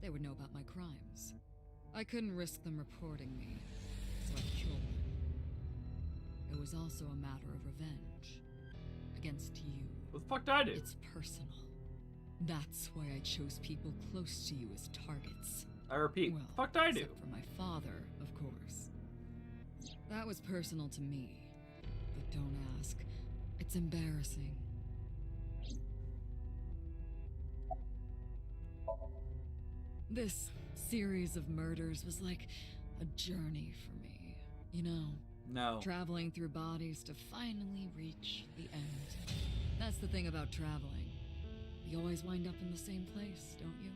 S2: they would know about my crimes. I couldn't risk them reporting me, so I killed them. It was also a matter of revenge. Against you.
S1: What the fuck did I do?
S2: It's personal. That's why I chose people close to you as targets.
S1: I repeat,
S2: Well,
S1: fuck did I do?
S2: except for my father, of course. That was personal to me. But don't ask. It's embarrassing. This series of murders was like a journey for me. You know,
S1: No.
S2: traveling through bodies to finally reach the end. That's the thing about traveling. You always wind up in the same place, don't you?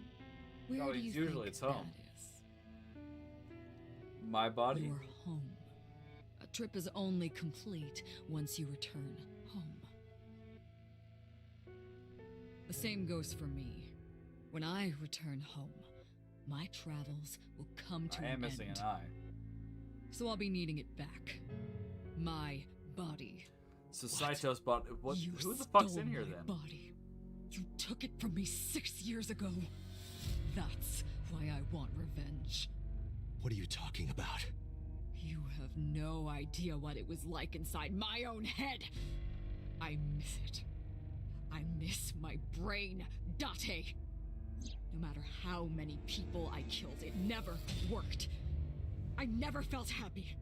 S2: Where
S1: No,
S2: do you
S1: usually
S2: think
S1: it's home.
S2: that is?
S1: My body.
S2: Your home. A trip is only complete once you return home. The same goes for me. When I return home, my travels will come to
S1: I
S2: an
S1: am missing
S2: end.
S1: an eye.
S2: So I'll be needing it back. My body.
S1: So
S2: What?
S1: Saito's body. What?
S2: You
S1: Who the fuck's
S2: stole
S1: in here
S2: my
S1: then?
S2: Body. You took it from me 6 years ago. That's why I want revenge.
S4: What are you talking about?
S2: You have no idea what it was like inside my own head. I miss it. I miss my brain, Date. No matter how many people I killed, it never worked. I never felt happy.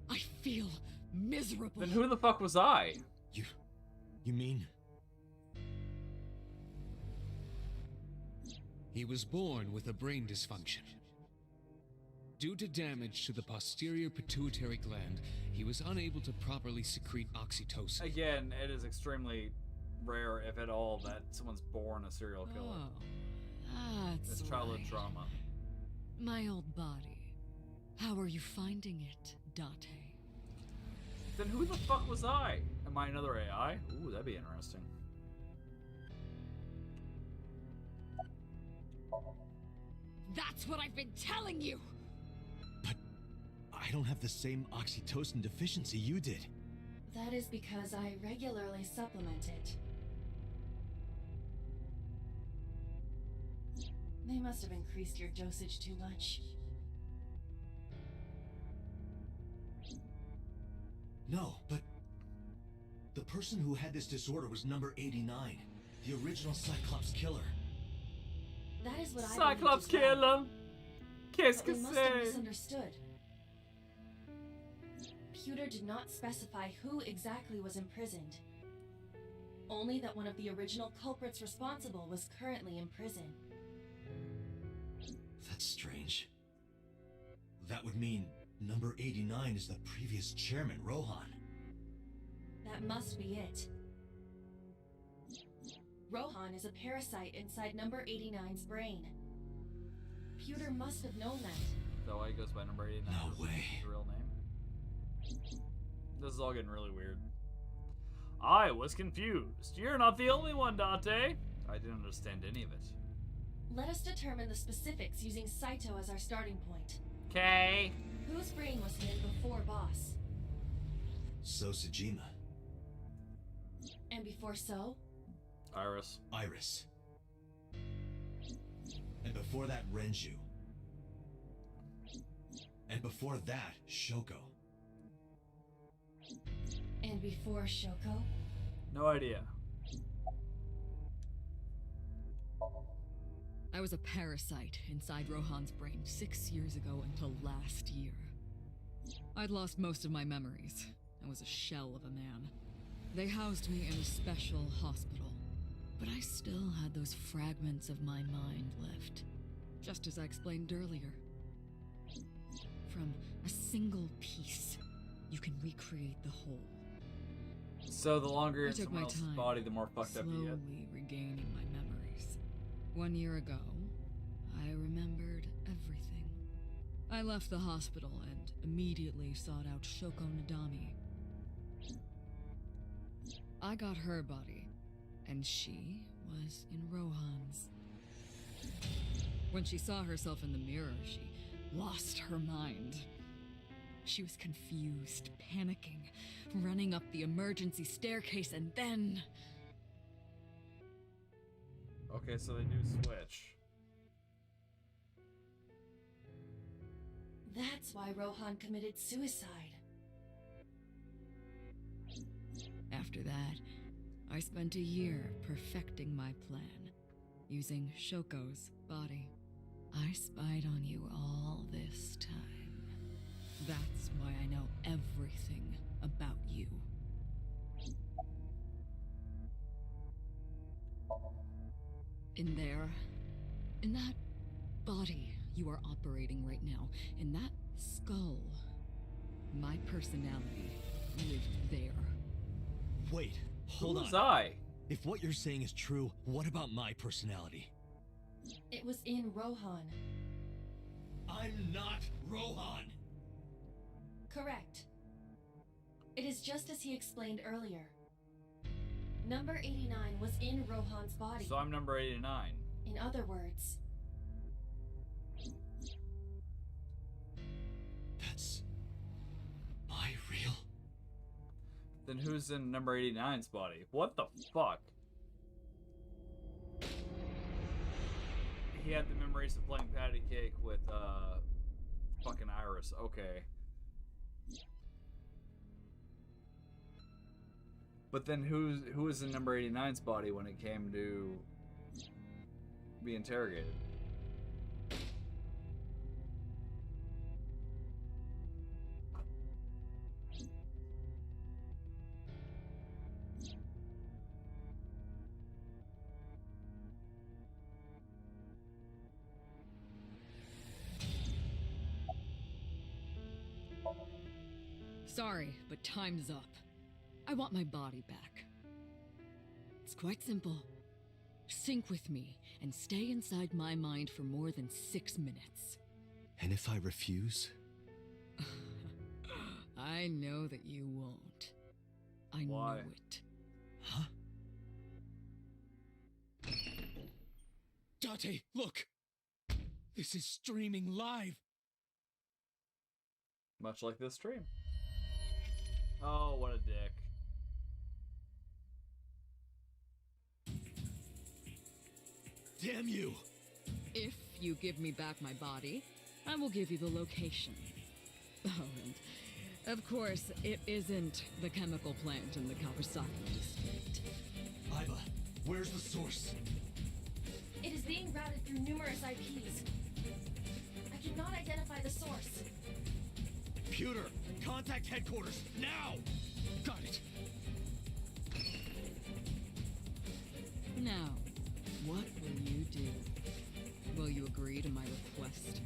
S2: I feel miserable.
S1: Then who the fuck was I?
S4: You mean?
S9: He was born with a brain dysfunction. Due to damage to the posterior pituitary gland, he was unable to properly secrete oxytocin.
S1: Again, it is extremely rare, if at all, that someone's born a serial killer.
S2: Oh, that's
S1: It's childhood
S2: right.
S1: trauma.
S2: My old body. How are you finding it, Date?
S1: Then who the fuck was I? Am I another AI? Ooh, that'd be interesting.
S2: That's what I've been telling you!
S4: I don't have the same oxytocin deficiency you did.
S12: That is because I regularly supplement it. They must have increased your dosage too much.
S4: No, but the person who had this disorder was number 89, the original Cyclops killer.
S12: That is what I
S1: Cyclops
S12: believed as well.
S1: killer! Qu'est-ce
S12: But
S1: que
S12: we must have
S1: c'est?
S12: misunderstood. Pewter did not specify who exactly was imprisoned. Only that one of the original culprits responsible was currently in prison.
S4: That's strange. That would mean number 89 is the previous chairman, Rohan.
S12: That must be it. Rohan is a parasite inside number 89's brain. Pewter must have known that.
S1: Is that why he goes by number 89?
S4: No way.
S1: His real name? This is all getting really weird. I was confused. You're not the only one, Date. I didn't understand any of it.
S12: Let us determine the specifics using Saito as our starting point.
S1: Okay.
S12: Whose brain was he in before Boss?
S4: So Sejima.
S12: And before So?
S1: Iris.
S4: Iris. And before that, Renju. And before that, Shoko.
S12: And before Shoko?
S1: No idea.
S2: I was a parasite inside Rohan's brain 6 years ago until last year. I'd lost most of my memories. I was a shell of a man. They housed me in a special hospital, but I still had those fragments of my mind left, just as I explained earlier. From a single piece, you can recreate the whole.
S1: So the longer you're
S2: I
S1: in
S2: took
S1: someone
S2: my
S1: else's
S2: time,
S1: body, the more fucked up you get.
S2: slowly regaining my memories. 1 year ago, I remembered everything. I left the hospital and immediately sought out Shoko Nadami. I got her body, and she was in Rohan's. When she saw herself in the mirror, she lost her mind. She was confused, panicking, running up the emergency staircase, and then...
S1: Okay, so they do switch.
S12: That's why Rohan committed suicide.
S2: After that, I spent a year perfecting my plan, using Shoko's body. I spied on you all this time. That's why I know everything about you. In there, in that body you are operating right now, in that skull, my personality lived there.
S4: Wait, hold
S1: Who's
S4: on.
S1: I?
S4: If what you're saying is true, what about my personality?
S12: It was in Rohan.
S4: I'm not Rohan!
S12: Correct. It is just as he explained earlier. Number 89 was in Rohan's body.
S1: So I'm number 89.
S12: In other words,
S4: That's... my real...
S1: Then who's in number 89's body? What the fuck? He had the memories of playing patty cake with, fucking Iris. Okay. But then who was in number 89's body when it came to be interrogated?
S2: Sorry, but time's up. I want my body back. It's quite simple. Sync with me and stay inside my mind for more than 6 minutes.
S4: And if I refuse?
S2: I know that you won't. I
S1: Why?
S2: know it.
S4: Huh?
S7: Date, look! This is streaming live!
S1: Much like this stream. Oh, what a dick.
S4: Damn you!
S2: If you give me back my body, I will give you the location. Oh, and of course, it isn't the chemical plant in the Kawasaki district.
S4: Iva, where's the source?
S12: it is being routed through numerous IPs. I cannot identify the source.
S7: Computer, contact headquarters, now! Got it.
S2: Now, what will you do? Will you agree to my request?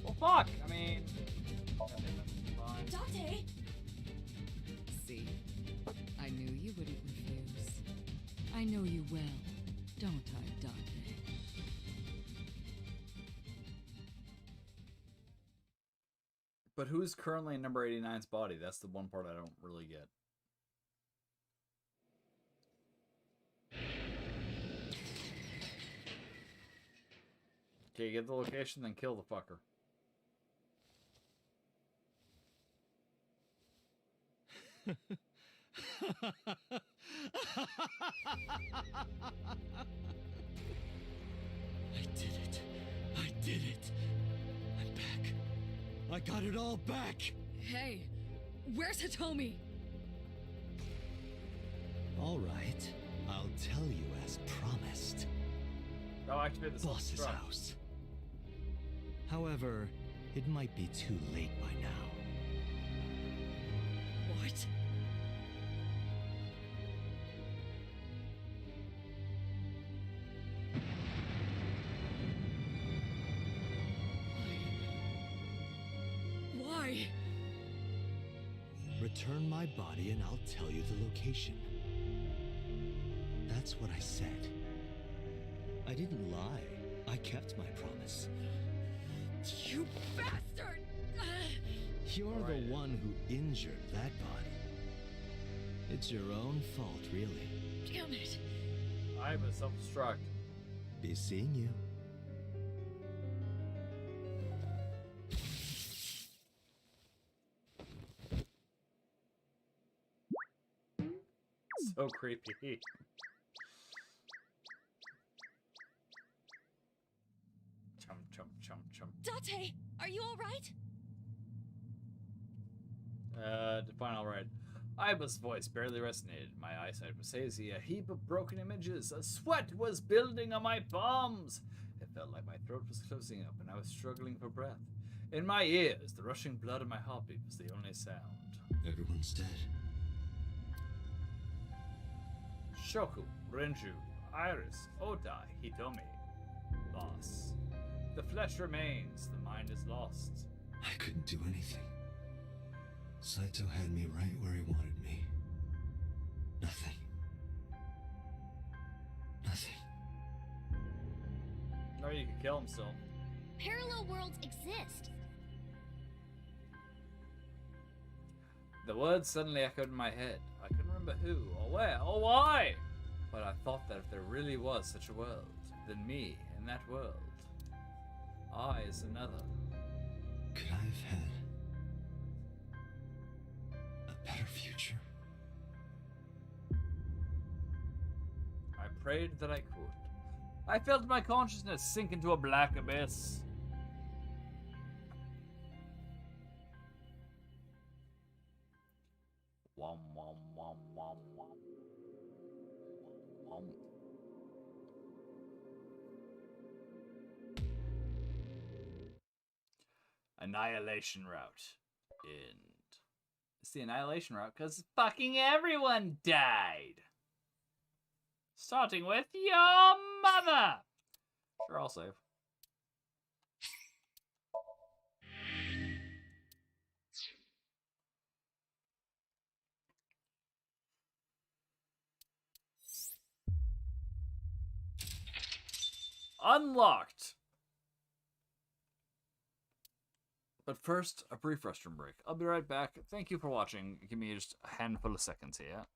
S1: Well, fuck! I mean... fine.
S12: Date!
S2: See? I knew you wouldn't refuse. I know you well, don't I, Dante?
S1: But who's currently in number 89's body? That's the one part I don't really get. Okay, get the location, then kill the fucker.
S4: I did it. I did it. I'm back. I got it all back.
S2: Hey, where's Hitomi?
S4: All right. I'll tell you as promised.
S1: Oh, activate the
S4: boss's
S1: self-destruct.
S4: house. However, it might be too late by now.
S2: What? Why?
S4: Return my body and I'll tell you the location. That's what I said. I didn't lie. I kept my promise.
S2: You bastard!
S4: You're the one who injured that body. It's your own fault, really.
S2: Damn it!
S1: I have a self-destruct.
S4: Be seeing you.
S1: So creepy. Chum, chum, chum, chum.
S12: Date, are you alright?
S1: Define alright. Aiba's voice barely resonated. My eyesight was hazy, a heap of broken images. A sweat was building on my palms. It felt like my throat was closing up and I was struggling for breath. In my ears, the rushing blood of my heartbeat was the only sound.
S4: Everyone's dead.
S1: Shoku, Renju, Iris, Odai, Hitomi. Loss. The flesh remains, the mind is lost.
S4: I couldn't do anything. Saito had me right where he wanted me. Nothing. Nothing.
S1: Or you could kill him still.
S10: Parallel worlds exist.
S1: The words suddenly echoed in my head. I couldn't remember who, or where, or why. But I thought that if there really was such a world, then me in that world, I is another.
S4: Could I have had a better future?
S1: I prayed that I could. I felt my consciousness sink into a black abyss. Wom wom wom wom wom wom. Annihilation route. And it's the annihilation route because fucking everyone died. Starting with your mother. Sure, I'll save. Unlocked. But first, a brief restroom break. I'll be right back. Thank you for watching. Give me just a handful of seconds here.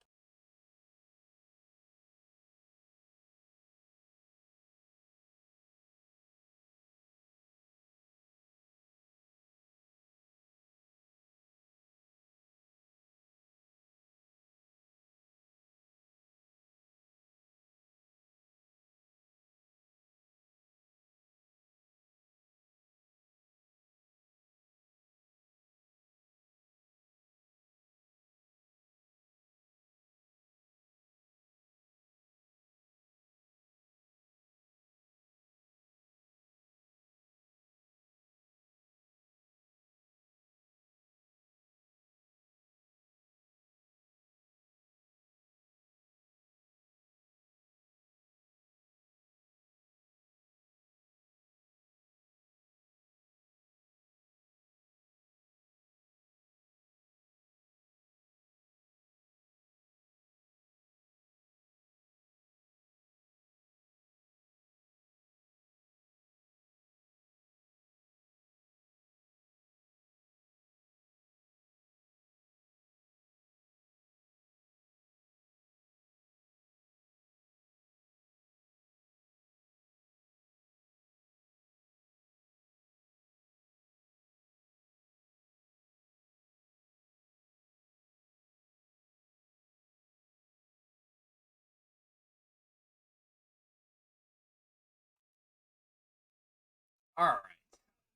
S1: Alright.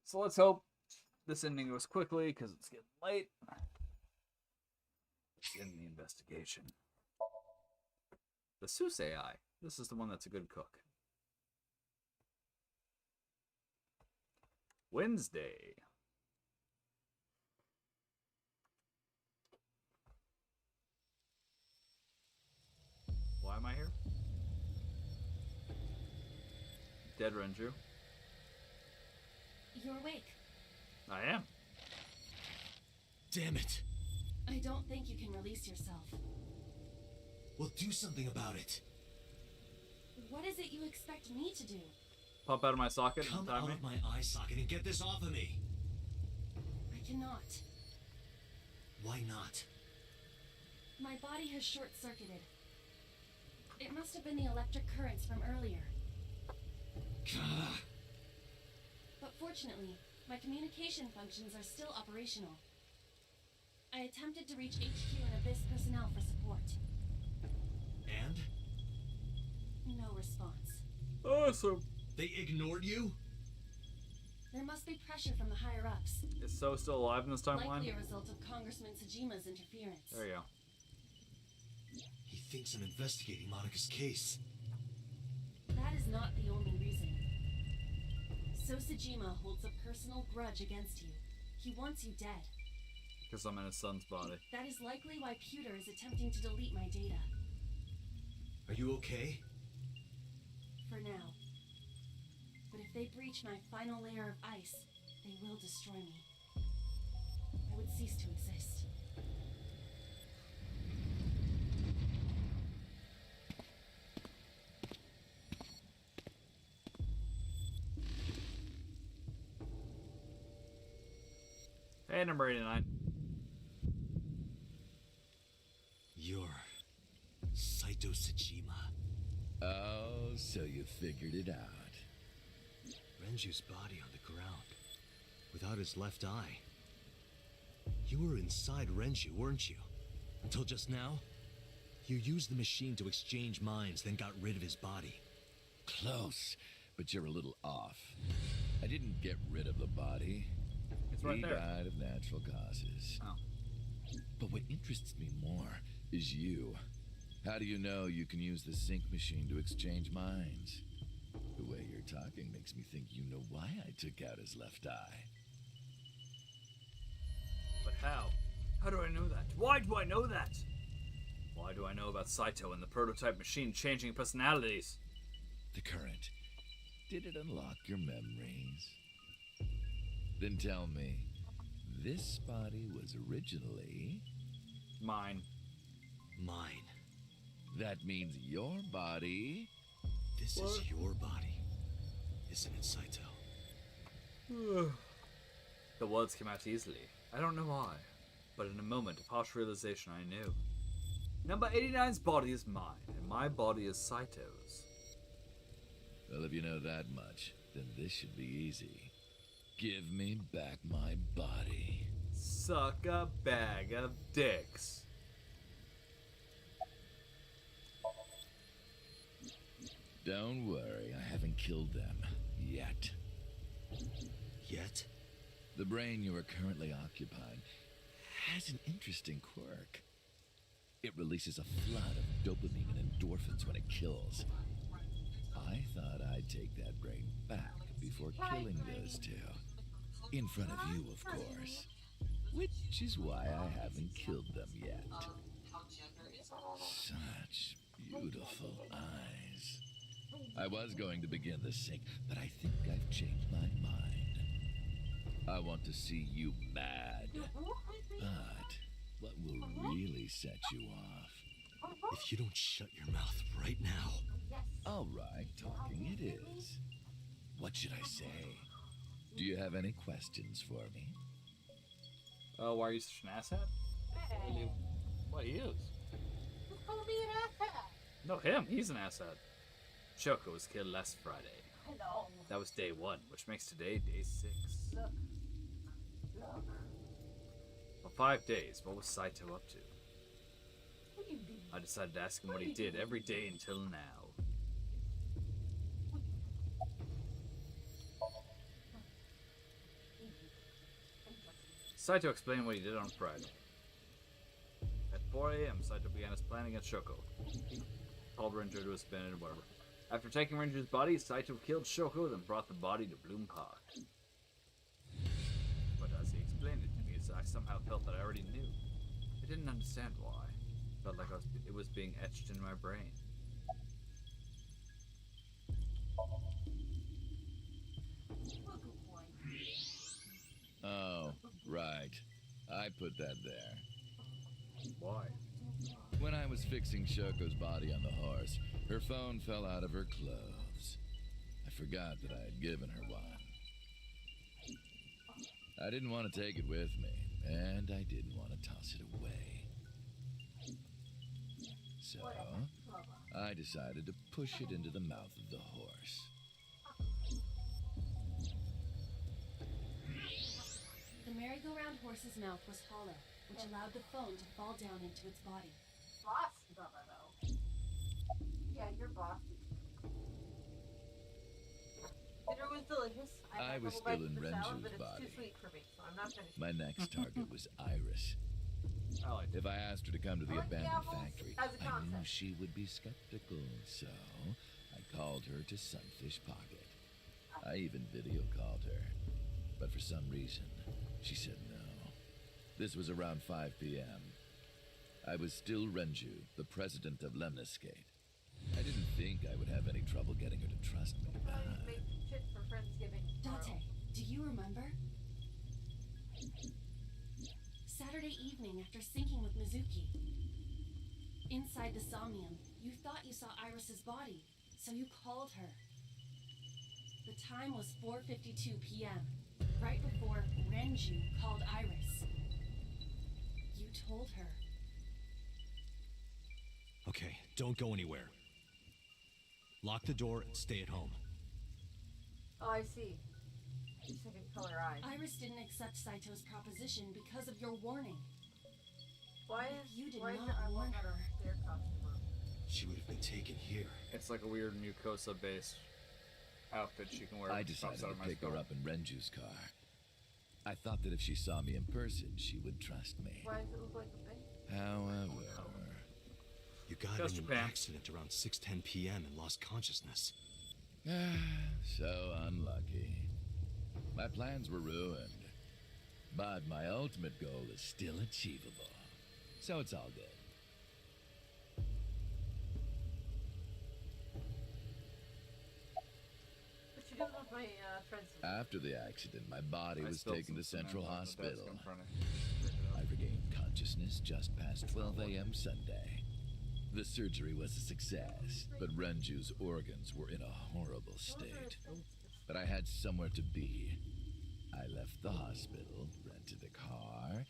S1: So let's hope this ending goes quickly, because it's getting late. Let's get in the investigation. The Seuss AI. This is the one that's a good cook. Wednesday. Why am I here? Dead Renju.
S12: You're awake.
S1: I am.
S4: Damn it.
S12: I don't think you can release yourself.
S4: Well, do something about it.
S12: What is it you expect me to do?
S1: Pop out of my socket.
S4: Come out of my eye socket and get this off of me.
S12: I cannot.
S4: Why not?
S12: My body has short-circuited. It must have been the electric currents from earlier.
S4: Gah.
S12: But fortunately, my communication functions are still operational. I attempted to reach HQ and Abyss personnel for support.
S4: And?
S12: No response.
S1: Awesome.
S4: They ignored you?
S12: There must be pressure from the higher-ups.
S1: Is So still alive in this timeline?
S12: Likely a result of Congressman Tsujima's interference.
S1: There you go.
S4: thinks I'm investigating Monika's case.
S12: That is not the only reason. Sosajima holds a personal grudge against you. He wants you dead.
S1: Because I'm in his son's body.
S12: That is likely why Pewter is attempting to delete my data.
S4: Are you okay?
S12: For now. But if they breach my final layer of ice, they will destroy me. I would cease to exist.
S1: Hey, number 89.
S4: You're Saito Sajima.
S13: Oh, so you figured it out.
S4: Renju's body on the ground, without his left eye. You were inside Renju, weren't you? Until just now? You used the machine to exchange minds, then got rid of his body.
S13: Close, but you're a little off. I didn't get rid of the body.
S1: It's right there.
S13: He died of natural causes.
S1: Oh.
S13: But what interests me more is you. How do you know you can use the sync machine to exchange minds? The way you're talking makes me think you know why I took out his left eye.
S1: But how? How do I know that? Why do I know that? Why do I know about Saito and the prototype machine changing personalities?
S13: The current. Did it unlock your memories? Then tell me, this body was originally...
S1: Mine.
S4: Mine.
S13: That means your body...
S4: This is your body, isn't it, Saito?
S1: The words came out easily. I don't know why, but in a moment of harsh realization I knew. Number 89's body is mine, and my body is Saito's.
S13: Well, if you know that much, then this should be easy. Give me back my body.
S1: Suck a bag of dicks.
S13: Don't worry, I haven't killed them. Yet.
S4: Yet?
S13: The brain you are currently occupying has an interesting quirk. It releases a flood of dopamine and endorphins when it kills. I thought I'd take that brain back before killing those two. In front of you, of course. Which is why I haven't killed them yet. Such beautiful eyes. I was going to begin the sync, but I think I've changed my mind. I want to see you mad. But what will really set you off?
S4: If you don't shut your mouth right now.
S13: All right, talking it is. What should I say? Do you have any questions for me?
S1: Oh, why are you such an asshat? What he is? No, him. He's an asshat. Shoko was killed last Friday. That was day 1, which makes today day 6. For 5 days, what was Saito up to? I decided to ask him what he did every day until now. Saito explained what he did on Friday. At 4 a.m., Saito began his plan against Shoko. He called Renju to his bed and whatever. After taking Renju's body, Saito killed Shoko, then brought the body to Bloom Park. But as he explained it to me, I somehow felt that I already knew. I didn't understand why. Felt like it was being etched in my brain.
S13: Oh, right. I put that there.
S1: Why?
S13: When I was fixing Shoko's body on the horse, her phone fell out of her clothes. I forgot that I had given her one. I didn't want to take it with me, and I didn't want to toss it away. So, I decided to push it into the mouth of the horse.
S12: The merry-go-round horse's mouth was hollow, which allowed the phone to fall down into its body.
S14: Boss Bubba, though. Yeah, you're bossy. Dinner was delicious.
S13: I was still in Renju's body.
S14: It's too sweet for me, so I'm not finishing.
S13: My next target was Iris.
S1: I liked
S13: If I asked her to come to the
S14: I like the
S13: abandoned
S14: apples
S13: factory,
S14: as a
S13: I knew
S14: concept.
S13: she would be skeptical, so I called her to Sunfish Pocket. I even video called her, but for some reason, she said no. This was around 5 p.m. I was still Renju, the president of Lemniscate. I didn't think I would have any trouble getting her to trust me, but
S14: Make shit for Friendsgiving.
S12: Date, do you remember? Saturday evening after syncing with Mizuki. Inside the Somnium, you thought you saw Iris's body, so you called her. The time was 4:52 p.m., right before Renju called Iris. You told her.
S4: Okay, don't go anywhere. Lock the door and stay at home.
S14: Oh, I see. Second color eyes.
S12: Iris didn't accept Saito's proposition because of your warning.
S14: Why
S12: If you did
S14: why is
S12: not
S14: there I
S12: warn
S14: want
S12: her,
S14: their costume on?
S4: She would have been taken here.
S1: It's like a weird mucosa-based outfit she can wear.
S13: I
S1: Pops
S13: decided
S1: out
S13: to
S1: of my
S13: pick her
S1: skull.
S13: up in Renju's car. I thought that if she saw me in person, she would trust me.
S14: Why does it look like a thing?
S13: However,
S4: You got
S1: Just
S4: in an
S1: Japan.
S4: accident around 6:10 p.m. and lost consciousness.
S13: so unlucky. My plans were ruined, but my ultimate goal is still achievable. So it's all good.
S14: What you doing with my friends?
S13: After the accident, my body
S1: I
S13: was
S1: spilled
S13: taken
S1: some
S13: to Central
S1: cement on the desk
S13: Hospital.
S1: in front of
S13: I regained consciousness just past 12 a.m. Sunday. The surgery was a success, but Renju's organs were in a horrible state. But I had somewhere to be. I left the hospital, rented a car,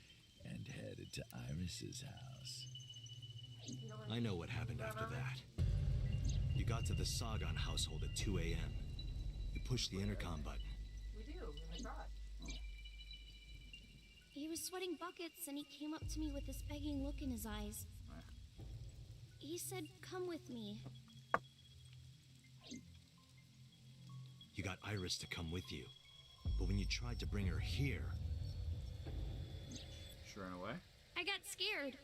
S13: and headed to Iris's house.
S4: I know what happened after that. You got to the Sagan household at 2 a.m. You pushed the intercom button.
S14: We do in the garage.
S10: He was sweating buckets and he came up to me with this begging look in his eyes. He said, "Come with me."
S4: You got Iris to come with you. But when you tried to bring her here,
S1: She ran away.
S10: I got scared.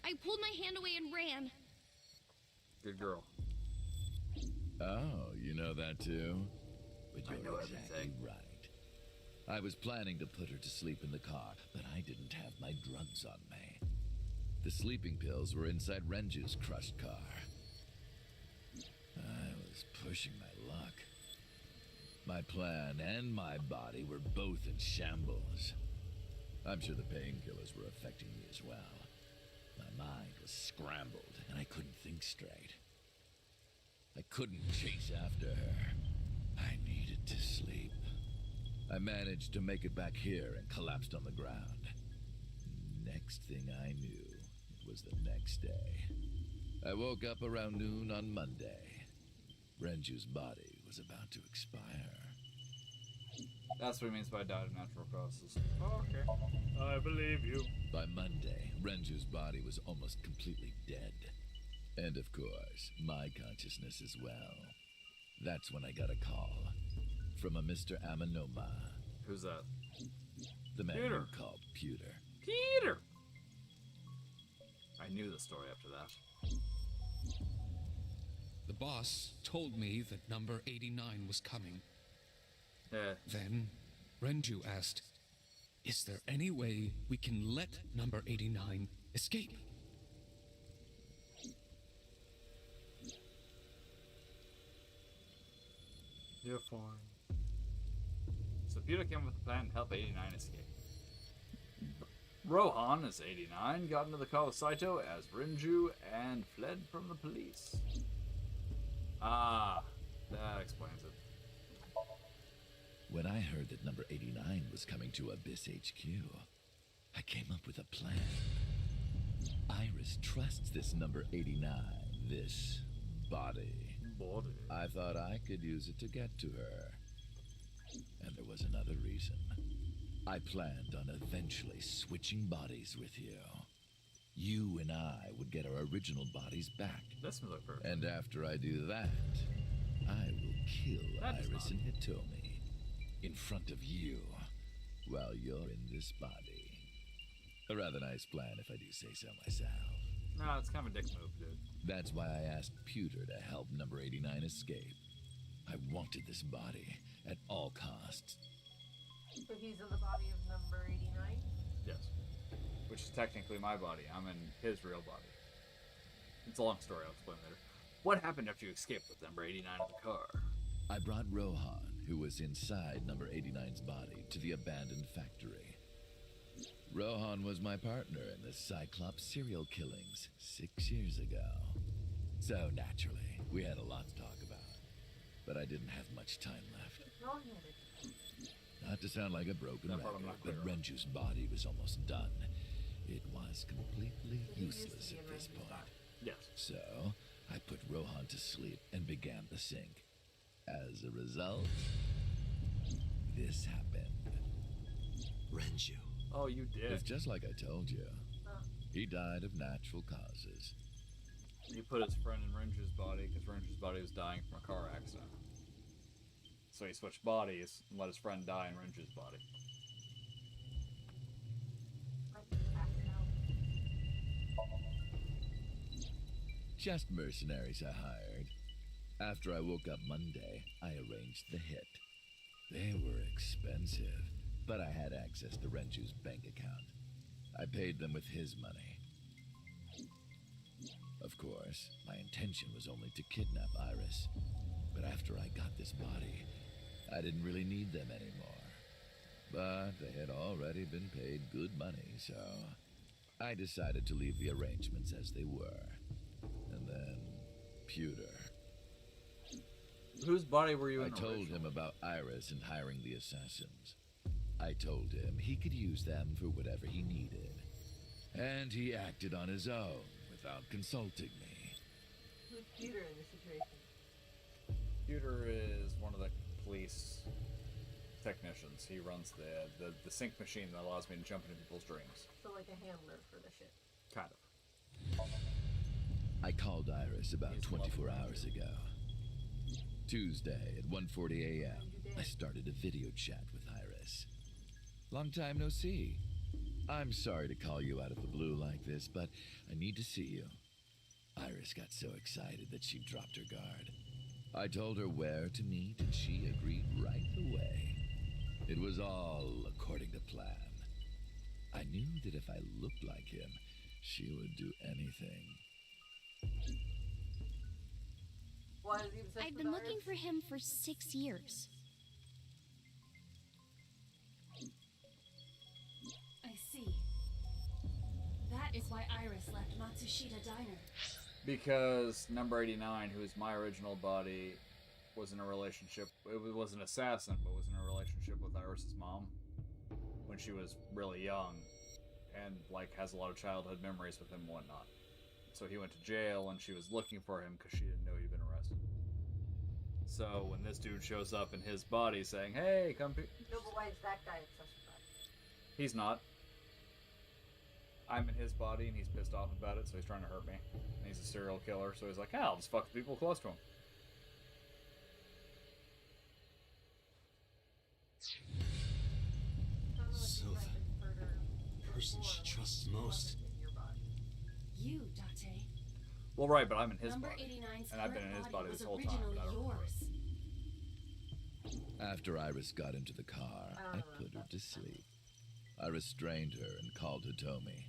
S10: I pulled my hand away and ran.
S1: Good girl.
S13: Oh, you know that too? But
S1: I
S13: you're
S1: know
S13: exactly
S1: everything.
S13: right. I was planning to put her to sleep in the car, but I didn't have my drugs on me. The sleeping pills were inside Renju's crushed car. I was pushing my luck. My plan and my body were both in shambles. I'm sure the painkillers were affecting me as well. My mind was scrambled, and I couldn't think straight. I couldn't chase after her. I needed to sleep. I managed to make it back here and collapsed on the ground. Next thing I knew, it was the next day. I woke up around noon on Monday. Renju's body was about to expire.
S1: That's what he means by died of natural causes. Okay. I believe you.
S13: By Monday, Renju's body was almost completely dead. And of course, my consciousness as well. That's when I got a call from a Mr. Amanoma.
S1: Who's that?
S13: The man
S1: Peter.
S13: you called Pewter.
S1: Peter! I knew the story after that.
S9: The boss told me that number 89 was coming.
S1: Yeah.
S9: Then Renju asked, "Is there any way we can let number 89 escape?"
S1: You're fine. So Peter came up with a plan to help 89 escape. Rohan, as 89, got into the car with Saito as Renju and fled from the police. Ah, that explains it.
S13: When I heard that number 89 was coming to Abyss HQ, I came up with a plan. Iris trusts this number 89, this body. I thought I could use it to get to her. And there was another reason. I planned on eventually switching bodies with you. You and I would get our original bodies back.
S1: This would look perfect.
S13: And after I do that, I will kill
S1: That does
S13: Iris
S1: not.
S13: and Hitomi in front of you while you're in this body. A rather nice plan, if I do say so myself.
S1: No, it's kind of a dick move, dude.
S13: That's why I asked Pewter to help number 89 escape. I wanted this body at all costs.
S14: So he's in the body of number 89?
S1: Yes. Which is technically my body. I'm in his real body. It's a long story, I'll explain later. What happened after you escaped with number 89 in the car?
S13: I brought Rohan, who was inside number 89's body, to the abandoned factory. Rohan was my partner in the Cyclops serial killings 6 years ago. So naturally, we had a lot to talk about. But I didn't have much time left. Not to sound like a broken record, but Renju's body was almost done. It was completely useless at this point.
S1: Yes.
S13: So, I put Rohan to sleep and began the sync. As a result, this happened.
S4: Renju.
S1: Oh, you did?
S13: It's just like I told you. He died of natural causes.
S1: You put his friend in Renju's body because Renju's body was dying from a car accident. So he switched bodies and let his friend die in Renju's body.
S13: Just mercenaries I hired. After I woke up Monday, I arranged the hit. They were expensive, but I had access to Renju's bank account. I paid them with his money. Of course, my intention was only to kidnap Iris. But after I got this body, I didn't really need them anymore. But they had already been paid good money, so I decided to leave the arrangements as they were. And then, Pewter.
S1: Whose body were you in?
S13: I told him about Iris and hiring the assassins. I told him he could use them for whatever he needed. And he acted on his own, without consulting me.
S14: Who's Pewter in this situation?
S1: Pewter is one of the police technicians. He runs the sync machine that allows me to jump into people's dreams.
S14: So like a handler for the shit.
S1: Kind of.
S13: I called Iris about 24 hours ago. Tuesday at 1:40 a.m., I started a video chat with Iris. Long time no see. I'm sorry to call you out of the blue like this, but I need to see you. Iris got so excited that she dropped her guard. I told her where to meet, and she agreed right away. It was all according to plan. I knew that if I looked like him, she would do anything.
S14: Why is he obsessed
S10: I've
S14: with
S10: been
S14: Iris?
S10: looking for him for 6 years.
S12: I see. That is why Iris left Matsushita Diner.
S1: Because number 89, who is my original body, was in a relationship. It was an assassin, but was in a relationship with Iris's mom when she was really young, and like has a lot of childhood memories with him and whatnot. So he went to jail, and she was looking for him because she didn't know he'd been arrested. So when this dude shows up in his body saying, "Hey, come,"
S14: No, but why is that guy obsessed with that?
S1: he's not. I'm in his body, and he's pissed off about it, so he's trying to hurt me. And he's a serial killer, so he's like, "Ah, I'll just fuck the people close to him."
S4: So the person she trusts most.
S12: You, Date.
S1: Well, right, but I'm in his
S12: Number
S1: body.
S12: 89's
S1: And I've been in
S12: current
S1: his body
S12: was
S1: this whole time, but I
S12: originally
S1: don't remember.
S13: After Iris got into the car, I put her to sleep. I restrained her and called Hitomi.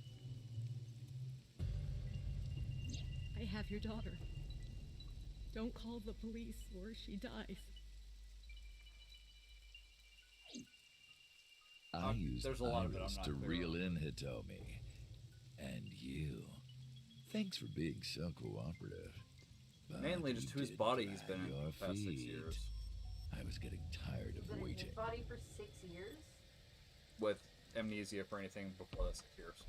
S3: I have your daughter. Don't call the police or she dies.
S13: I used
S1: there's a lot of it I'm
S13: Iris
S1: not
S13: to
S1: clear
S13: reel
S1: on.
S13: in Hitomi. And you. Thanks for being so cooperative. But
S1: Mainly just
S13: you
S1: whose
S13: did
S1: body he's
S13: drag
S1: been in
S13: your
S1: for the past 6
S13: feet.
S1: years.
S13: I was getting tired
S14: He's
S13: of
S14: been in
S13: waiting.
S14: his body for 6 years?
S1: With amnesia for anything before the 6 years.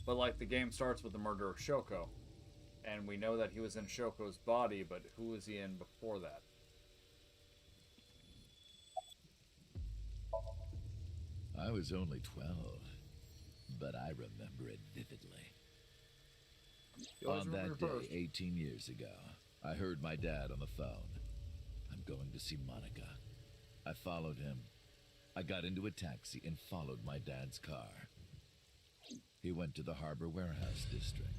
S1: But like the game starts with the murder of Shoko. And we know that he was in Shoko's body, but who was he in before that?
S13: I was only 12, but I remember it vividly.
S1: You always
S13: On that
S1: remember
S13: day,
S1: first.
S13: 18 years ago, I heard my dad on the phone. I'm going to see Monica. I followed him. I got into a taxi and followed my dad's car. He went to the Harbor Warehouse District.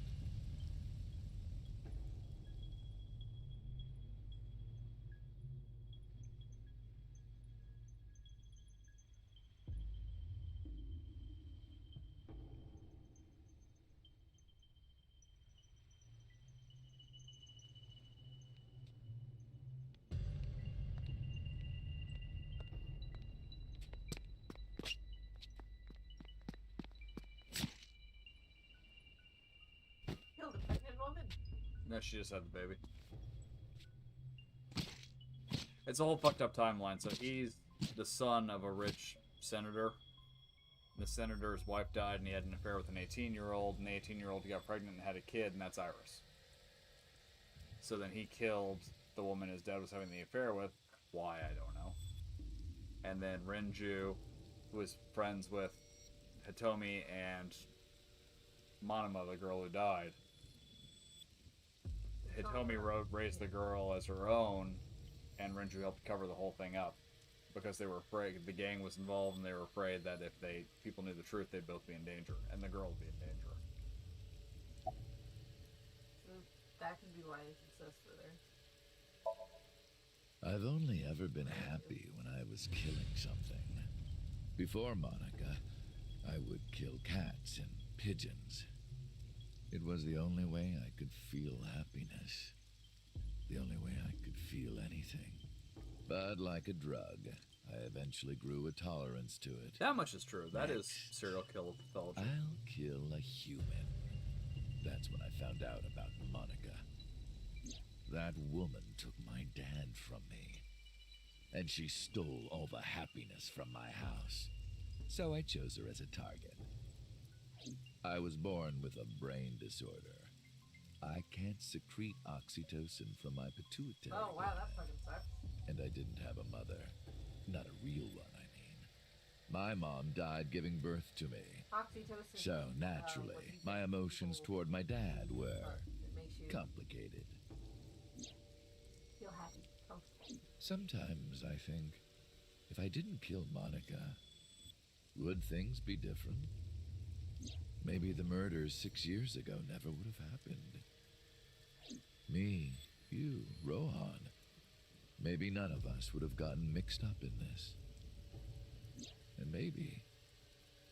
S14: Killed a pregnant woman.
S1: No, she just had the baby. It's a whole fucked up timeline. So he's the son of a rich senator. The senator's wife died, and he had an affair with an 18-year-old, and the 18-year-old got pregnant and had a kid, and that's Iris. So then he killed the woman his dad was having the affair with. Why, I don't know. And then Renju, who was friends with Hitomi and Monoma, the girl who died. Hitomi raised the girl as her own, and Renju helped cover the whole thing up. Because they were afraid, the gang was involved, and they were afraid that if people knew the truth, they'd both be in danger, and the girl would be in danger.
S14: So that could be why his ancestor there.
S13: I've only ever been happy when I was killing something. Before Monica, I would kill cats and pigeons. It was the only way I could feel happiness. The only way I could feel anything. But like a drug, I eventually grew a tolerance to it.
S1: That much is true. That is serial killer pathology.
S13: I'll kill a human. That's when I found out about Monica. That woman took my dad from me. And she stole all the happiness from my house. So I chose her as a target. I was born with a brain disorder. I can't secrete oxytocin from my pituitary.
S14: Oh wow, that fucking sucks.
S13: And I didn't have a mother. Not a real one, I mean. My mom died giving birth to me.
S14: Oxytocin.
S13: So, naturally, my emotions toward my dad were
S14: It makes you
S13: complicated.
S14: feel happy, comfortable.
S13: Sometimes I think, if I didn't kill Monica, would things be different? Maybe the murders 6 years ago never would have happened. Me, you, Rohan. Maybe none of us would have gotten mixed up in this. And maybe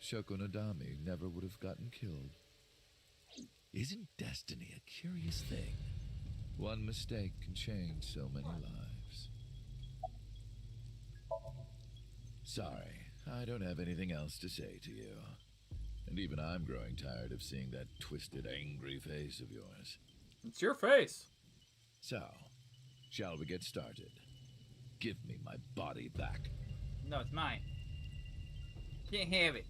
S13: Shoko Nadami never would have gotten killed. Isn't destiny a curious thing? One mistake can change so many lives. Sorry, I don't have anything else to say to you. And even I'm growing tired of seeing that twisted, angry face of yours.
S1: It's your face.
S13: So, shall we get started? Give me my body back.
S1: No, it's mine. Can't have it.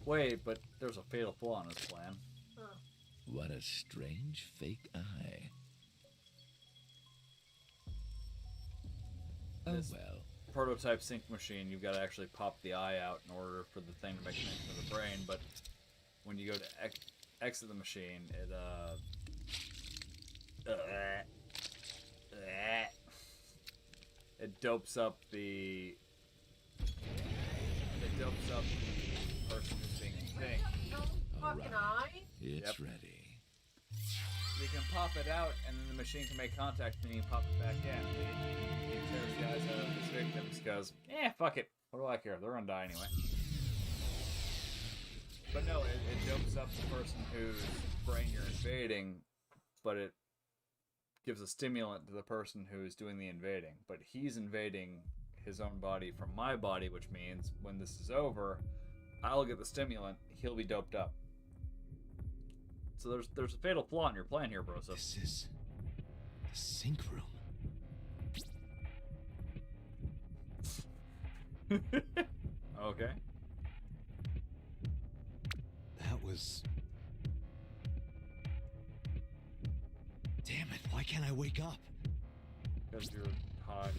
S1: Wait, but there's a fatal flaw in this plan.
S13: What a strange fake eye. Oh well.
S1: Prototype sync machine, you've got to actually pop the eye out in order for the thing to make connection to the brain, but when you go to exit the machine, it dopes up the person who's being synced.
S14: Fucking eye.
S13: It's ready.
S1: You can pop it out, and then the machine can make contact, and you can pop it back in. It tears the eyes out of his victims, because, fuck it. What do I care? They're gonna die anyway. But no, it dopes up the person whose brain you're invading, but it gives a stimulant to the person who's doing the invading. But he's invading his own body from my body, which means when this is over, I'll get the stimulant, he'll be doped up. So there's a fatal flaw in your plan here, Brosa.
S4: This is the sync room.
S1: Okay.
S4: That was... Damn it, why can't I wake up?
S1: Because you're high.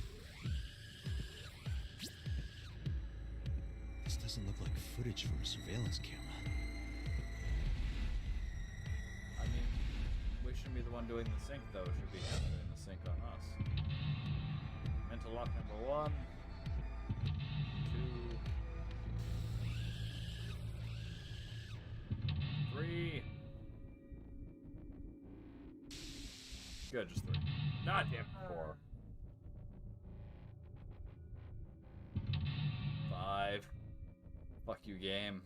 S4: This doesn't look like footage from a surveillance camera.
S1: I mean, be the one doing the sync, though. It should be him doing the sync on us. Mental lock number 1. 2. 3. Good, just 3. God damn, 4. 5. Fuck you, game.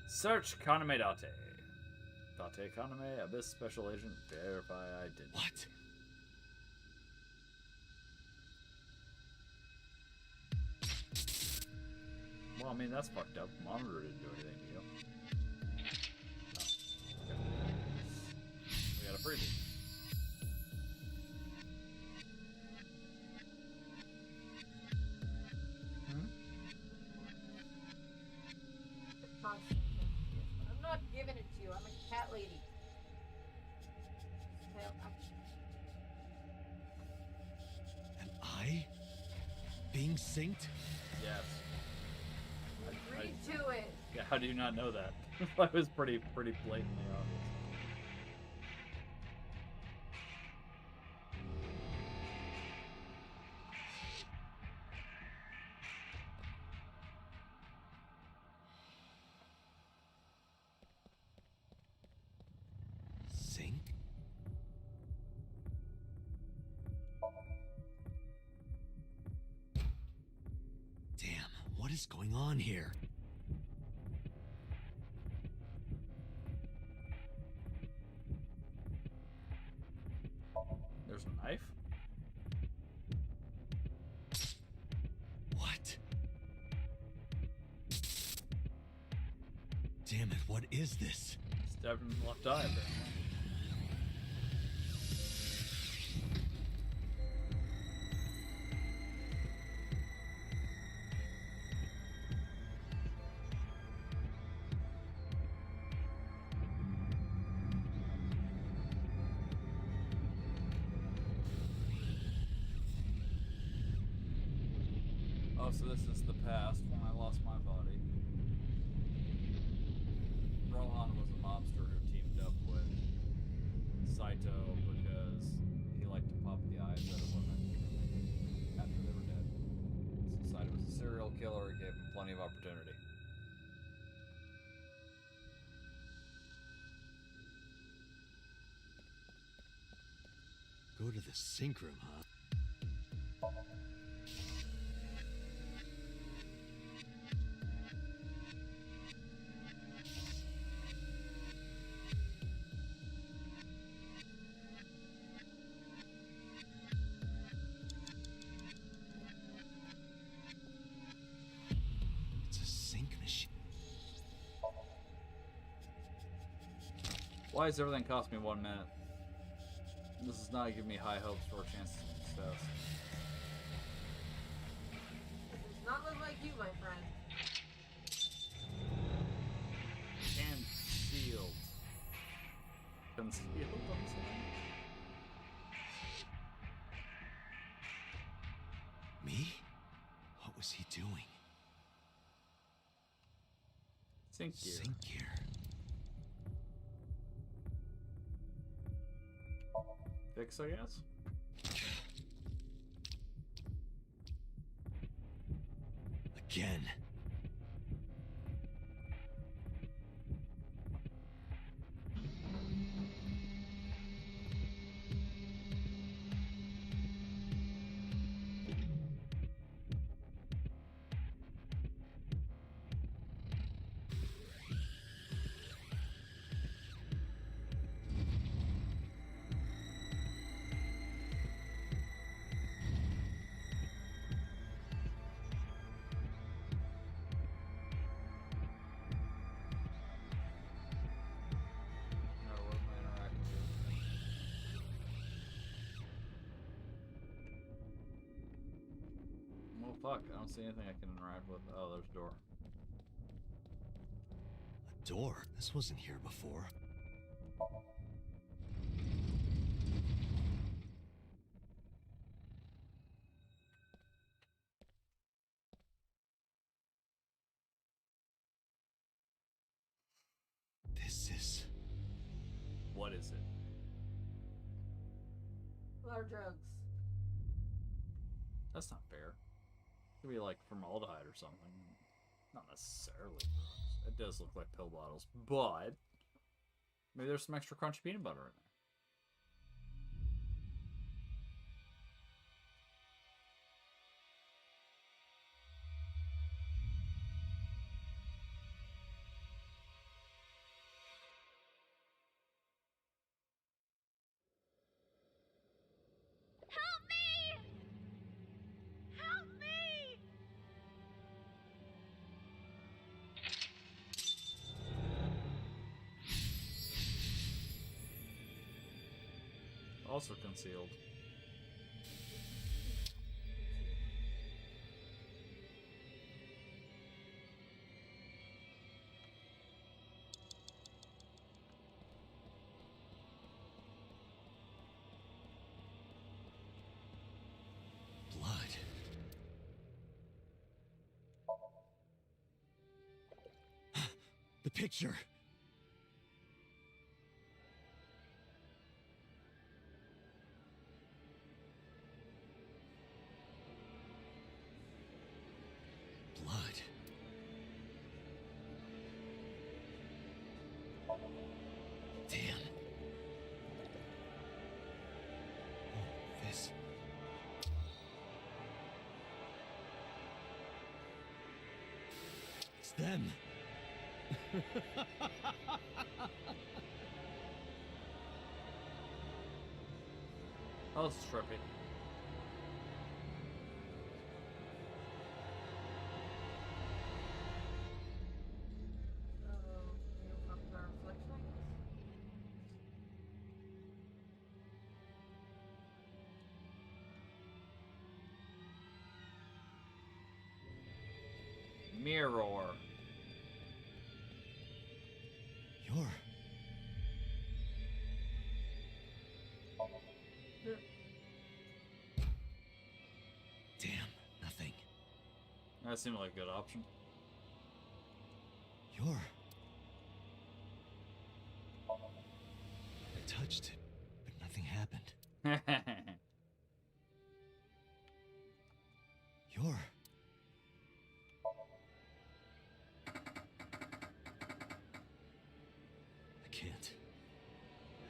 S1: Search Kaname Date. Date Kaname, Abyss Special Agent, verify identity.
S7: What?
S1: Well, I mean, that's fucked up. Monitor didn't do anything to you. Oh. Okay. We got a freebie.
S14: I'm not giving it to you. I'm a cat lady.
S4: Am I being synced?
S1: Yes.
S14: Agree to it.
S1: Yeah, how do you not know that? That was pretty blatantly obvious.
S4: Sync? Damn, what is going on here?
S1: There's a knife?
S4: What? Damn it, what is this?
S1: Stabbed him in the left eye, apparently. Oh, so this is the past when I lost my body. Rohan was a mobster who teamed up with Saito because he liked to pop the eyes out of women after they were dead. So Saito was a serial killer, he gave him plenty of opportunity.
S4: Go to the sync room, huh? It's a sync machine.
S1: Why does everything cost me 1 minute? This does not give me high hopes for a chance of success.
S14: This does not look like you, my friend.
S1: Concealed. Concealed, I'm saying?
S4: Me? What was he doing?
S1: Sync gear.
S4: Sync gear.
S1: Fix, I guess?
S4: Again.
S1: No, what am I interacting with? Well, fuck, I don't see anything I can interact with. Oh, there's a door.
S4: A door? This wasn't here before.
S1: What is it?
S14: A lot of drugs.
S1: That's not fair. It could be like formaldehyde or something. Not necessarily drugs. It does look like pill bottles, but maybe there's some extra crunchy peanut butter in there.
S10: Help me! Help me!
S1: Also concealed.
S4: Blood. The picture. Blood. Damn. Oh, this. It's them.
S1: Oh, it's trippy. Mirror.
S4: You're. Damn, nothing.
S1: That seemed like a good option.
S4: You're. I touched it, but nothing happened. You're. I can't.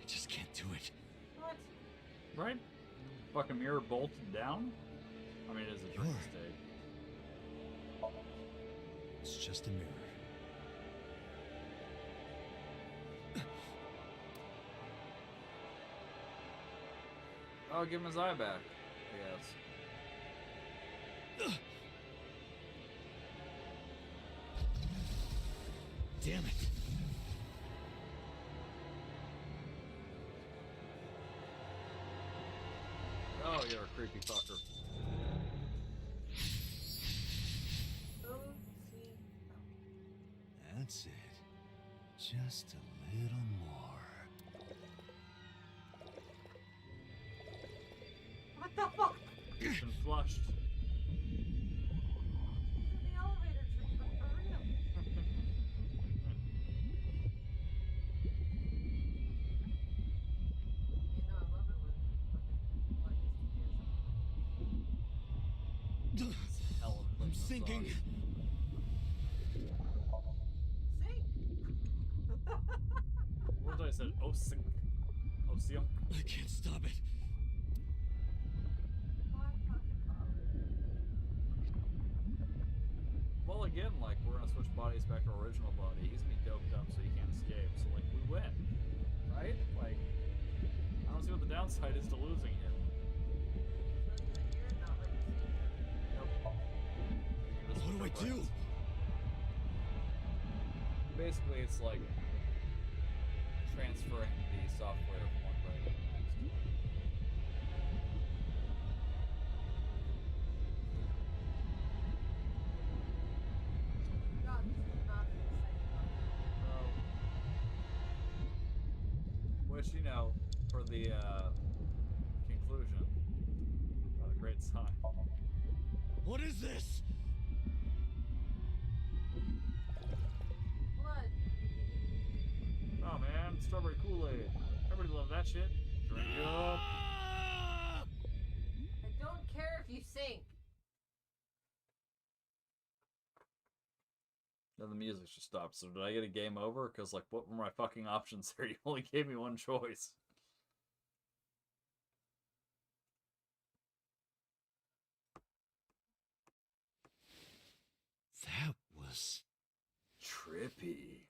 S4: I just can't do it.
S14: What?
S1: Right? Fucking mirror bolted down? I mean, it is a trick mistake.
S4: It's just a mirror.
S1: Oh, give him his eye back. Yes.
S4: Damn it.
S1: Oh, you're a creepy fucker.
S4: That's it. Just a little more.
S14: What the fuck?
S1: It's been flushed.
S14: The elevator treatment for real. You know, I love it when fucking like
S1: Hell of a
S4: I'm sinking.
S14: See?
S1: What did I say? Oh, sink. Oh, siunk.
S4: I can't stop it.
S1: Well, again, like, we're gonna switch bodies back to our original body. He's gonna be doped up so he can't escape. So, like, we win. Right? Like, I don't see what the downside is to losing here. Nope.
S4: What do I do?
S1: Basically, it's like transferring the software from one brain to the next.
S14: God, this is not the same.
S1: Which, you know, for the conclusion, not a great sign.
S4: What is this?
S14: Blood.
S1: Oh man, strawberry Kool-Aid. love that shit. Drink up.
S14: I don't care if you sink.
S1: Then the music just stopped. So did I get a game over? Because, like, what were my fucking options there? You only gave me one choice.
S4: That was
S1: trippy.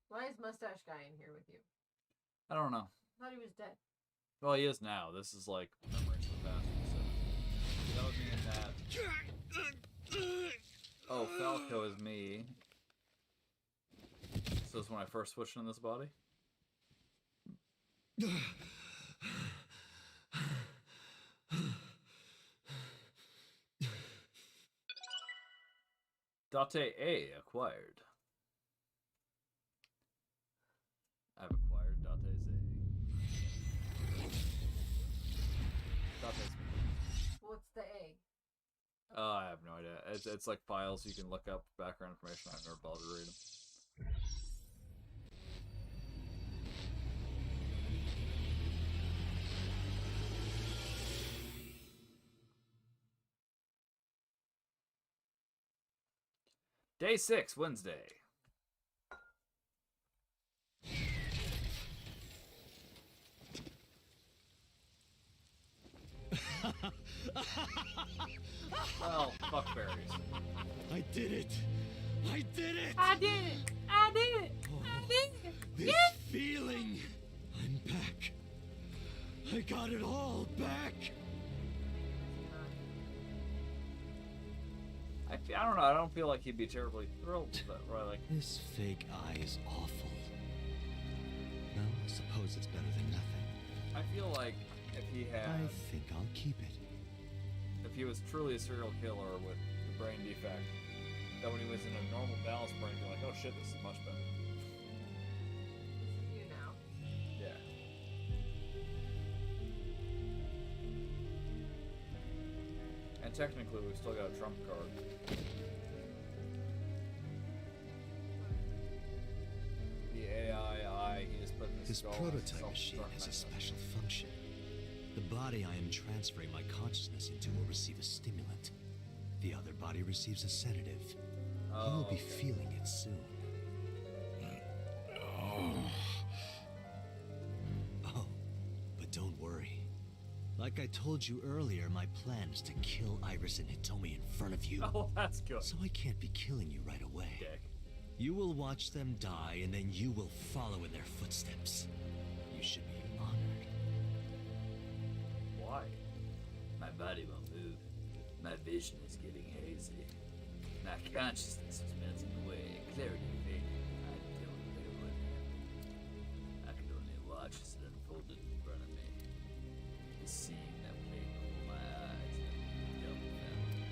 S14: Why is Mustache Guy in here with you?
S1: I don't know.
S14: I thought he was dead.
S1: Well, he is now. This is like memories of the past. So that would mean that. Oh, Falco is me. So it's when I first switched in this body. Date A acquired. I've acquired Date's A. Date's me.
S14: What's the A?
S1: I have no idea. It's like files you can look up background information. I've never bothered to read them. Day 6, Wednesday. Well, fuck berries.
S7: I did it! I did it!
S14: I did it! I did it! I did it!
S7: This feeling! I'm back. I got it all back!
S1: I don't know. I don't feel like he'd be terribly thrilled with that, right? Like,
S4: this fake eye is awful. Well, I suppose it's better than nothing.
S1: I feel like if he had,
S4: I think I'll keep it.
S1: if he was truly a serial killer with the brain defect, that when he was in a normal balanced brain, he'd be like, oh shit, this is much better.
S14: This is you now.
S1: Yeah. And technically, we've still got a trump card. The AI, he just put in his
S4: This
S1: skull
S4: prototype
S1: as
S4: machine has a
S1: self-destruct
S4: special function. The body I am transferring my consciousness into will receive a stimulant. The other body receives a sedative. He will be feeling it soon. Oh, but don't worry. Like I told you earlier, my plan is to kill Iris and Hitomi in front of you.
S1: Oh, that's good.
S4: So I can't be killing you right away.
S1: Dick.
S4: You will watch them die, and then you will follow in their footsteps. You should be honored.
S1: Why? My body won't move. My vision is getting hazy. My consciousness is melting away. Clarity fading. I don't know what happened. I could only watch as it unfolded in front of me. The scene that played before my eyes and dumbfounded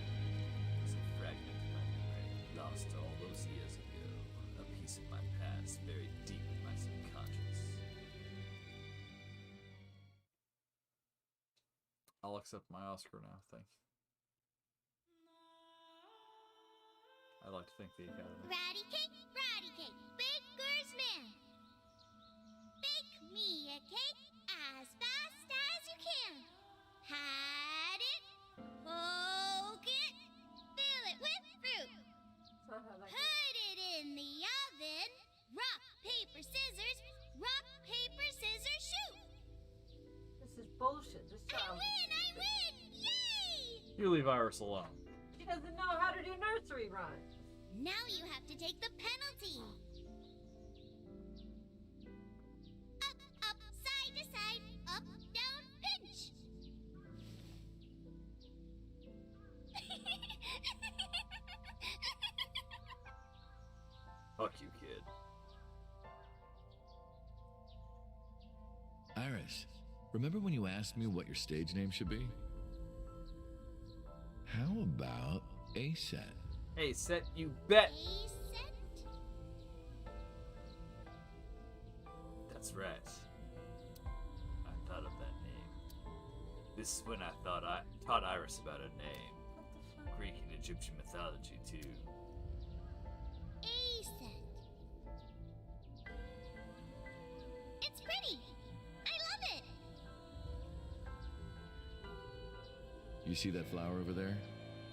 S1: was a fragment of my memory lost all those years ago. A piece of my past buried deep in my subconscious. I'll accept my Oscar now, thank you. I like to thank the Academy.
S10: Ratty cake, baker's man. Bake me a cake as fast as you can. Hide it, poke it, fill it with fruit. Put it in the oven. Rock, paper, scissors. Rock, paper, scissors, shoot.
S14: This is bullshit. This child.
S10: I win! Yay!
S1: You leave Iris alone.
S14: She doesn't know how to do nursery rhymes.
S10: Now you have to take the penalty. Up, up, side to side, up, down, pinch.
S1: Fuck you, kid.
S13: Iris, remember when you asked me what your stage name should be? How about Aset?
S1: Hey, set, you bet. right. I thought of that name. This is when I taught Iris about her name. Greek and Egyptian mythology, too.
S10: Aeseth. It's pretty. I love it.
S13: You see that flower over there?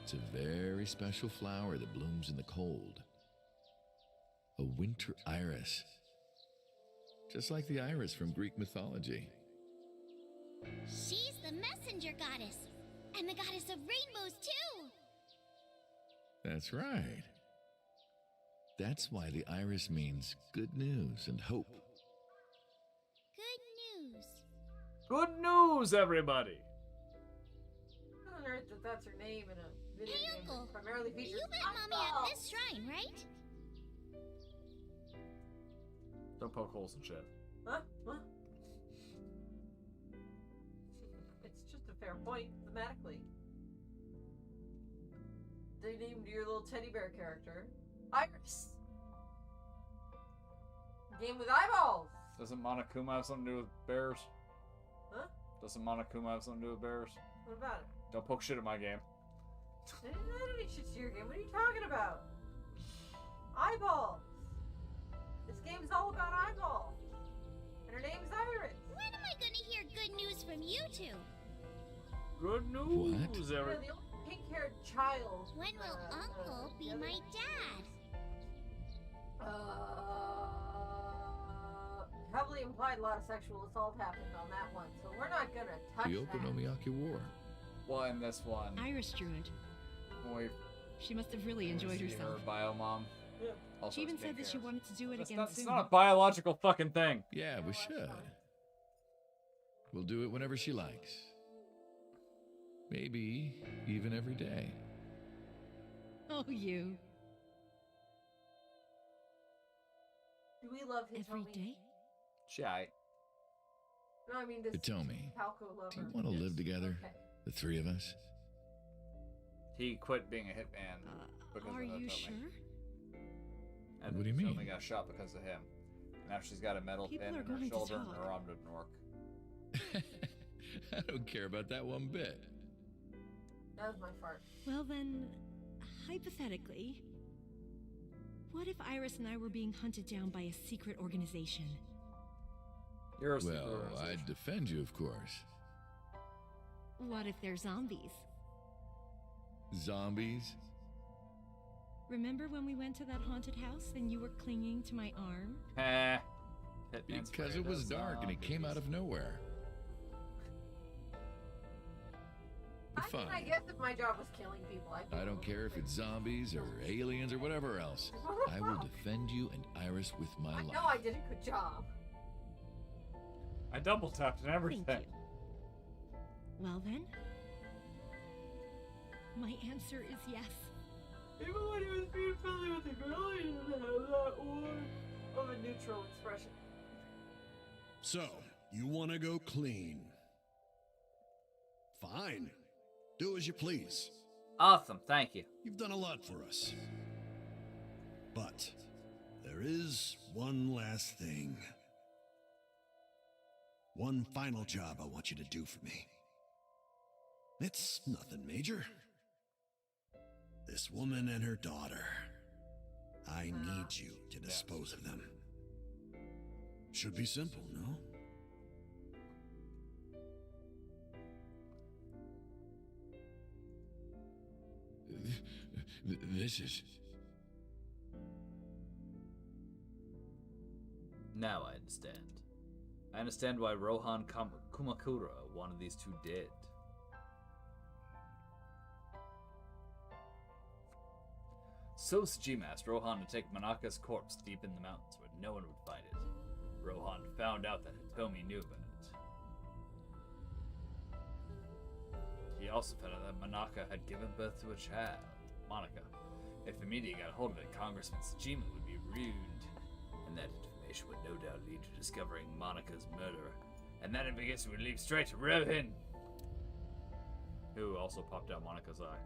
S13: It's a very special flower that blooms in the cold. A winter iris. Just like the iris from Greek mythology.
S10: She's the messenger goddess. And the goddess of rainbows, too.
S13: That's right. That's why the iris means good news and hope.
S10: Good news.
S1: Good news, everybody!
S14: How on earth that that's her name in a video
S10: Hey,
S14: game
S10: Uncle.
S14: that primarily features
S10: You met Mommy at this shrine, right?
S1: Don't poke holes in shit.
S14: Huh? What? It's just a fair point, thematically. They named your little teddy bear character Iris. Game with eyeballs.
S1: Doesn't Monokuma have something to do with bears?
S14: Huh?
S1: Doesn't Monokuma have something to do with bears?
S14: What about it?
S1: Don't poke shit at my game.
S14: I didn't add any shit to your game. What are you talking about? Eyeballs. This game's all about eyeballs. And her name's Iris.
S10: When am I gonna hear good news from you two?
S1: Good news,
S14: You're
S1: everybody.
S14: the only pink-haired child.
S10: When will Uncle be my dad?
S14: Heavily implied a lot of sexual assault happened on that one, so we're not gonna touch
S13: Kyoko no
S14: that.
S13: Miyake War.
S1: Well, in this one,
S6: Iris Druid.
S1: boy,
S6: She must have really enjoyed
S1: see
S6: herself.
S1: her bio mom.
S14: Yeah.
S1: Also,
S6: She even
S1: it's
S6: said
S1: pink
S6: that she
S1: hair.
S6: wanted to do it
S1: That's
S6: again
S1: not,
S6: soon.
S1: It's not a biological fucking thing.
S13: Yeah, we should. We'll do it whenever she likes. Maybe even every day.
S6: Oh, you.
S14: Do we love Hitomi?
S6: Every day?
S1: Shy.
S14: No, I mean this
S13: Hitomi,
S14: Calco lover.
S13: do you want to live together?
S14: Okay.
S13: The three of us?
S1: He quit being a hitman because
S6: Are
S1: of
S6: you
S1: Hitomi.
S6: sure?
S1: And
S13: What do you mean?
S1: Hitomi got shot because of him. Now she's got a metal
S6: People
S1: pin
S6: are
S1: in her
S6: going to
S1: shoulder and
S6: talk.
S1: her arm didn't work.
S13: I don't care about that one bit.
S14: That was my fart.
S3: Well then, hypothetically, what if Iris and I were being hunted down by a secret organization?
S1: You're a
S13: Well, I'd defend you, of course.
S3: What if they're zombies?
S13: Zombies?
S3: Remember when we went to that haunted house and you were clinging to my arm?
S13: Because it was dark and it came out of nowhere. But
S14: I mean, I
S13: fine.
S14: guess if my job was killing people, I'd be
S13: I don't care if it's zombies or aliens or whatever else. I will defend you and Iris with my
S14: I
S13: life.
S14: know I did a good job.
S1: I double tapped and everything.
S3: Thank you. Well then, my answer is yes.
S14: Even when he was being friendly with the girl, he didn't have that warm of a neutral expression.
S8: So, you want to go clean? Fine. Do as you please.
S1: Awesome, thank you.
S8: You've done a lot for us. But there is one last thing. One final job I want you to do for me. It's nothing major. This woman and her daughter. I need you to dispose of them. Should be simple, no?
S13: This is...
S1: Now I understand. I understand why Rohan Kumakura wanted these two dead. So Sejima asked Rohan to take Manaka's corpse deep in the mountains where no one would find it. Rohan found out that Hitomi knew about it. He also found out that Manaka had given birth to a child, Monica. If the media got hold of it, Congressman Sejima would be ruined, and that information would no doubt lead to discovering Monica's murderer, and that investigation would lead straight to Rohan, who also popped out Monica's eye.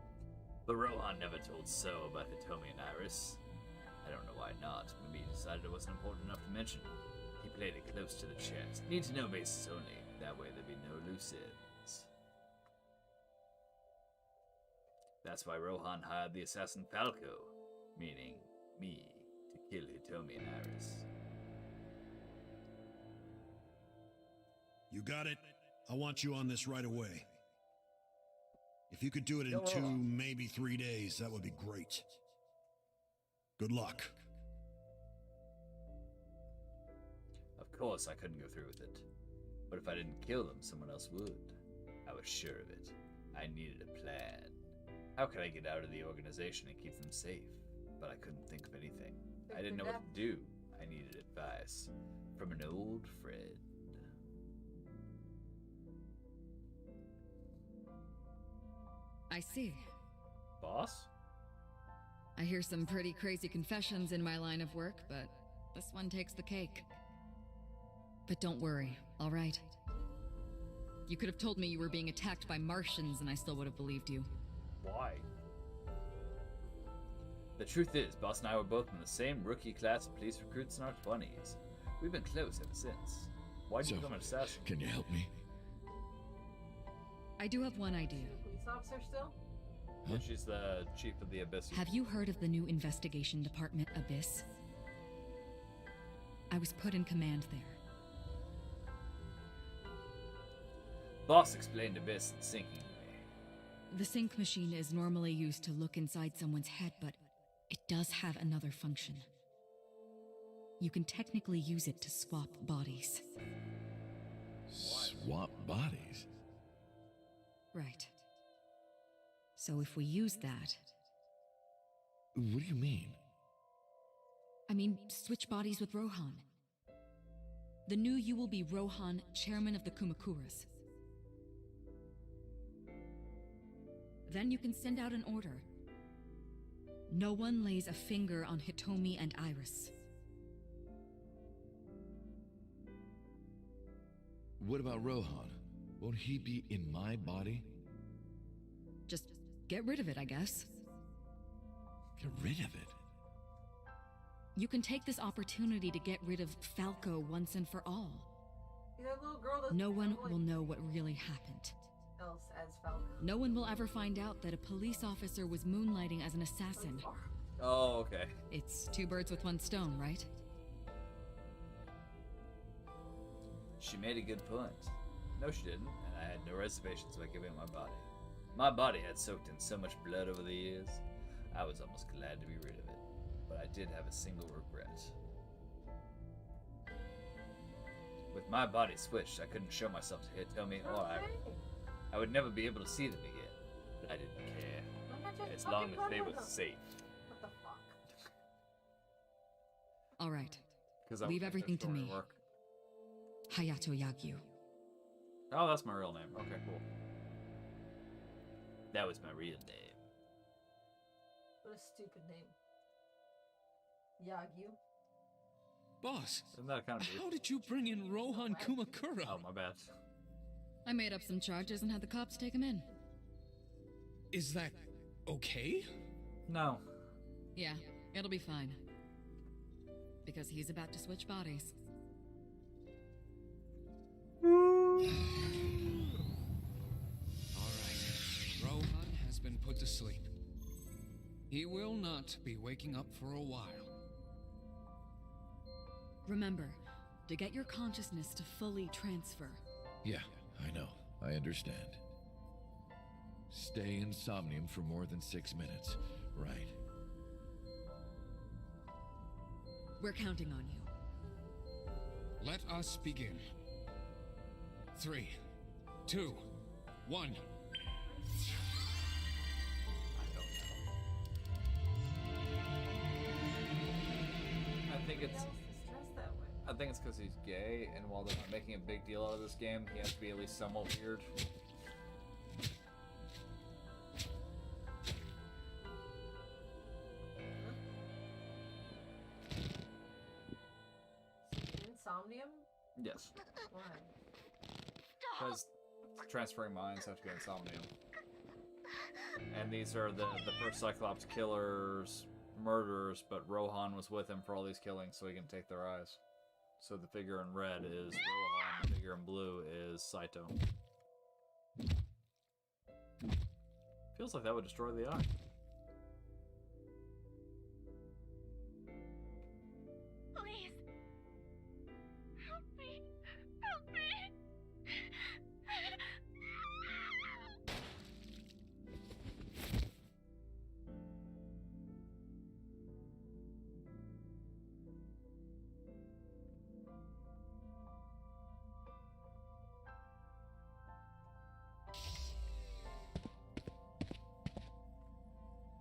S1: But Rohan never told So about Hitomi and Iris. I don't know why not. Maybe he decided it wasn't important enough to mention. He played it close to the chest. Need to know basis only. That way there'd be no loose ends. That's why Rohan hired the assassin Falco, meaning me, to kill Hitomi and Iris.
S8: You got it. I want you on this right away. If you could do it in
S1: Go
S8: 2,
S1: on.
S8: maybe 3 days, that would be great. Good luck.
S1: Of course I couldn't go through with it. But if I didn't kill them, someone else would. I was sure of it. I needed a plan. How could I get out of the organization and keep them safe? But I couldn't think of anything. I didn't know what to do. I needed advice from an old friend.
S2: I see.
S1: Boss?
S2: I hear some pretty crazy confessions in my line of work, but this one takes the cake. But don't worry, all right? You could have told me you were being attacked by Martians and I still would have believed you.
S1: Why? The truth is, Boss and I were both in the same rookie class of police recruits in our 20s. We've been close ever since. Why'd you become an assassin?
S13: Can you help me?
S2: I do have one idea.
S14: Police officer still?
S1: Yeah, she's the chief of the Abyss.
S2: Have you heard of the new investigation department, Abyss? I was put in command there.
S1: Boss explained Abyss and sinking to me.
S2: The sync machine is normally used to look inside someone's head, but it does have another function. You can technically use it to swap bodies.
S13: Swap bodies?
S2: Right. So if we use that...
S13: What do you mean?
S2: I mean, switch bodies with Rohan. The new you will be Rohan, chairman of the Kumakuras. Then you can send out an order. No one lays a finger on Hitomi and Iris.
S13: What about Rohan? Won't he be in my body?
S2: Just get rid of it, I guess.
S13: Get rid of it?
S2: You can take this opportunity to get rid of Falco once and for all.
S14: See, that little girl doesn't
S2: No one
S14: know, like,
S2: will know what really happened.
S14: else as Falco.
S2: No one will ever find out that a police officer was moonlighting as an assassin.
S1: Oh, okay.
S2: It's 2 birds with 1 stone, right?
S1: She made a good point. No, she didn't, and I had no reservations about giving my body. My body had soaked in so much blood over the years, I was almost glad to be rid of it. But I did have a single regret. With my body switched, I couldn't show myself to Hitomi or Iris. I would never be able to see them again, but I didn't care. As long as they were safe.
S14: What the fuck?
S2: All right.
S1: 'Cause I
S2: Leave
S1: would make
S2: everything
S1: their
S2: to
S1: story
S2: me.
S1: work.
S2: Hayato Yagyu.
S1: Oh, that's my real name. Okay, cool. That was my real name.
S14: What a stupid name. Yagyu.
S7: Boss,
S1: Isn't that kind of weird?
S7: how did you bring in Rohan Kumakura?
S1: Oh, my bad.
S2: I made up some charges and had the cops take him in.
S7: Is that okay?
S1: No.
S2: Yeah, it'll be fine. Because he's about to switch bodies.
S9: Alright, Rohan has been put to sleep. He will not be waking up for a while.
S2: Remember, to get your consciousness to fully transfer,
S13: Yeah, I know. I understand. Stay in Somnium for more than 6 minutes. Right.
S2: we're counting on you.
S9: Let us begin. 3, 2, 1.
S1: I think it's.
S14: He has to stress that way.
S1: I think it's because he's gay, and while they're not making a big deal out of this game, he has to be at least somewhat weird.
S14: Insomnium?
S1: Yes.
S14: Why?
S1: Because transferring minds have to be Insomnium. And these are the first Cyclops killers, murderers, but Rohan was with him for all these killings so he can take their eyes. So the figure in red is Rohan, the figure in blue is Saito. Feels like that would destroy the eye.
S10: Please. Help me. Help me.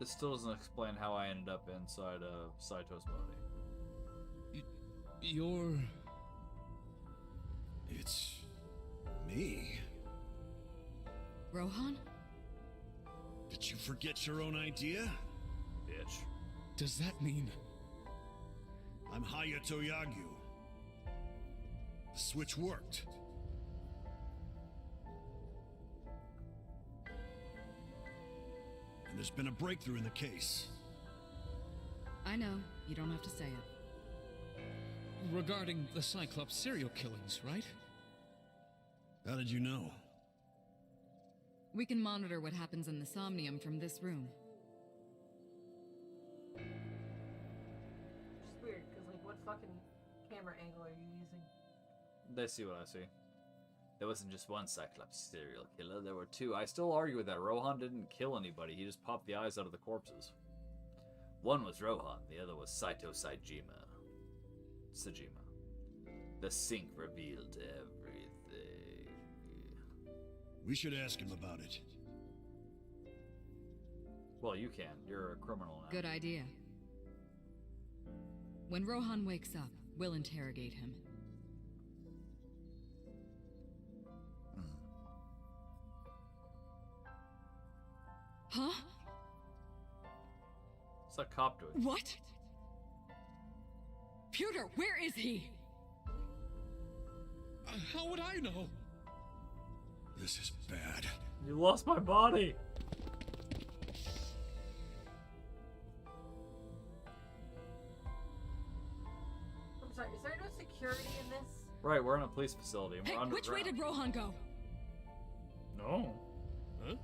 S1: This still doesn't explain how I ended up inside of Saito's body.
S7: You're...
S8: It's... me.
S2: Rohan?
S8: Did you forget your own idea?
S1: Bitch.
S7: Does that mean...
S8: I'm Hayato Yagyu. The switch worked. And there's been a breakthrough in the case.
S2: I know. You don't have to say it.
S7: Regarding the Cyclops serial killings, right?
S8: How did you know?
S2: We can monitor what happens in the Somnium from this room.
S14: It's weird, because, like, what fucking camera angle are you using?
S1: They see what I see. There wasn't just one Cyclops serial killer, there were two. I still argue with that. Rohan didn't kill anybody, he just popped the eyes out of the corpses. One was Rohan, the other was Saito Sajima. The sink revealed everything.
S8: We should ask him about it.
S1: Well, you can. You're a criminal now.
S2: Good idea. When Rohan wakes up, we'll interrogate him. Huh?
S1: What's that cop doing?
S2: What? Pewter, where is he?
S7: How would I know?
S8: This is bad.
S1: You lost my body!
S14: I'm sorry, is there no security in this?
S1: Right, we're in a police facility. And
S2: Hey,
S1: we're
S2: which way did Rohan go?
S1: No.
S7: Huh?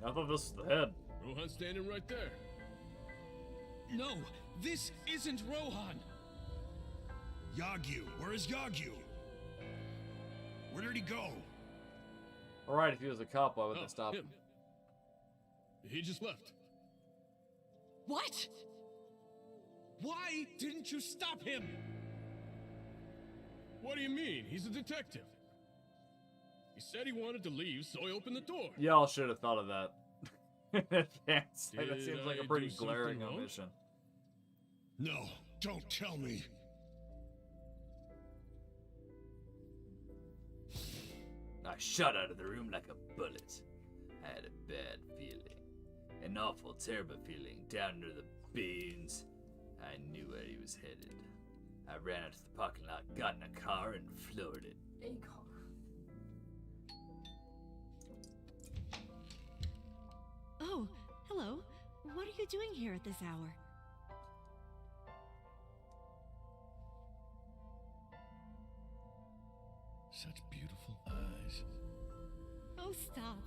S1: I thought this was the head.
S7: Rohan's standing right there. No, this isn't Rohan.
S8: Yagyu, where is Yagyu? Where did he go?
S1: Alright, if he was a cop, why would they stop him?
S7: He just left.
S2: What?
S7: Why didn't you stop him? What do you mean? He's a detective. He said he wanted to leave, so I opened the door.
S1: Y'all should have thought of that in advance. Like, that
S7: Did
S1: seems like
S7: I
S1: a pretty
S7: do something
S1: glaring
S7: wrong?
S1: omission.
S8: No, don't tell me.
S1: I shot out of the room like a bullet. I had a bad feeling. An awful, terrible feeling down under the beans. I knew where he was headed. I ran out to the parking lot, got in a car, and floored it.
S14: A car.
S3: Oh, hello. What are you doing here at this hour?
S13: Such beautiful eyes.
S3: Oh, stop.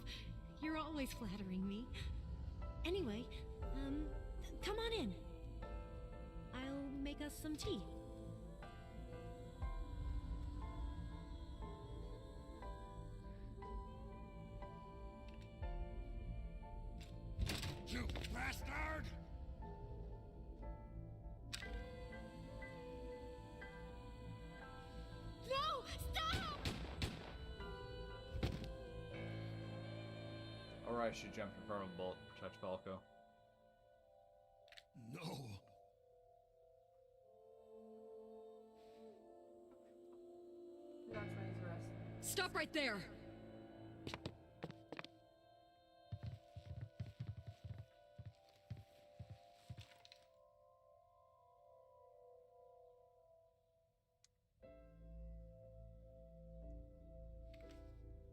S3: You're always flattering me. Anyway, come on in. I'll make us some tea.
S8: You bastard!
S3: No! Stop!
S1: Alright, she jumped in front of a bullet to protect Falco.
S8: No.
S14: That's when he's arrested.
S2: Stop right there!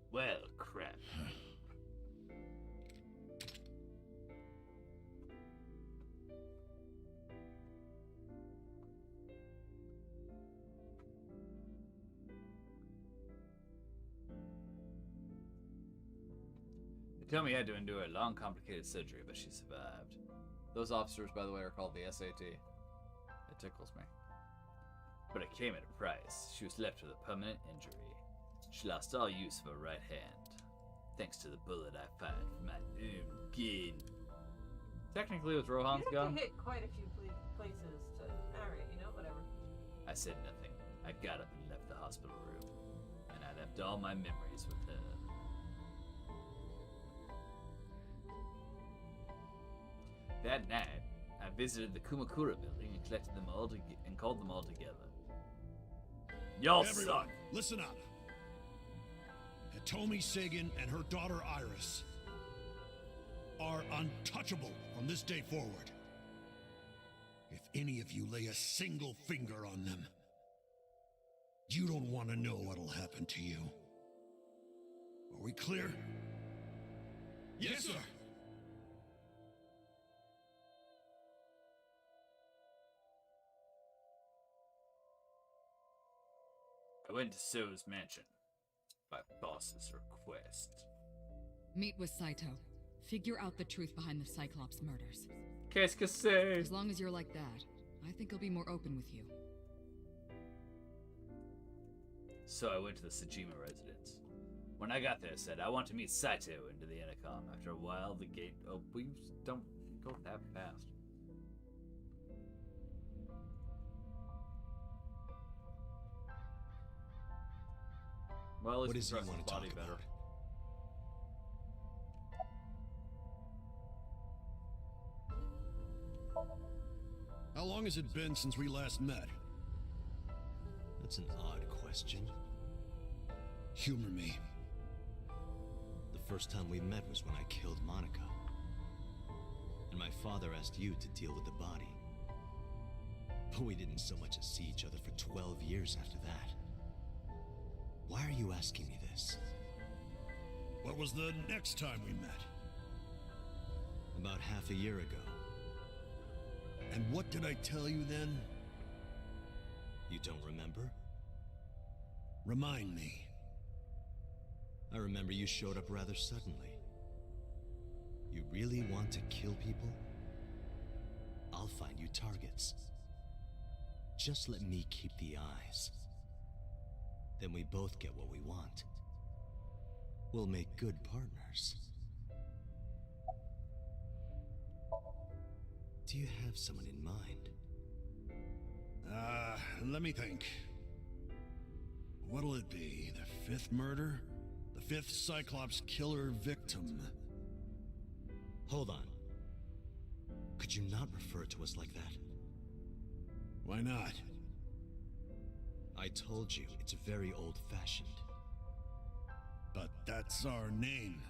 S1: Well, crap. Tell me I had to endure a long, complicated surgery, but she survived.
S5: Those officers, by the way, are called the SAT. It tickles me.
S1: But it came at a price. She was left with a permanent injury. She lost all use of her right hand, thanks to the bullet I fired from my own gun. Technically, it was Rohan's
S14: You have
S1: gun.
S14: to hit quite a few places to. Alright, you know, whatever.
S1: I said nothing. I got up and left the hospital room, and I left all my memories with her. That night, I visited the Kumakura building and collected them all and called them all together. Y'all
S8: Everyone,
S1: suck.
S8: listen up. Hitomi Sagan and her daughter Iris are untouchable from this day forward. If any of you lay a single finger on them, you don't want to know what'll happen to you. Are we clear? Yes, sir.
S1: I went to So's mansion, by boss's request.
S2: Meet with Saito. Figure out the truth behind the Cyclops murders.
S1: Qu'est-ce que c'est?
S2: As long as you're like that, I think he'll be more open with you.
S1: So I went to the Sajima residence. When I got there, I said, I want to meet Saito into the intercom. After a while, the gate... Oh, we don't go that fast. Well, at
S4: What
S1: least
S4: is it
S1: we
S4: you
S1: dress
S4: want
S1: his
S4: to
S1: body
S4: talk
S1: better.
S4: about?
S8: How long has it been since we last met?
S4: That's an odd question.
S8: Humor me.
S4: The first time we met was when I killed Monica. And my father asked you to deal with the body. But we didn't so much as see each other for 12 years after that. Why are you asking me this?
S8: What was the next time we met?
S4: About half a year ago.
S8: And what did I tell you then?
S4: You don't remember?
S8: Remind me.
S4: I remember you showed up rather suddenly. You really want to kill people? I'll find you targets. Just let me keep the eyes. Then we both get what we want. We'll make good partners. Do you have someone in mind?
S8: Let me think. What'll it be? The fifth murder? The fifth Cyclops killer victim?
S4: Hold on. Could you not refer to us like that?
S8: Why not?
S4: I told you, it's very old-fashioned.
S8: But that's our name.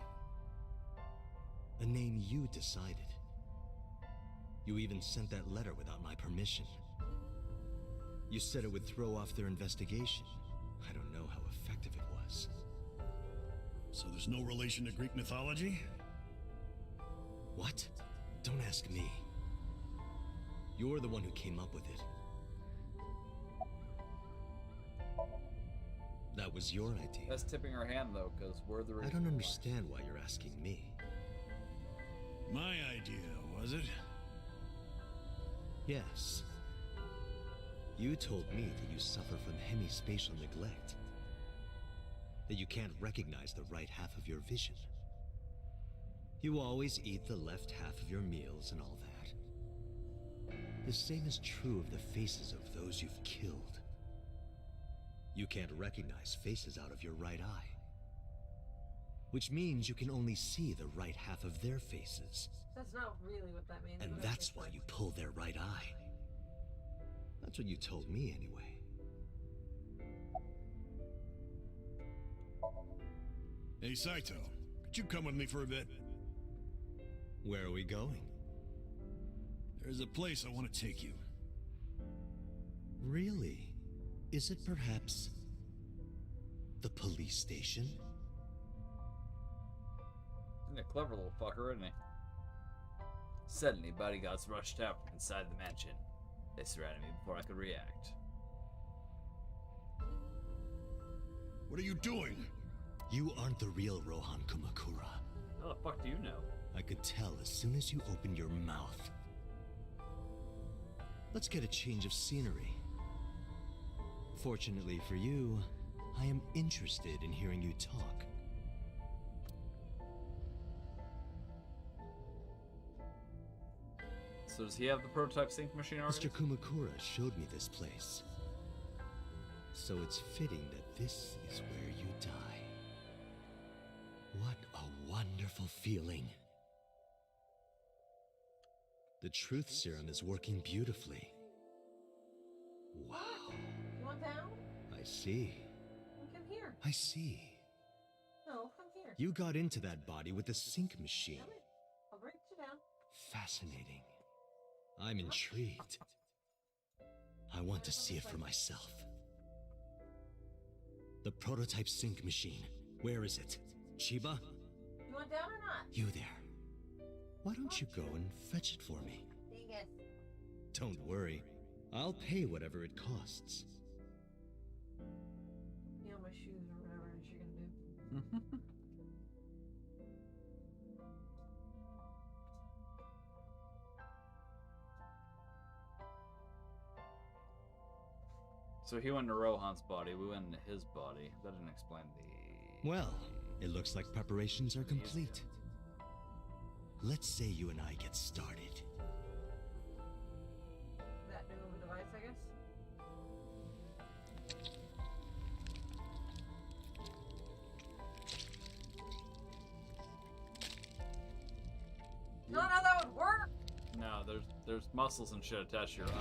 S4: A name you decided. You even sent that letter without my permission. You said it would throw off their investigation. I don't know how effective it was.
S8: So there's no relation to Greek mythology?
S4: What? Don't ask me. You're the one who came up with it. That was your idea.
S5: That's tipping her hand, though, because we're the reason.
S4: I don't understand why you're asking me.
S8: My idea, was it?
S4: Yes. You told me that you suffer from hemispatial neglect. That you can't recognize the right half of your vision. You always eat the left half of your meals and all that. The same is true of the faces of those you've killed. You can't recognize faces out of your right eye. Which means you can only see the right half of their faces.
S14: That's not really what that means.
S4: And
S14: but
S4: that's
S14: okay,
S4: why
S14: fine.
S4: you pull their right eye. That's what you told me anyway.
S8: Hey, Saito, could you come with me for a bit?
S4: Where are we going?
S8: There's a place I want to take you.
S4: Really? Is it perhaps the police station?
S5: He's a clever little fucker, isn't he?
S1: Suddenly, bodyguards rushed out from inside the mansion. They surrounded me before I could react.
S8: What are you doing?
S4: You aren't the real Rohan Kumakura.
S1: How the fuck do you know?
S4: I could tell as soon as you opened your mouth. Let's get a change of scenery. Fortunately for you, I am interested in hearing you talk.
S1: So does he have the prototype sync machine already?
S4: Mr. Kumakura showed me this place. So it's fitting that this is where you die. What a wonderful feeling. The truth serum is working beautifully. Wow.
S14: You want down?
S4: I see.
S14: Come here.
S4: I see.
S14: No, come here.
S4: You got into that body with the sync machine.
S14: Come here. I'll bring you down.
S4: Fascinating. I'm intrigued. I want to see it for myself. The prototype sync machine. Where is it? Chiba?
S14: You want down or not?
S4: You there. Why don't you go and fetch it for me?
S14: Dingus.
S4: Don't worry. I'll pay whatever it costs.
S14: You know my shoes or whatever it is you're gonna do.
S1: So he went to Rohan's body, we went into his body. That didn't explain the...
S4: Well, it looks like preparations are complete. Let's say you and I get started.
S14: That new device, I guess? Not how that would work!
S1: No, there's muscles and shit attached to your eyes.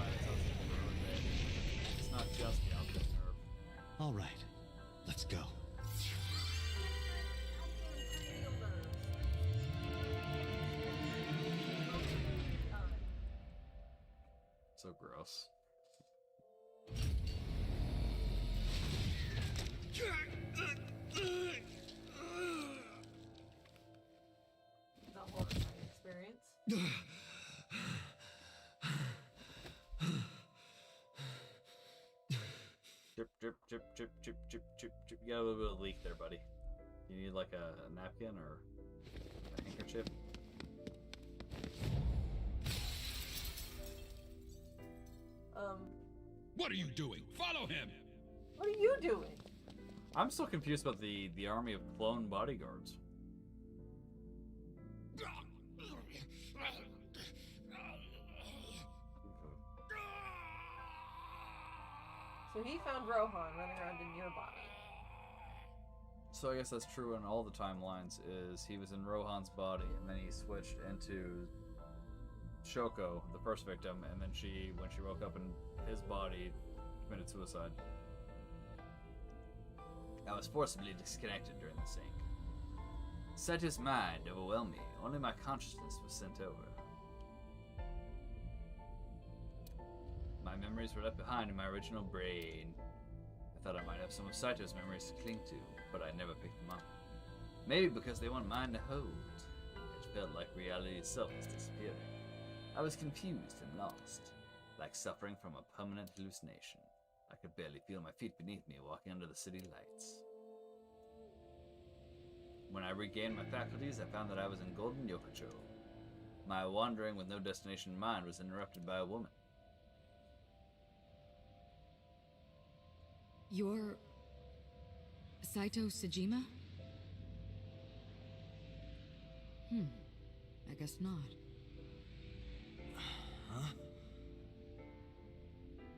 S1: It's not just the optic nerve.
S4: All right, let's go.
S1: So gross.
S14: The horrifying experience.
S1: Drip, drip, drip, drip, drip, drip, drip, drip. You got a little bit of leak there, buddy. You need like a napkin or a handkerchief?
S15: What are you doing? Follow him!
S14: What are you doing?
S1: I'm still confused about the army of clone bodyguards.
S14: So he found Rohan running around in your body.
S1: So I guess that's true in all the timelines, is he was in Rohan's body and then he switched into Shoko, the first victim, and then when she woke up in his body, committed suicide. I was forcibly disconnected during the sync. Saito's mind overwhelmed me, only my consciousness was sent over. My memories were left behind in my original brain. I thought I might have some of Saito's memories to cling to, but I never picked them up. Maybe because they weren't mine to hold. It felt like reality itself was disappearing. I was confused and lost, like suffering from a permanent hallucination. I could barely feel my feet beneath me walking under the city lights. When I regained my faculties, I found that I was in Golden Yokocho. My wandering with no destination in mind was interrupted by a woman.
S2: You're... Saito Sejima? I guess not.
S4: Huh?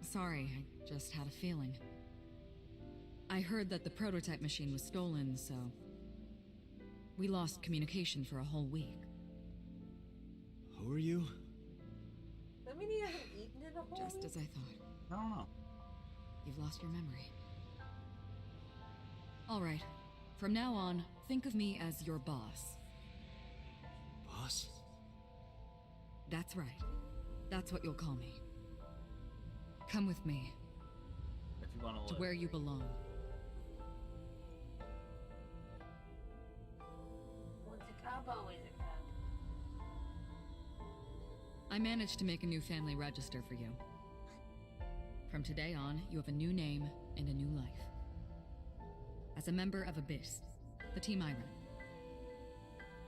S2: Sorry, I just had a feeling. I heard that the prototype machine was stolen, so... we lost communication for a whole week.
S4: Who are you?
S14: I mean, he hasn't eaten in a whole
S2: Just as I thought.
S1: I don't know.
S2: You've lost your memory. Alright. From now on, think of me as your boss.
S4: Boss?
S2: That's right. That's what you'll call me. Come with me.
S1: If you want to
S2: To
S1: live.
S2: where you belong.
S14: Once a cub, always a cub.
S2: I managed to make a new family register for you. From today on, you have a new name and a new life. As a member of Abyss, the team I run.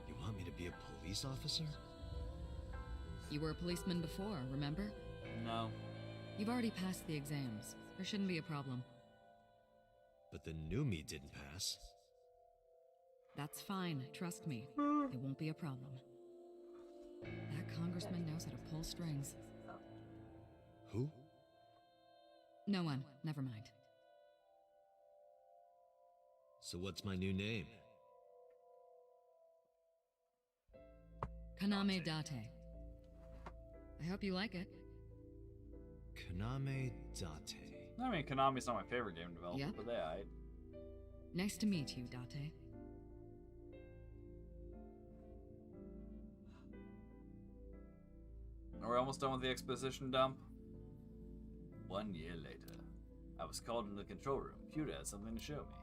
S4: You You want me to be a police officer?
S2: You were a policeman before, remember?
S1: No.
S2: You've already passed the exams. There shouldn't be a problem.
S4: But the new me didn't pass.
S2: That's fine, trust me. It won't be a problem. That congressman knows how to pull strings.
S4: Who?
S2: No one, never mind.
S4: So what's my new name?
S2: Kaname Date. I hope you like it.
S4: Kaname Date.
S1: I mean, Konami's not my favorite game developer,
S2: Yeah?
S1: but they alright.
S2: Nice to meet you, Date.
S1: We're almost done with the exposition dump. 1 year later, I was called into the control room. Pewter had something to show me.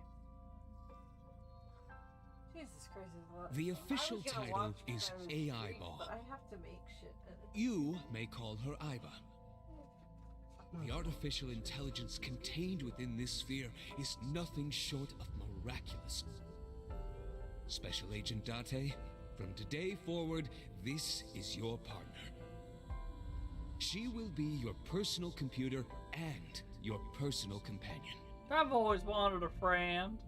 S14: Jesus Christ, is what?
S7: The
S14: I was
S7: official
S14: gonna
S7: title
S14: watch
S7: is
S14: Kyra's
S7: AI
S14: stream,
S7: Ball.
S14: But I have to make shit edits.
S7: You may call her Aiba. The artificial intelligence contained within this sphere is nothing short of miraculous. Special Agent Date, from today forward, this is your partner. She will be your personal computer and your personal companion.
S1: I've always wanted a friend.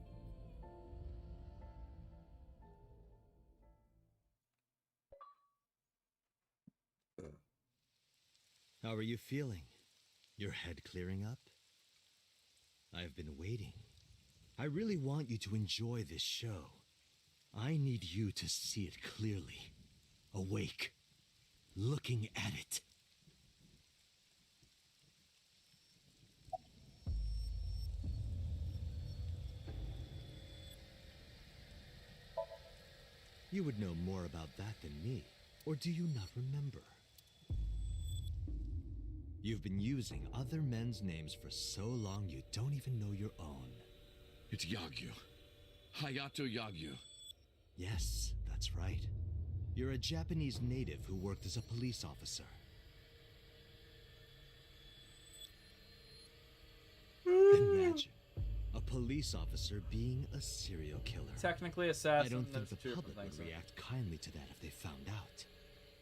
S4: How are you feeling? Your head clearing up? I've been waiting. I really want you to enjoy this show. I need you to see it clearly. Awake. Looking at it. You would know more about that than me, or do you not remember? You've been using other men's names for so long you don't even know your own.
S15: It's Yagyu. Hayato Yagyu.
S4: Yes, that's right. You're a Japanese native who worked as a police officer. Imagine a police officer being a serial killer.
S1: Technically assassin.
S4: I don't think
S1: that's
S4: the
S1: two
S4: public
S1: different
S4: would
S1: things,
S4: react kindly to that if they found out.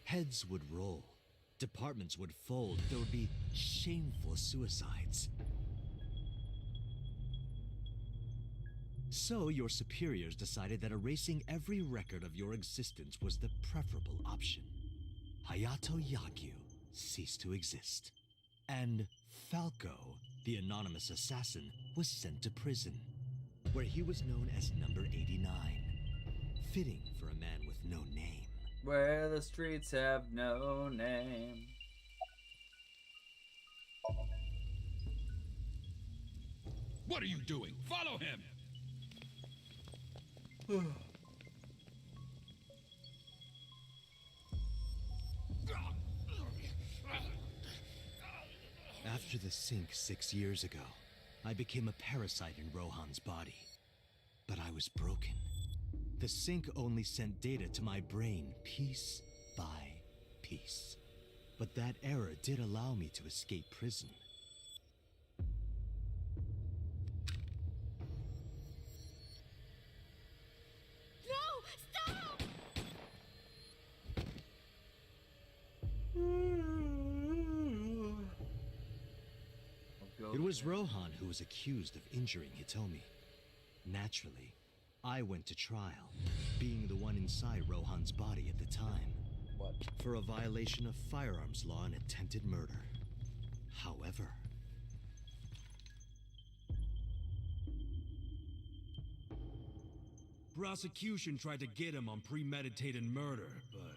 S4: Heads would roll. Departments would fold. There would be shameful suicides. So your superiors decided that erasing every record of your existence was the preferable option. Hayato Yagyu ceased to exist. And Falco, the anonymous assassin, was sent to prison, where he was known as Number 89. Fitting for a man with no name.
S1: Where the streets have no name.
S15: What are you doing? Follow him!
S4: After the sink 6 years ago, I became a parasite in Rohan's body. But I was broken. The sink only sent data to my brain piece by piece. But that error did allow me to escape prison.
S10: No! Stop!
S4: It was Rohan who was accused of injuring Hitomi. Naturally, I went to trial, being the one inside Rohan's body at the time.
S1: What?
S4: For a violation of firearms law and attempted murder. However,
S7: Prosecution tried to get him on premeditated murder, but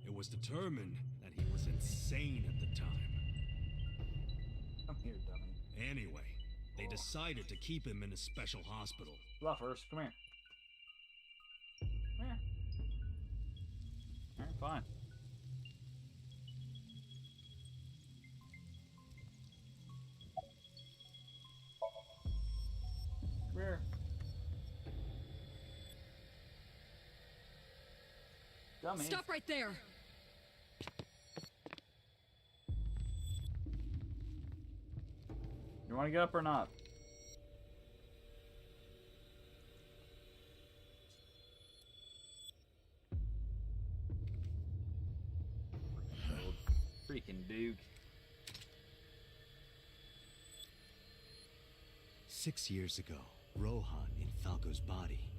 S7: it was determined that he was insane at the time.
S1: Come here, dummy.
S7: Anyway, they decided to keep him in a special hospital.
S1: Bluffers, come here. Come here. Alright, fine. Come here. Dummy.
S2: Stop right there!
S1: You want to get up or not? Duke.
S4: 6 years ago, Rohan, in Falco's body,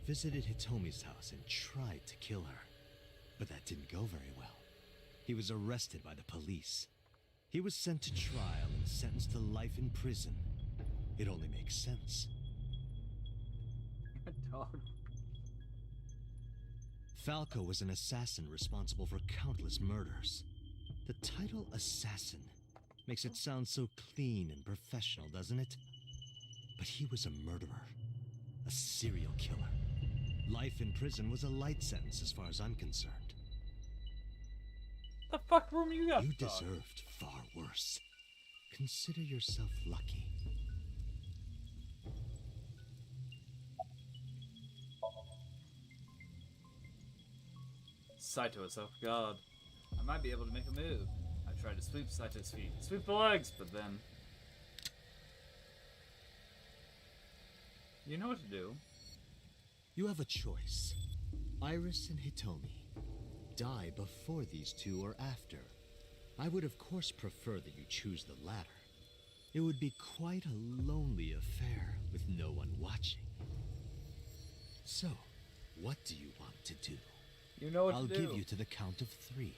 S4: visited Hitomi's house and tried to kill her. But that didn't go very well. He was arrested by the police. He was sent to trial and sentenced to life in prison. It only makes sense.
S1: Dog.
S4: Falco was an assassin responsible for countless murders. The title assassin makes it sound so clean and professional, doesn't it? But he was a murderer, a serial killer. Life in prison was a light sentence as far as I'm concerned.
S1: The fuck room you got?
S4: You deserved far worse. Consider yourself lucky.
S1: Saito is off guard. I might be able to make a move. I tried to sweep Saito's feet, sweep the legs, but then... You know what to do.
S4: You have a choice. Iris and Hitomi. Die before these two or after. I would of course prefer that you choose the latter. It would be quite a lonely affair with no one watching. So, what do you want to do?
S1: You know what
S4: I'll
S1: to do.
S4: give you to the count of 3.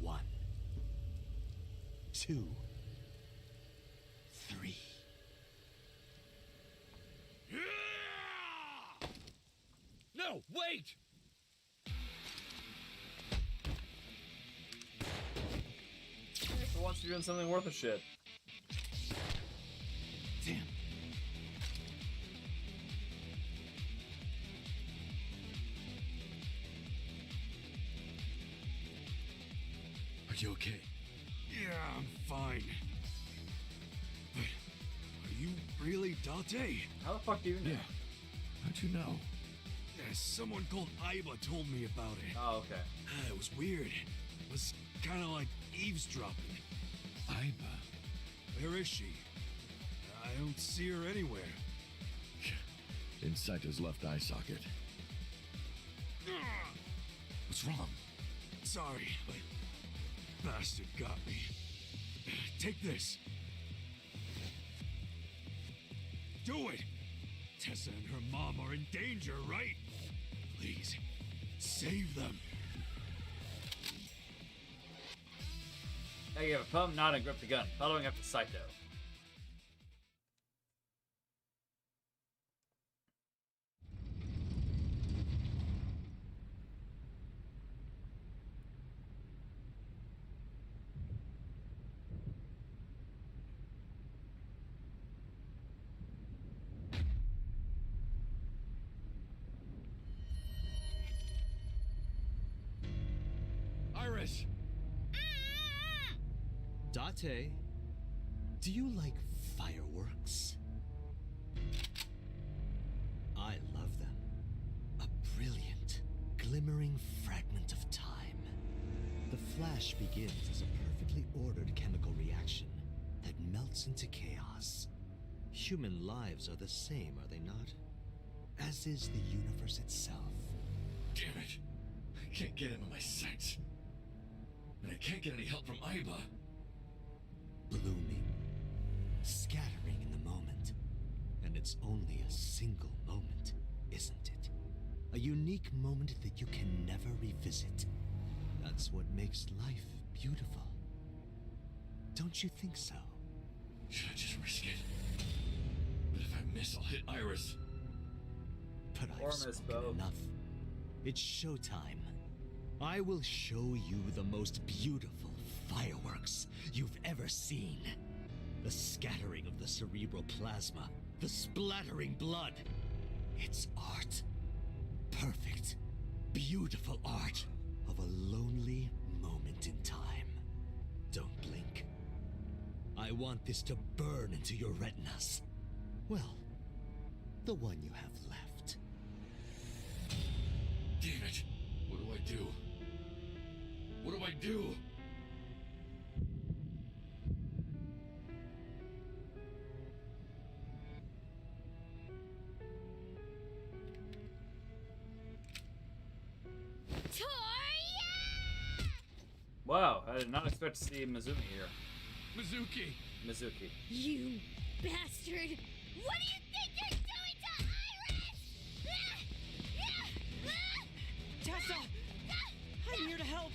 S4: 1, 2, 3.
S15: No, wait!
S1: For once you're doing something worth a shit.
S4: Damn.
S15: Are you okay? Yeah, I'm fine. But are you really Date?
S1: How the fuck do you know?
S15: Yeah. How'd you know? Yeah, someone called Aiba told me about it.
S1: Oh, okay.
S15: It was weird. It was kind of like eavesdropping.
S13: Aiba?
S15: Where is she? I don't see her anywhere.
S13: In Saito's left eye socket. What's wrong?
S15: Sorry, but bastard got me. Take this. Do it! Tessa and her mom are in danger, right? Please, save them.
S1: Now you have a pump, nod, and grip the gun, following after Saito.
S15: Iris!
S4: Date, do you like fireworks? I love them. A brilliant, glimmering fragment of time. The flash begins as a perfectly ordered chemical reaction that melts into chaos. Human lives are the same, are they not? As is the universe itself.
S15: Damn it! I can't get into my sights. And I can't get any help from Aiba.
S4: Blooming, scattering in the moment. And it's only a single moment, isn't it? A unique moment that you can never revisit. That's what makes life beautiful. Don't you think so?
S15: Should I just risk it? But if I miss, I'll hit Iris.
S4: But I've spoken enough. It's showtime. I will show you the most beautiful fireworks you've ever seen. The scattering of the cerebral plasma, the splattering blood. It's art. Perfect, beautiful art of a lonely moment in time. Don't blink. I want this to burn into your retinas. Well, the one you have left.
S15: Damn it! What do I do? What do I do?
S1: Wow, I did not expect to see Mizumi here.
S9: Mizuki!
S1: Mizuki.
S10: You bastard! What do you think you're doing to Iris?
S7: Tessa! I'm here to help!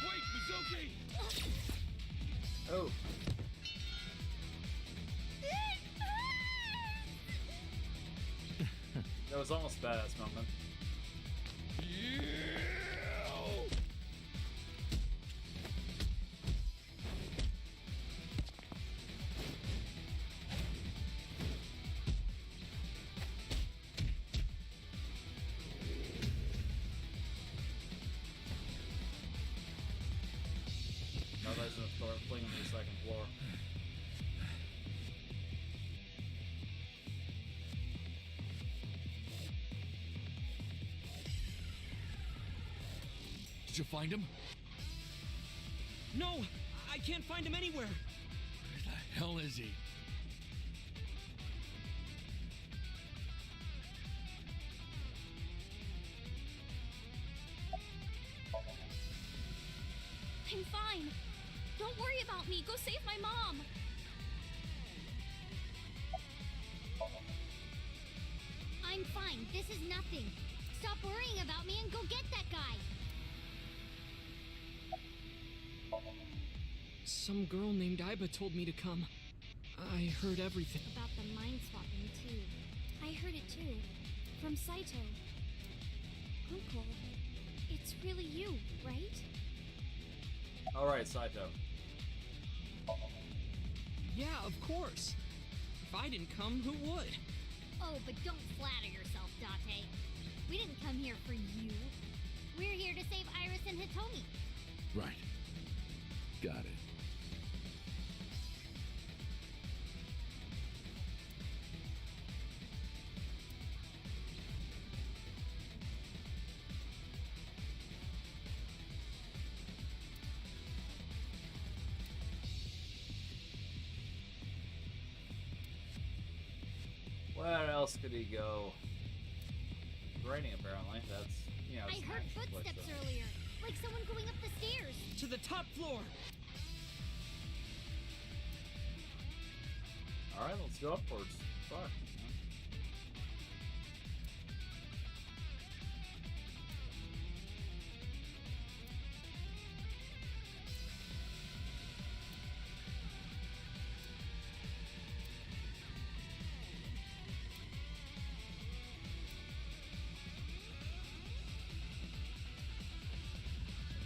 S9: Wait, Mizuki!
S1: Oh. That was almost a badass moment. No, that's gonna start flinging to the second floor.
S9: Did you find him?
S7: No! I can't find him anywhere!
S9: Where the hell is he?
S10: I'm fine. Don't worry about me. Go save my mom. I'm fine. This is nothing. Stop worrying about me and go get that guy.
S7: Some girl named Aiba told me to come. I heard everything.
S10: About the mind swapping, too. I heard it, too. From Saito. Uncle, it's really you, right?
S1: Alright, Saito.
S7: Yeah, of course. If I didn't come, who would?
S10: Oh, but don't flatter yourself, Date. We didn't come here for you. We're here to save Iris and Hitomi.
S13: Right. Got it.
S1: Where else could he go? Raining, apparently. That's, you know,
S10: I heard footsteps earlier, like someone going up the stairs.
S7: To the top floor!
S1: Alright, let's go upwards. Fuck.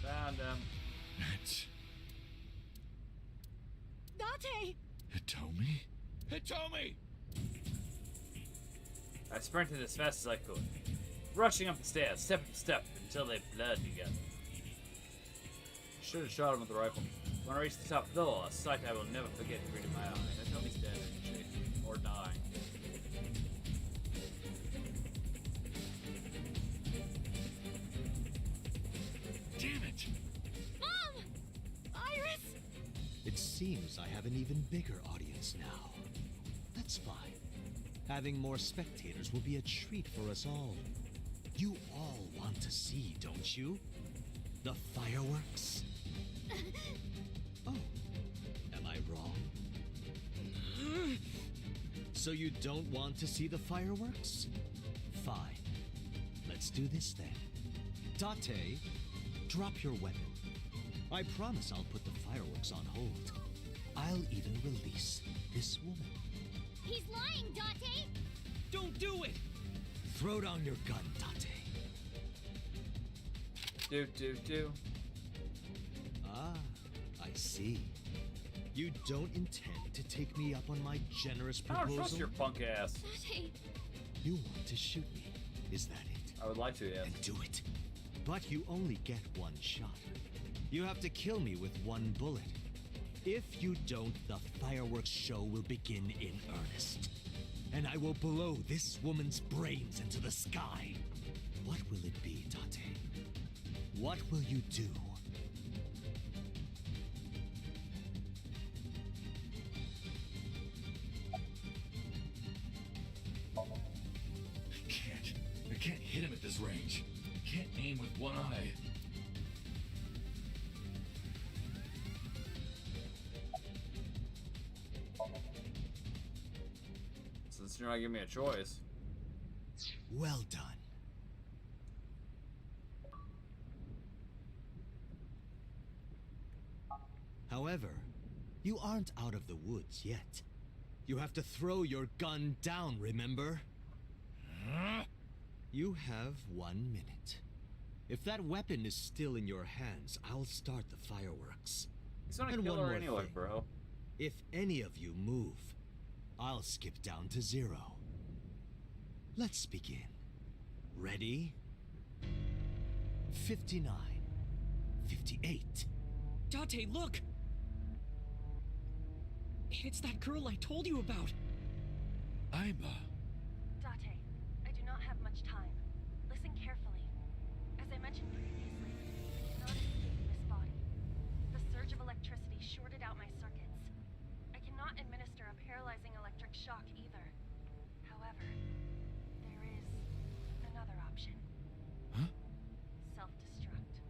S1: Found him.
S13: It's
S7: Date!
S13: Hitomi?
S9: Hitomi!
S1: I sprinted as fast as I could, rushing up the stairs, step by step, until they blurred together. Should have shot him with the rifle. When I reached the top floor, a sight I will never forget greeted my eyes. Hitomi's dead, isn't she? Or dying.
S9: Damn it!
S10: Mom! Iris!
S4: It seems I have an even bigger audience now. That's fine. Having more spectators will be a treat for us all. You all want to see, don't you? The fireworks? Oh, am I wrong? So you don't want to see the fireworks? Fine. Let's do this then. Date, drop your weapon. I promise I'll put the fireworks on hold. I'll even release this woman.
S10: He's lying, Date!
S7: Don't do it!
S4: Throw down your gun, Date.
S1: Do.
S4: Ah, I see. You don't intend to take me up on my generous
S1: I don't
S4: proposal?
S1: trust your punk ass.
S10: Date!
S4: You want to shoot me, is that it?
S1: I would like to, yeah.
S4: Then do it. But you only get one shot. You have to kill me with one bullet. If you don't, the fireworks show will begin in earnest. And I will blow this woman's brains into the sky. What will it be, Date? What will you do?
S13: I can't. with one eye.
S1: Since you're not giving me a choice.
S4: Well done. However, you aren't out of the woods yet. You have to throw your gun down, remember? You have 1 minute. If that weapon is still in your hands, I'll start the fireworks.
S1: He's gonna
S4: And
S1: kill
S4: one
S1: her
S4: more
S1: anyway,
S4: thing.
S1: bro.
S4: If any of you move, I'll skip down to 0. Let's begin. Ready? 59. 58.
S7: Date, look! It's that girl I told you about.
S13: Aiba.
S12: Date, I do not have much time. Listen carefully. As I mentioned previously, I cannot escape this body. The surge of electricity shorted out my circuits. I cannot administer a paralyzing electric shock either. However, there is another option.
S13: Huh?
S12: Self-destruct.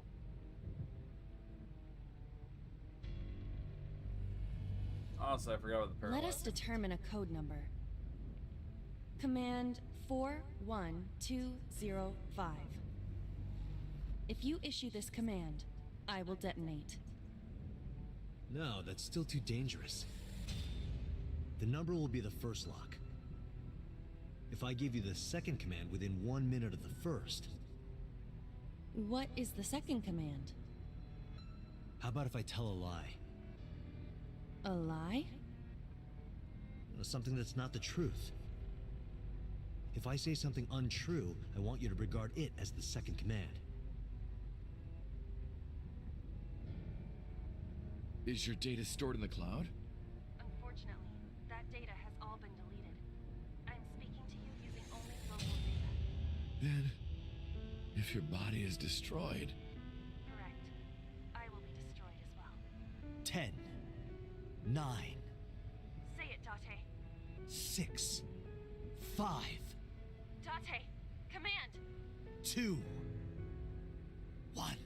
S1: Honestly, I forgot what the paralyzed.
S10: Let us determine a code number. Command 41205. If you issue this command, I will detonate.
S4: No, that's still too dangerous. The number will be the first lock. If I give you the second command within 1 minute of the first,
S10: What is the second command?
S4: how about if I tell a lie?
S10: A lie?
S4: Something that's not the truth. If I say something untrue, I want you to regard it as the second command.
S13: Is your data stored in the cloud?
S12: Unfortunately, that data has all been deleted. I'm speaking to you using only local data.
S13: Then, if your body is destroyed,
S12: Correct. I will be destroyed as well.
S4: 10, 9,
S12: Say it, Date.
S4: 6, 5,
S12: Date, command!
S4: 2, 1.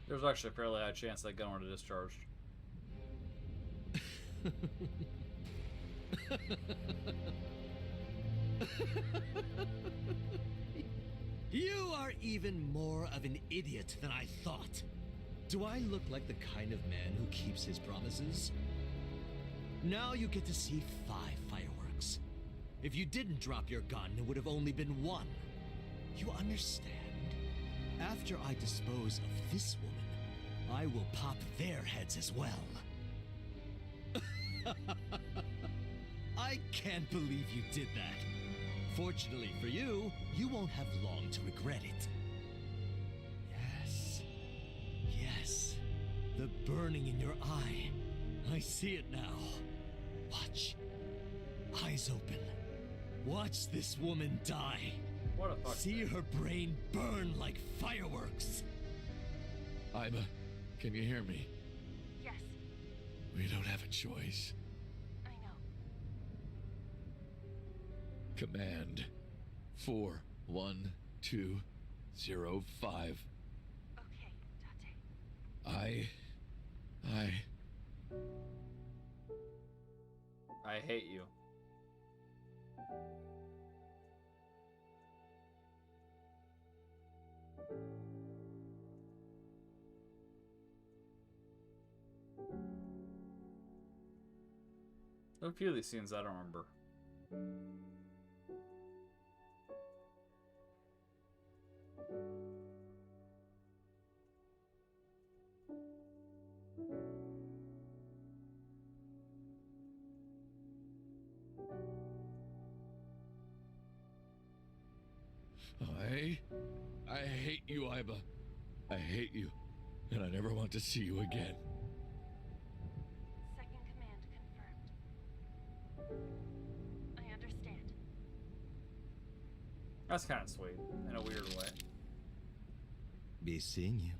S1: There's actually a fairly high chance that gun would have discharged.
S4: You are even more of an idiot than I thought. Do I look like the kind of man who keeps his promises? Now you get to see 5 fireworks. If you didn't drop your gun, it would have only been 1. You understand? After I dispose of this woman, I will pop their heads as well. I can't believe you did that. Fortunately for you, you won't have long to regret it. Yes. Yes. The burning in your eye. I see it now. Watch. Eyes open. Watch this woman die.
S1: What a fuck.
S4: See her brain burn like fireworks.
S13: Aiba, can you hear me?
S12: Yes,
S13: We don't have a choice.
S12: I know.
S13: Command 41205.
S12: Okay, Date.
S1: I hate you. There are a few of these scenes I don't remember.
S13: I hate you, Aiba. I hate you, and I never want to see you again.
S12: Second command confirmed. I understand.
S1: That's kind of sweet, in a weird way.
S4: Be seeing you.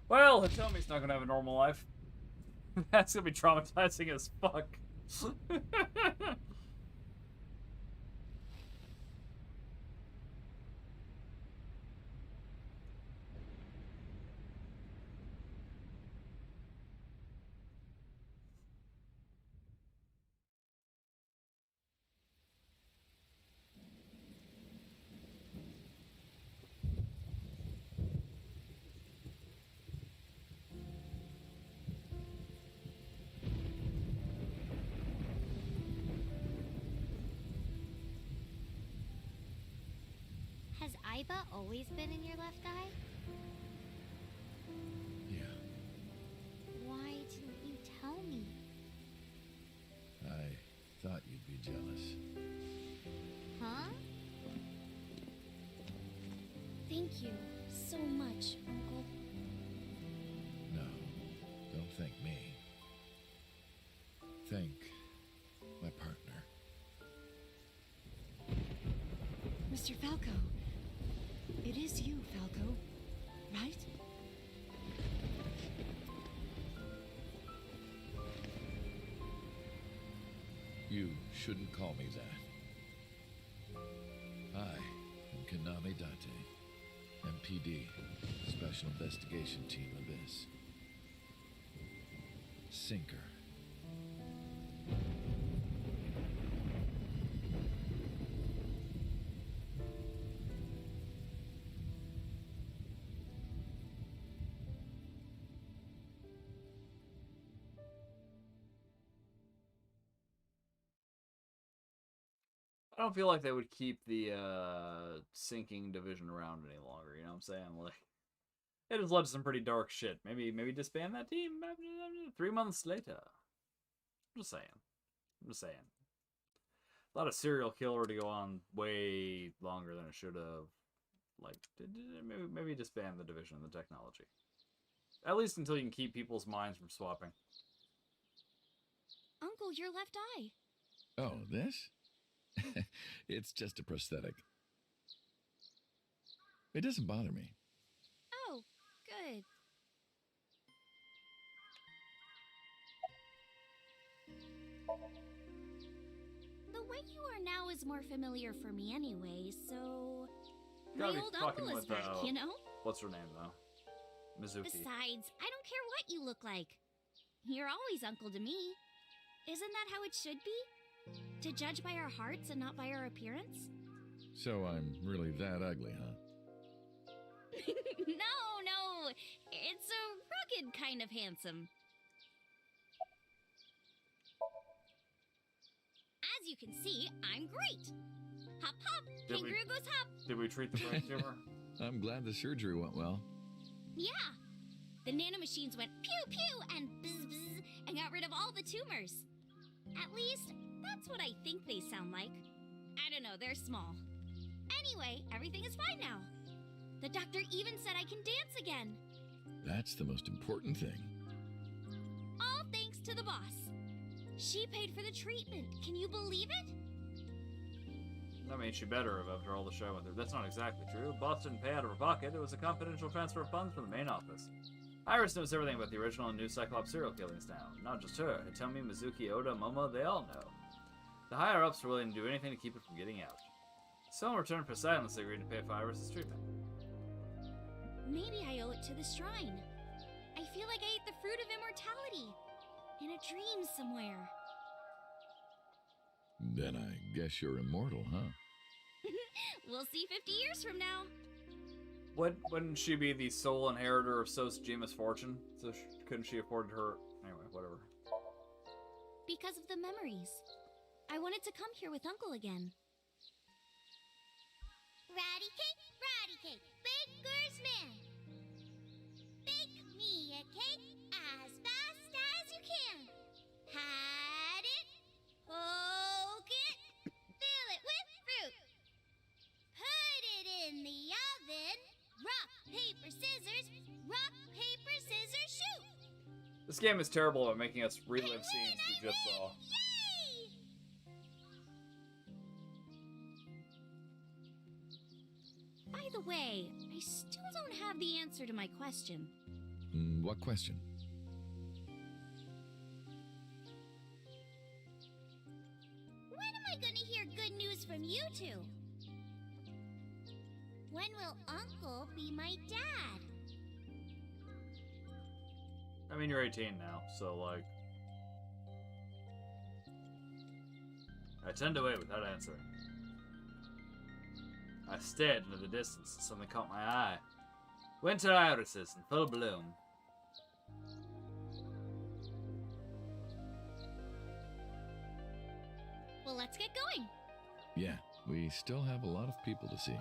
S1: Well, Hitomi's not gonna have a normal life. That's gonna be traumatizing as fuck.
S10: Has Aiba always been in your left eye?
S13: Yeah,
S10: Why didn't you tell me?
S13: I thought you'd be jealous.
S10: Huh? Thank you so much, Uncle.
S13: No, don't thank me. Thank my partner.
S3: Mr. Falco. It is you, Falco. Right?
S13: You shouldn't call me that. I am Kaname Date, MPD, Special Investigation Team Abyss. Sinker.
S1: I don't feel like they would keep the sinking division around any longer, you know what I'm saying? Like, it has led to some pretty dark shit. Maybe disband that team 3 months later. I'm just saying. A lot of serial killer to go on way longer than it should have. Like, maybe disband the division and the technology. At least until you can keep people's minds from swapping.
S10: Uncle, your left eye.
S13: Oh, this? It's just a prosthetic. It doesn't bother me.
S10: Oh, good. The way you are now is more familiar for me anyway, so... My
S1: Gotta be
S10: old
S1: fucking
S10: uncle is
S1: with,
S10: back, you know?
S1: What's her name, though? Mizuki.
S10: Besides, I don't care what you look like. You're always uncle to me. Isn't that how it should be? To judge by our hearts and not by our appearance?
S13: So I'm really that ugly, huh?
S10: No. It's a rugged kind of handsome. As you can see, I'm great. Hop, hop, kangaroo goes hop.
S1: Did we treat the brain tumor?
S13: I'm glad the surgery went well.
S10: Yeah. The nanomachines went pew pew and bzz bzz and got rid of all the tumors. At least, that's what I think they sound like. I don't know, they're small. Anyway, everything is fine now. The doctor even said I can dance again.
S13: That's the most important thing.
S10: All thanks to the boss. She paid for the treatment. Can you believe it?
S1: I mean, she better have after all the show with her. That's not exactly true. Boss didn't pay out of her pocket. It was a confidential transfer of funds from the main office. Iris knows everything about the original and new Cyclops serial killings now. Not just her. Hitomi, Mizuki, Oda, Momo, they all know. The higher-ups were willing to do anything to keep it from getting out. So in return for silence, they agreed to pay for Iris' treatment.
S10: Maybe I owe it to the shrine. I feel like I ate the fruit of immortality. In a dream somewhere.
S13: Then I guess you're immortal, huh?
S10: We'll see 50 years from now.
S1: Wouldn't she be the sole inheritor of Sosajima's fortune? So couldn't she afford her... Anyway, whatever.
S10: Because of the memories. I wanted to come here with Uncle again. Ratty cake, baker's man. Bake me a cake as fast as you can. Had it, poke it, fill it with fruit. Put it in the oven. Rock, paper, scissors, shoot.
S1: This game is terrible at making us relive scenes we just saw.
S10: Yay! By the way, I still don't have the answer to my question.
S13: What question?
S10: When am I gonna hear good news from you two? When will Uncle be my dad?
S1: I mean, you're 18 now, so, like... I tend to wait without answering. I stared into the distance and something caught my eye. Winter irises in full bloom.
S10: Well, let's get going.
S13: Yeah, we still have a lot of people to see.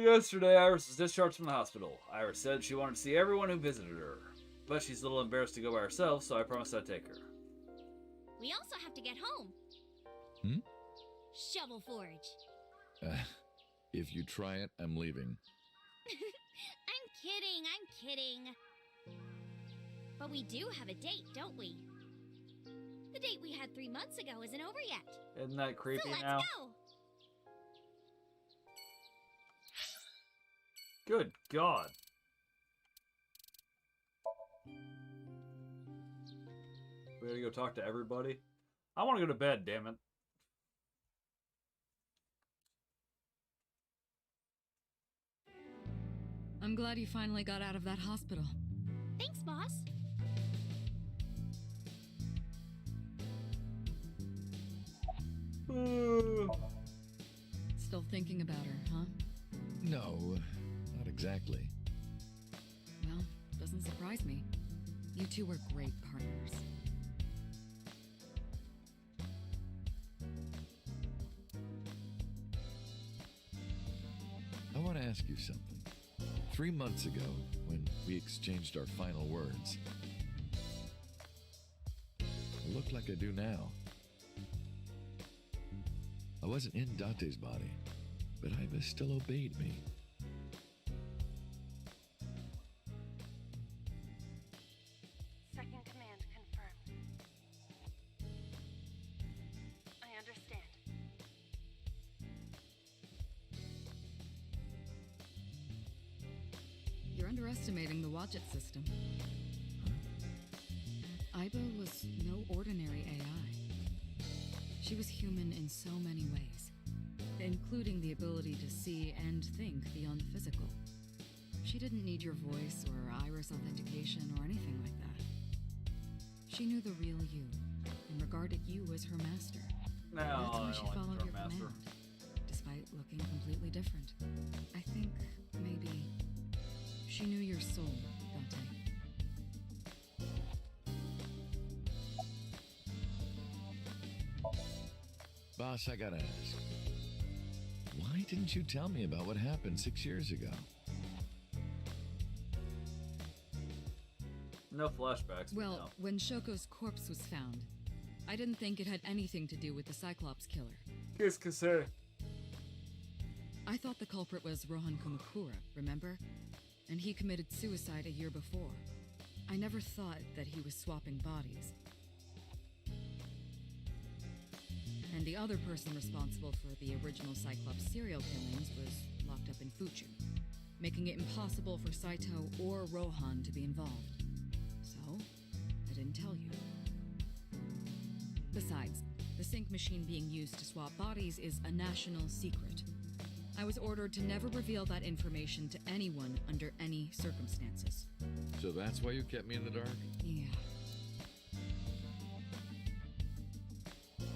S1: Yesterday, Iris was discharged from the hospital. Iris said she wanted to see everyone who visited her, but she's a little embarrassed to go by herself, so I promised I'd take her.
S10: We also have to get home.
S13: Hmm?
S10: Shovel Forge.
S13: If you try it, I'm leaving.
S10: I'm kidding. But we do have a date, don't we? The date we had 3 months ago isn't over yet.
S1: Isn't that creepy
S10: so let's
S1: now?
S10: Go.
S1: Good God. We gotta go talk to everybody? I want to go to bed, damn it.
S2: I'm glad you finally got out of that hospital.
S10: Thanks, boss.
S2: Still thinking about her, huh?
S13: No, not exactly.
S2: Well, doesn't surprise me. You two were great partners.
S13: I want to ask you something. 3 months ago, when we exchanged our final words, it looked like I do now. I wasn't in Dante's body, but Iva still obeyed me.
S12: Second command confirmed. I understand.
S2: You're underestimating the Watchet system. Iba was no ordinary AI. She was human in so many ways, including the ability to see and think beyond the physical. She didn't need your voice or iris authentication or anything like that. She knew the real you and regarded you as her master.
S1: No,
S2: That's why
S1: I
S2: she
S1: don't like
S2: followed
S1: her
S2: your
S1: master.
S2: command, despite looking completely different. I think maybe she knew your soul, Dante.
S13: Boss, I gotta ask. Why didn't you tell me about what happened 6 years ago?
S1: No flashbacks.
S2: Well,
S1: no.
S2: when Shoko's corpse was found, I didn't think it had anything to do with the Cyclops killer.
S1: Qu'est-ce que c'est?
S2: I thought the culprit was Rohan Kumakura, remember? And he committed suicide a year before. I never thought that he was swapping bodies. And the other person responsible for the original Cyclops serial killings was locked up in Fuchu, making it impossible for Saito or Rohan to be involved. So, I didn't tell you. Besides, the sync machine being used to swap bodies is a national secret. I was ordered to never reveal that information to anyone under any circumstances.
S13: So that's why you kept me in the dark?
S2: Yeah.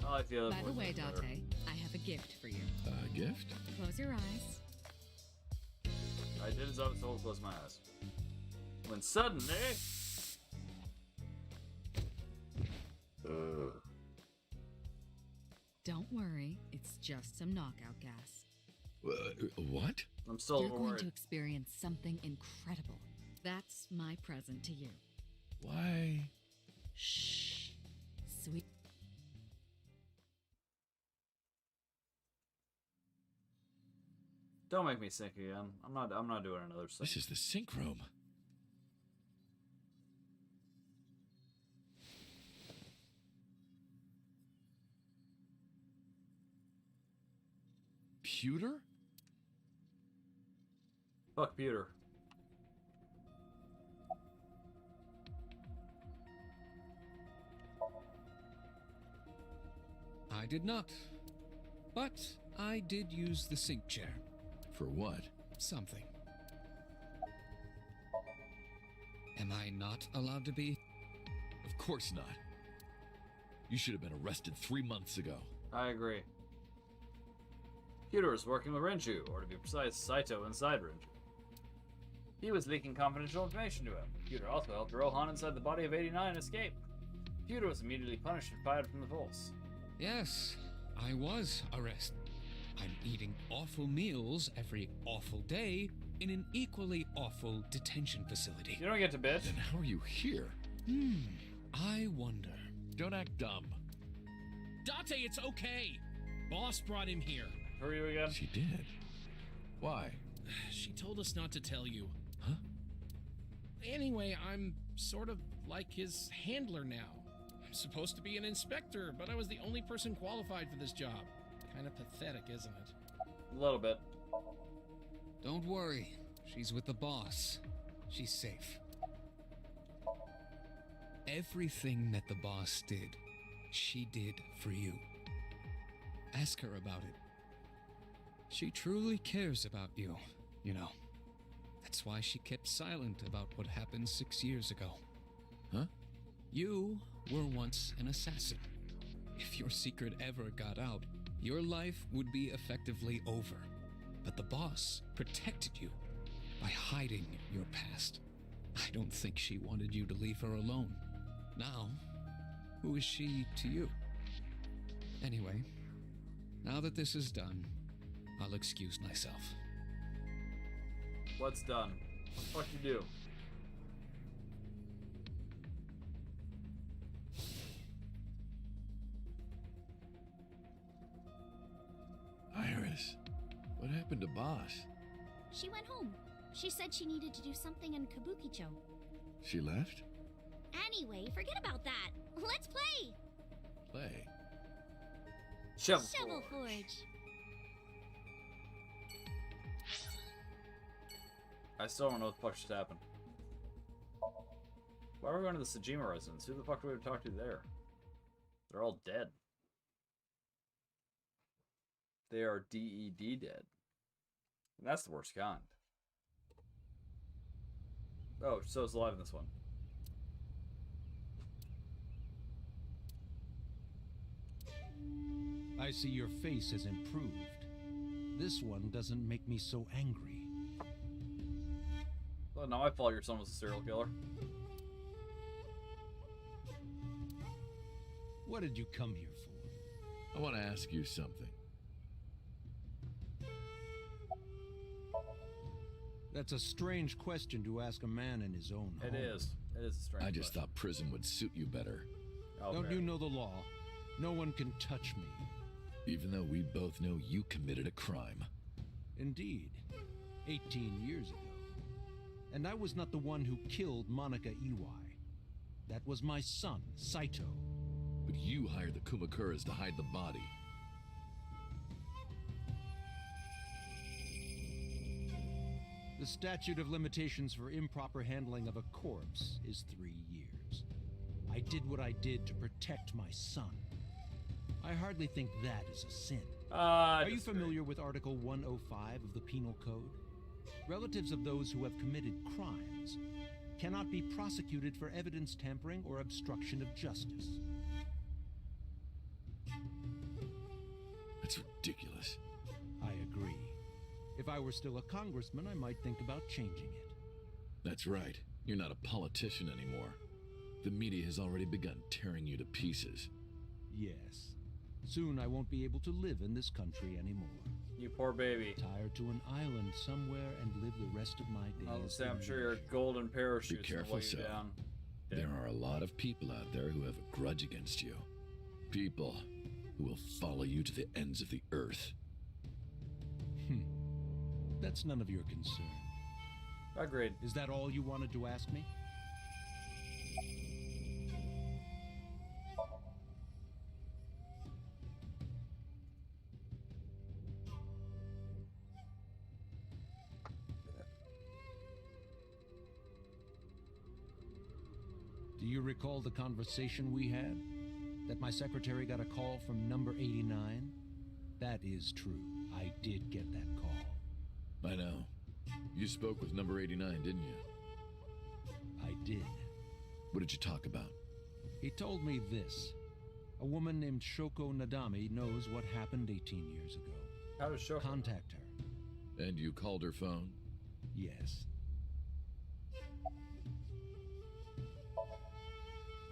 S1: I like the other
S2: By the way,
S1: voices better.
S2: Date, I have a gift for you.
S13: A gift?
S2: Close your eyes.
S1: I did as I was told to close my eyes. When suddenly...
S2: Don't worry, it's just some knockout gas.
S13: What?
S1: I'm still a
S2: You're
S1: little
S2: going
S1: worried.
S2: to experience something incredible. That's my present to you.
S13: Why?
S2: Shh. Sweet.
S1: Don't make me sink again. I'm not doing another sync.
S13: This is the sync room. Pewter?
S1: Fuck Peter.
S7: I did not. But I did use the sink chair.
S13: For what?
S7: Something. Am I not allowed to be?
S13: Of course not. You should have been arrested 3 months ago.
S1: I agree. Peter was working with Renju, or to be precise, Saito inside Renju. He was leaking confidential information to him. Peter also helped Rohan inside the body of 89 escape. Peter was immediately punished and fired from the Pulse.
S7: Yes, I was arrested. I'm eating awful meals every awful day in an equally awful detention facility.
S1: You don't get to bitch.
S13: Then how are you here?
S7: I wonder.
S13: Don't act dumb.
S7: Date, it's okay. Boss brought him here.
S1: Who are you again?
S13: She did. Why?
S7: She told us not to tell you.
S13: Huh?
S7: Anyway, I'm sort of like his handler now. I'm supposed to be an inspector, but I was the only person qualified for this job. Kind of pathetic, isn't it?
S1: A little bit.
S7: Don't worry. She's with the boss. She's safe. Everything that the boss did, she did for you. Ask her about it. She truly cares about you, you know. That's why she kept silent about what happened 6 years ago.
S13: Huh?
S7: You were once an assassin. If your secret ever got out, your life would be effectively over. But the boss protected you by hiding your past. I don't think she wanted you to leave her alone. Now, who is she to you? Anyway, now that this is done, I'll excuse myself.
S1: What's done? What the fuck you do?
S13: Iris, what happened to Boss?
S10: She went home. She said she needed to do something in Kabukicho.
S13: She left?
S10: Anyway, forget about that. Let's play!
S13: Play.
S1: Shovel
S10: Forge.
S1: I still don't know what the fuck just happened. Why are we going to the Sejima residence? Who the fuck do we have to talk to there? They're all dead. They are DED dead. And that's the worst kind. Oh, so it's alive in this one.
S16: I see your face has improved. This one doesn't make me so angry.
S1: Well, not my fault your son was a serial killer.
S16: What did you come here for?
S13: I want to ask you something.
S16: That's a strange question to ask a man in his own home.
S1: It is. It is a strange
S13: I just
S1: question.
S13: thought prison would suit you better.
S1: Oh,
S16: Don't
S1: very.
S16: you know the law? No one can touch me.
S13: Even though we both know you committed a crime.
S16: Indeed. 18 years ago. And I was not the one who killed Monica Iwai. That was my son, Saito.
S13: But you hired the Kumakuras to hide the body.
S16: The statute of limitations for improper handling of a corpse is 3 years. I did what I did to protect my son. I hardly think that is a sin. Are you familiar with Article 105 of the Penal Code? Relatives of those who have committed crimes cannot be prosecuted for evidence tampering or obstruction of justice.
S13: That's ridiculous.
S16: I agree. If I were still a congressman, I might think about changing it.
S13: That's right. You're not a politician anymore. The media has already begun tearing you to pieces.
S16: Yes. Soon I won't be able to live in this country anymore.
S1: You poor baby.
S16: Tired to an island somewhere and live the rest of my days.
S1: I'll say I'm sure your golden parachute
S13: Be careful,
S1: you down.
S13: There are a lot of people out there who have a grudge against you. People who will follow you to the ends of the earth.
S16: That's none of your concern.
S1: Agreed.
S16: Is that all you wanted to ask me? you recall the conversation we had? That my secretary got a call from number 89? That is true. I did get that call.
S13: I know. You spoke with number 89, didn't you?
S16: I did.
S13: What did you talk about?
S16: He told me this. A woman named Shoko Nadami knows what happened 18 years ago.
S1: How does Shoko?
S16: Contact her.
S13: And you called her phone?
S16: Yes.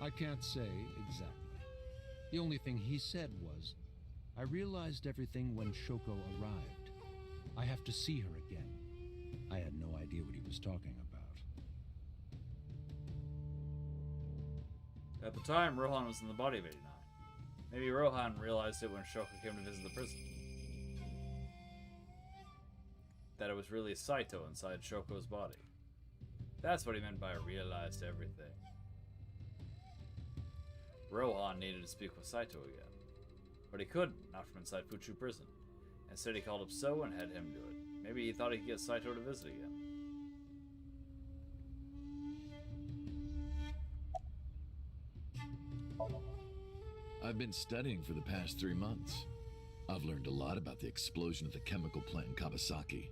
S16: I can't say exactly. The only thing he said was, I realized everything when Shoko arrived. I have to see her again. I had no idea what he was talking about.
S1: At the time, Rohan was in the body of 89. Maybe Rohan realized it when Shoko came to visit the prison. That it was really Saito inside Shoko's body. That's what he meant by realized everything. Rohan needed to speak with Saito again. But he couldn't, not from inside Fuchu prison. Instead he called up So and had him do it. Maybe he thought he could get Saito to visit again.
S13: I've been studying for the past 3 months. I've learned a lot about the explosion at the chemical plant in Kawasaki.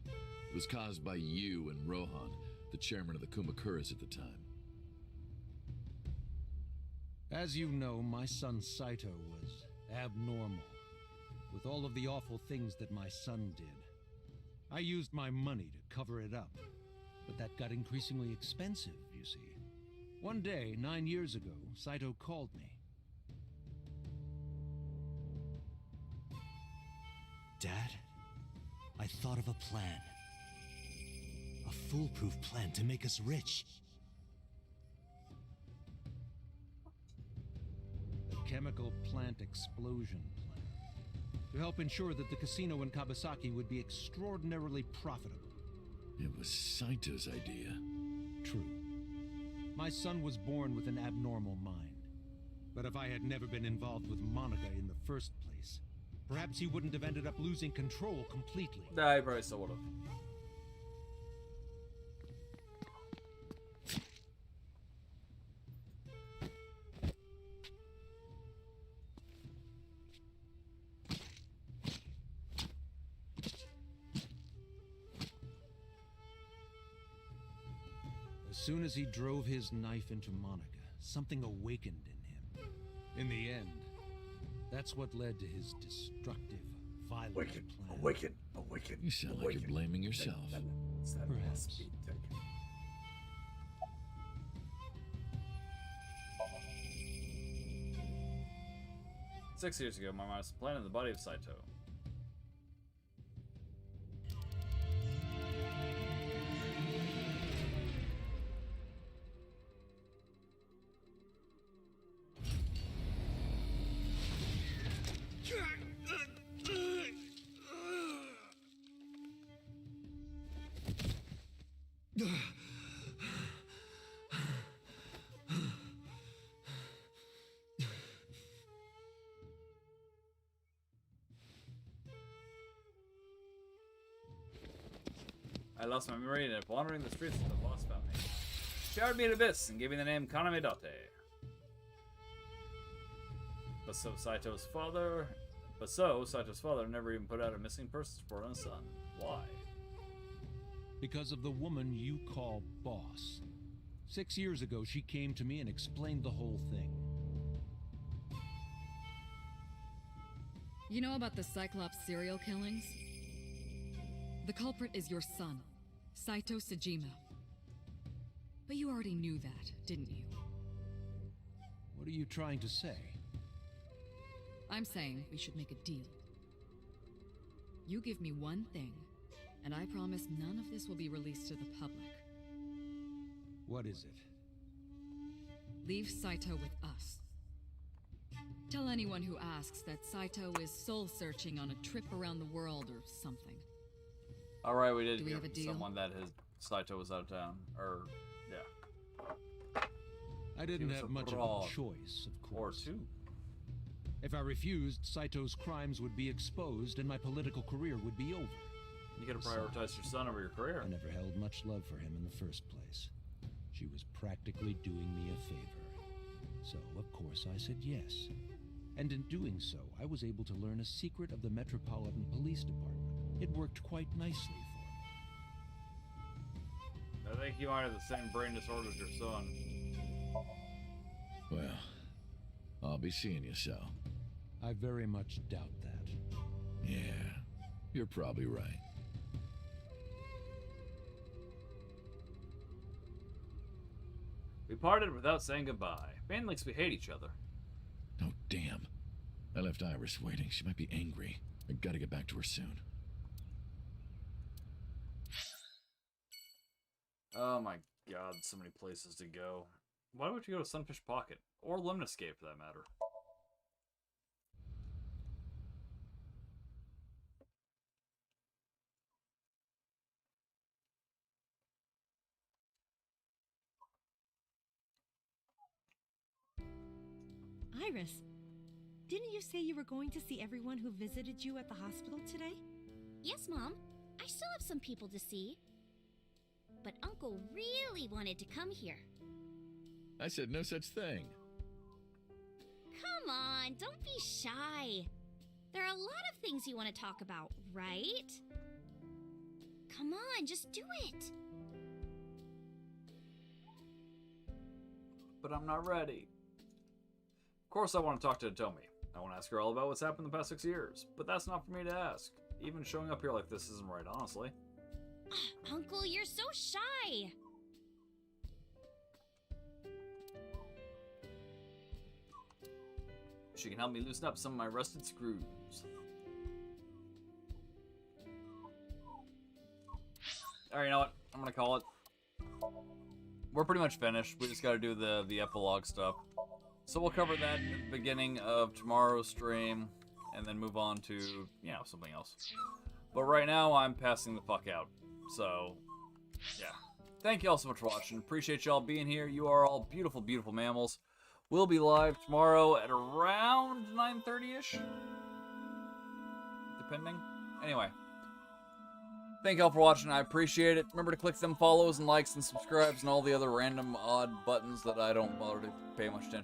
S13: It was caused by you and Rohan, the chairman of the Kumakuras at the time.
S16: As you know, my son Saito was abnormal, with all of the awful things that my son did. I used my money to cover it up, but that got increasingly expensive, you see. One day, 9 years ago, Saito called me.
S4: Dad, I thought of a plan. A foolproof plan to make us rich.
S16: The chemical plant explosion plan. To help ensure that the casino in Kawasaki would be extraordinarily profitable.
S13: It was Saito's idea.
S16: True. My son was born with an abnormal mind. But if I had never been involved with Monica in the first place, perhaps he wouldn't have ended up losing control completely.
S1: Nah, he probably still would have.
S16: As soon as he drove his knife into Monica, something awakened in him. In the end, that's what led to his destructive, violent plan.
S8: Awaken.
S13: You sound like you're blaming yourself.
S16: Perhaps.
S1: 6 years ago, my mom was planted the body of Saito. I lost my memory and wandering the streets of the lost found me. Showered me in abyss and gave me the name Kaname Date. But Saito's father never even put out a missing persons report on his son. Why?
S16: Because of the woman you call boss. 6 years ago, she came to me and explained the whole thing.
S2: You know about the Cyclops serial killings? The culprit is your son, Saito Sejima. But you already knew that, didn't you?
S16: What are you trying to say?
S2: I'm saying we should make a deal. You give me one thing, and I promise none of this will be released to the public.
S16: What is it?
S2: Leave Saito with us. Tell anyone who asks that Saito is soul-searching on a trip around the world or something.
S1: Alright, we did
S2: Do we
S1: hear
S2: have a
S1: from
S2: deal?
S1: someone that his Saito was out of town. Or, yeah.
S16: I didn't
S1: Give us
S16: have
S1: a
S16: much of
S1: broad
S16: a choice, of course.
S1: Or two.
S16: If I refused, Saito's crimes would be exposed and my political career would be over.
S1: You gotta prioritize your son over your career.
S16: I never held much love for him in the first place. She was practically doing me a favor. So, of course, I said yes. And in doing so, I was able to learn a secret of the Metropolitan Police Department. It worked quite nicely for me.
S1: I think you might have the same brain disorder as your son.
S13: Well, I'll be seeing you, so.
S16: I very much doubt that.
S13: Yeah, you're probably right.
S1: We parted without saying goodbye. Mainly because we hate each other.
S13: Oh, damn. I left Iris waiting. She might be angry. I gotta get back to her soon.
S1: Oh my god, so many places to go. Why would you go to Sunfish Pocket? Or Lemniscape, for that matter.
S3: Iris, didn't you say you were going to see everyone who visited you at the hospital today?
S10: Yes, Mom. I still have some people to see. But Uncle really wanted to come here.
S13: I said no such thing.
S10: Come on, don't be shy. There are a lot of things you want to talk about, right? Come on, just do it.
S1: But I'm not ready. Of course I want to talk to Tomi. I want to ask her all about what's happened the past 6 years. But that's not for me to ask. Even showing up here like this isn't right, honestly.
S10: Uncle, you're so shy.
S1: She can help me loosen up some of my rusted screws. Alright, you know what? I'm gonna call it. We're pretty much finished. We just gotta do the epilogue stuff. So we'll cover that at the beginning of tomorrow's stream, and then move on to, you know, something else. But right now, I'm passing the fuck out. So, yeah. Thank you all so much for watching. Appreciate y'all being here. You are all beautiful, beautiful mammals. We'll be live tomorrow at around 9:30-ish. Depending. Anyway. Thank y'all for watching. I appreciate it. Remember to click them follows and likes and subscribes and all the other random odd buttons that I don't bother to pay much attention